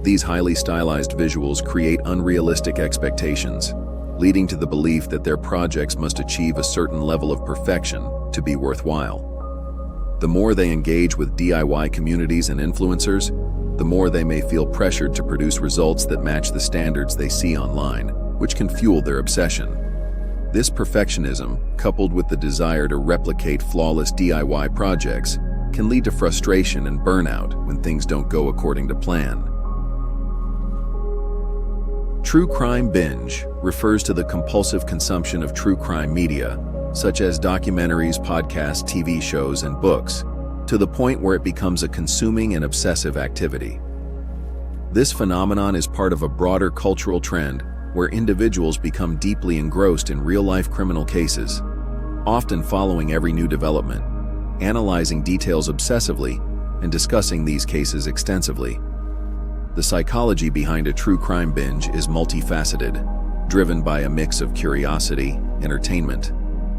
These highly stylized visuals create unrealistic expectations, leading to the belief that their projects must achieve a certain level of perfection to be worthwhile. The more they engage with DIY communities and influencers, the more they may feel pressured to produce results that match the standards they see online, which can fuel their obsession. This perfectionism, coupled with the desire to replicate flawless DIY projects, can lead to frustration and burnout when things don't go according to plan. True crime binge refers to the compulsive consumption of true crime media, such as documentaries, podcasts, TV shows, and books, to the point where it becomes a consuming and obsessive activity. This phenomenon is part of a broader cultural trend where individuals become deeply engrossed in real-life criminal cases, often following every new development, analyzing details obsessively, and discussing these cases extensively. The psychology behind a true crime binge is multifaceted, driven by a mix of curiosity, entertainment,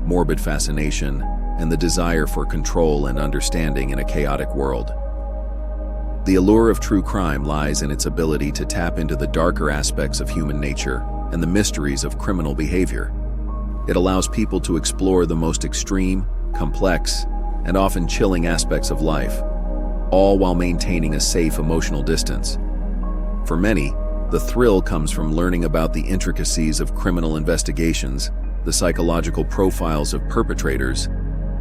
morbid fascination, and the desire for control and understanding in a chaotic world. The allure of true crime lies in its ability to tap into the darker aspects of human nature and the mysteries of criminal behavior. It allows people to explore the most extreme, complex, and often chilling aspects of life, all while maintaining a safe emotional distance. For many, the thrill comes from learning about the intricacies of criminal investigations, the psychological profiles of perpetrators,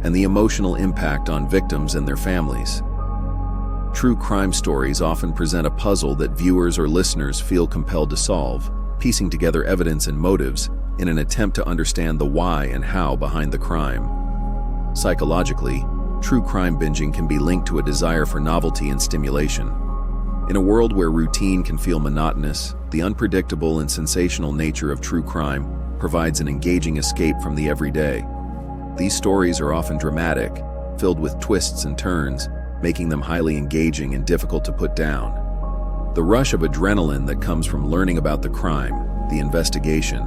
and the emotional impact on victims and their families. True crime stories often present a puzzle that viewers or listeners feel compelled to solve, piecing together evidence and motives in an attempt to understand the why and how behind the crime. Psychologically, true crime binging can be linked to a desire for novelty and stimulation. In a world where routine can feel monotonous, the unpredictable and sensational nature of true crime provides an engaging escape from the everyday. These stories are often dramatic, filled with twists and turns, making them highly engaging and difficult to put down. The rush of adrenaline that comes from learning about the crime, the investigation,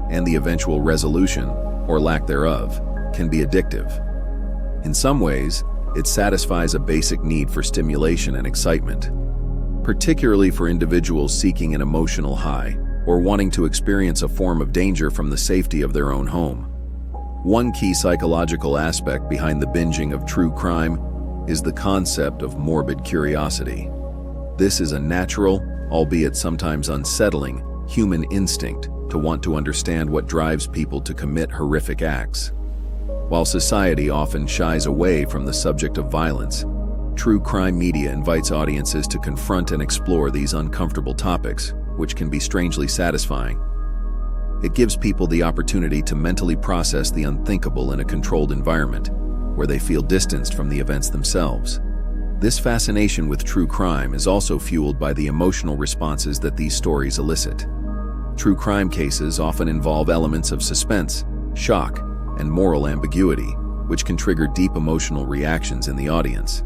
and the eventual resolution, or lack thereof, can be addictive. In some ways, it satisfies a basic need for stimulation and excitement, particularly for individuals seeking an emotional high or wanting to experience a form of danger from the safety of their own home. One key psychological aspect behind the binging of true crime is the concept of morbid curiosity. This is a natural, albeit sometimes unsettling, human instinct to want to understand what drives people to commit horrific acts. While society often shies away from the subject of violence, true crime media invites audiences to confront and explore these uncomfortable topics, which can be strangely satisfying. It gives people the opportunity to mentally process the unthinkable in a controlled environment, where they feel distanced from the events themselves. This fascination with true crime is also fueled by the emotional responses that these stories elicit. True crime cases often involve elements of suspense, shock, and moral ambiguity, which can trigger deep emotional reactions in the audience.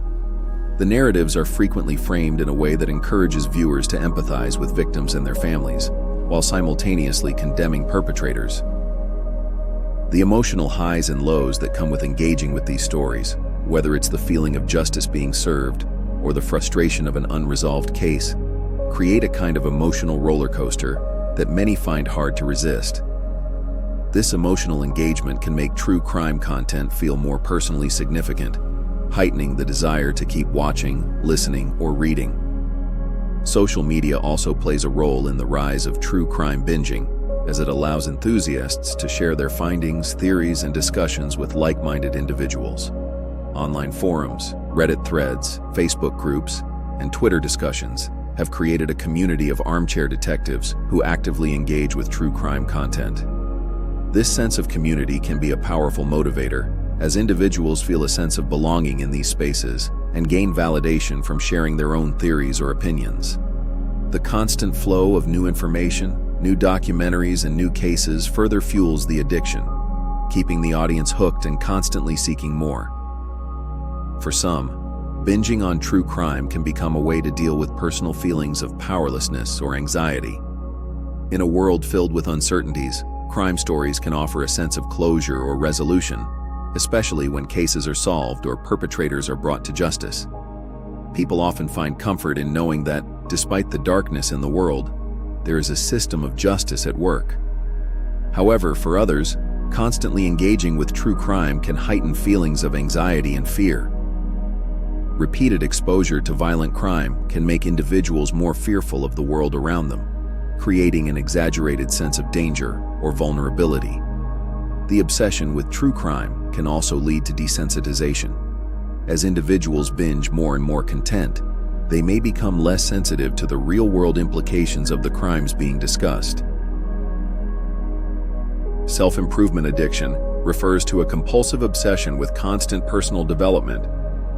The narratives are frequently framed in a way that encourages viewers to empathize with victims and their families, while simultaneously condemning perpetrators. The emotional highs and lows that come with engaging with these stories, whether it's the feeling of justice being served or the frustration of an unresolved case, create a kind of emotional roller coaster that many find hard to resist. This emotional engagement can make true crime content feel more personally significant, heightening the desire to keep watching, listening, or reading. Social media also plays a role in the rise of true crime binging, as it allows enthusiasts to share their findings, theories, and discussions with like-minded individuals. Online forums, Reddit threads, Facebook groups, and Twitter discussions have created a community of armchair detectives who actively engage with true crime content. This sense of community can be a powerful motivator, as individuals feel a sense of belonging in these spaces and gain validation from sharing their own theories or opinions. The constant flow of new information, new documentaries, and new cases further fuels the addiction, keeping the audience hooked and constantly seeking more. For some, binging on true crime can become a way to deal with personal feelings of powerlessness or anxiety. In a world filled with uncertainties, crime stories can offer a sense of closure or resolution, especially when cases are solved or perpetrators are brought to justice. People often find comfort in knowing that, despite the darkness in the world, there is a system of justice at work. However, for others, constantly engaging with true crime can heighten feelings of anxiety and fear. Repeated exposure to violent crime can make individuals more fearful of the world around them, creating an exaggerated sense of danger or vulnerability. The obsession with true crime can also lead to desensitization. As individuals binge more and more content, they may become less sensitive to the real-world implications of the crimes being discussed. Self-improvement addiction refers to a compulsive obsession with constant personal development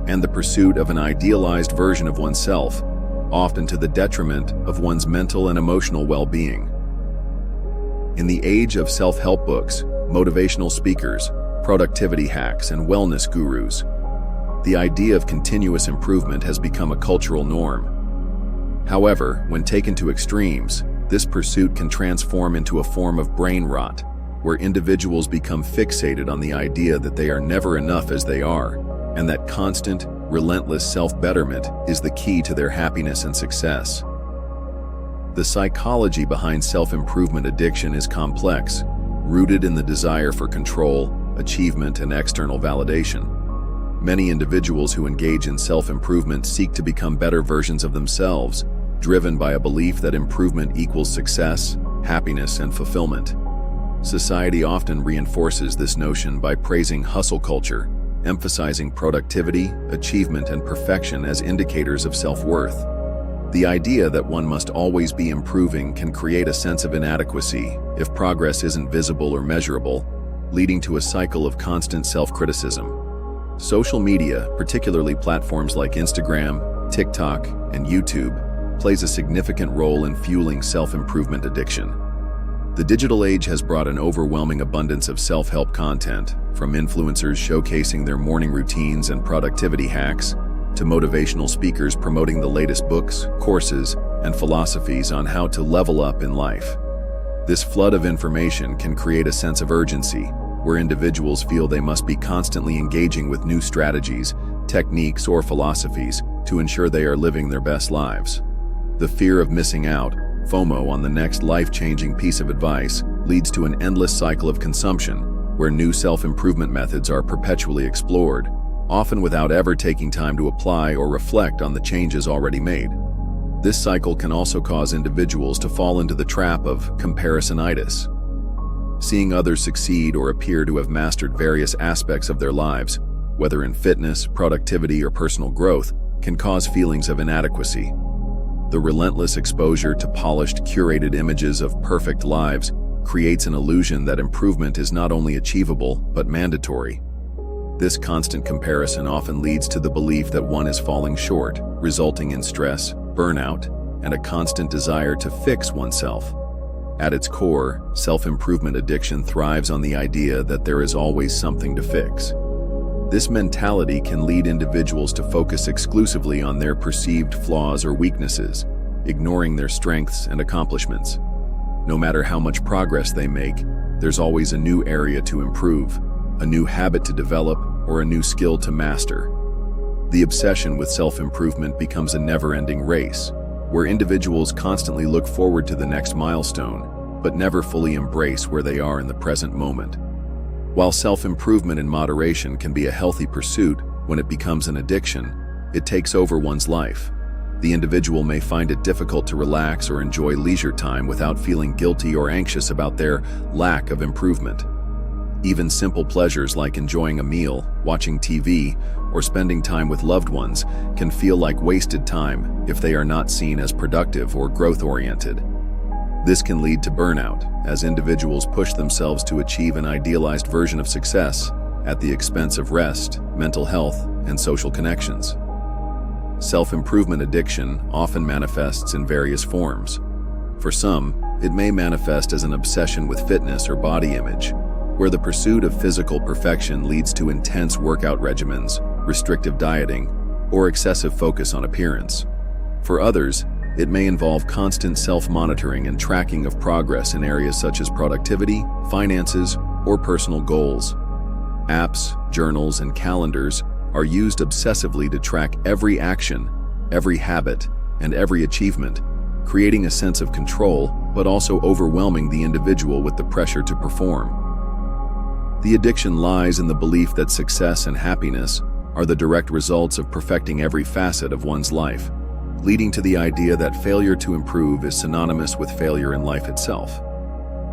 and the pursuit of an idealized version of oneself, often to the detriment of one's mental and emotional well-being. In the age of self-help books, motivational speakers, productivity hacks, and wellness gurus, the idea of continuous improvement has become a cultural norm. However, when taken to extremes, this pursuit can transform into a form of brain rot, where individuals become fixated on the idea that they are never enough as they are, and that constant, relentless self-betterment is the key to their happiness and success. The psychology behind self-improvement addiction is complex, rooted in the desire for control, achievement, and external validation. Many individuals who engage in self-improvement seek to become better versions of themselves, driven by a belief that improvement equals success, happiness, and fulfillment. Society often reinforces this notion by praising hustle culture, emphasizing productivity, achievement, and perfection as indicators of self-worth. The idea that one must always be improving can create a sense of inadequacy if progress isn't visible or measurable, leading to a cycle of constant self-criticism. Social media, particularly platforms like Instagram, TikTok, and YouTube, plays a significant role in fueling self-improvement addiction. The digital age has brought an overwhelming abundance of self-help content, from influencers showcasing their morning routines and productivity hacks, to motivational speakers promoting the latest books, courses, and philosophies on how to level up in life. This flood of information can create a sense of urgency, where individuals feel they must be constantly engaging with new strategies, techniques, or philosophies to ensure they are living their best lives. The fear of missing out, FOMO, on the next life-changing piece of advice leads to an endless cycle of consumption, where new self-improvement methods are perpetually explored, often without ever taking time to apply or reflect on the changes already made. This cycle can also cause individuals to fall into the trap of comparisonitis. Seeing others succeed or appear to have mastered various aspects of their lives, whether in fitness, productivity, or personal growth, can cause feelings of inadequacy. The relentless exposure to polished, curated images of perfect lives creates an illusion that improvement is not only achievable, but mandatory. This constant comparison often leads to the belief that one is falling short, resulting in stress, burnout, and a constant desire to fix oneself. At its core, self-improvement addiction thrives on the idea that there is always something to fix. This mentality can lead individuals to focus exclusively on their perceived flaws or weaknesses, ignoring their strengths and accomplishments. No matter how much progress they make, there's always a new area to improve, a new habit to develop, or a new skill to master. The obsession with self-improvement becomes a never-ending race, where individuals constantly look forward to the next milestone, but never fully embrace where they are in the present moment. While self-improvement in moderation can be a healthy pursuit, when it becomes an addiction, it takes over one's life. The individual may find it difficult to relax or enjoy leisure time without feeling guilty or anxious about their lack of improvement. Even simple pleasures like enjoying a meal, watching TV, or spending time with loved ones can feel like wasted time if they are not seen as productive or growth-oriented. This can lead to burnout, as individuals push themselves to achieve an idealized version of success at the expense of rest, mental health, and social connections. Self-improvement addiction often manifests in various forms. For some, it may manifest as an obsession with fitness or body image, where the pursuit of physical perfection leads to intense workout regimens, restrictive dieting, or excessive focus on appearance. For others, it may involve constant self-monitoring and tracking of progress in areas such as productivity, finances, or personal goals. Apps, journals, and calendars are used obsessively to track every action, every habit, and every achievement, creating a sense of control, but also overwhelming the individual with the pressure to perform. The addiction lies in the belief that success and happiness are the direct results of perfecting every facet of one's life, leading to the idea that failure to improve is synonymous with failure in life itself.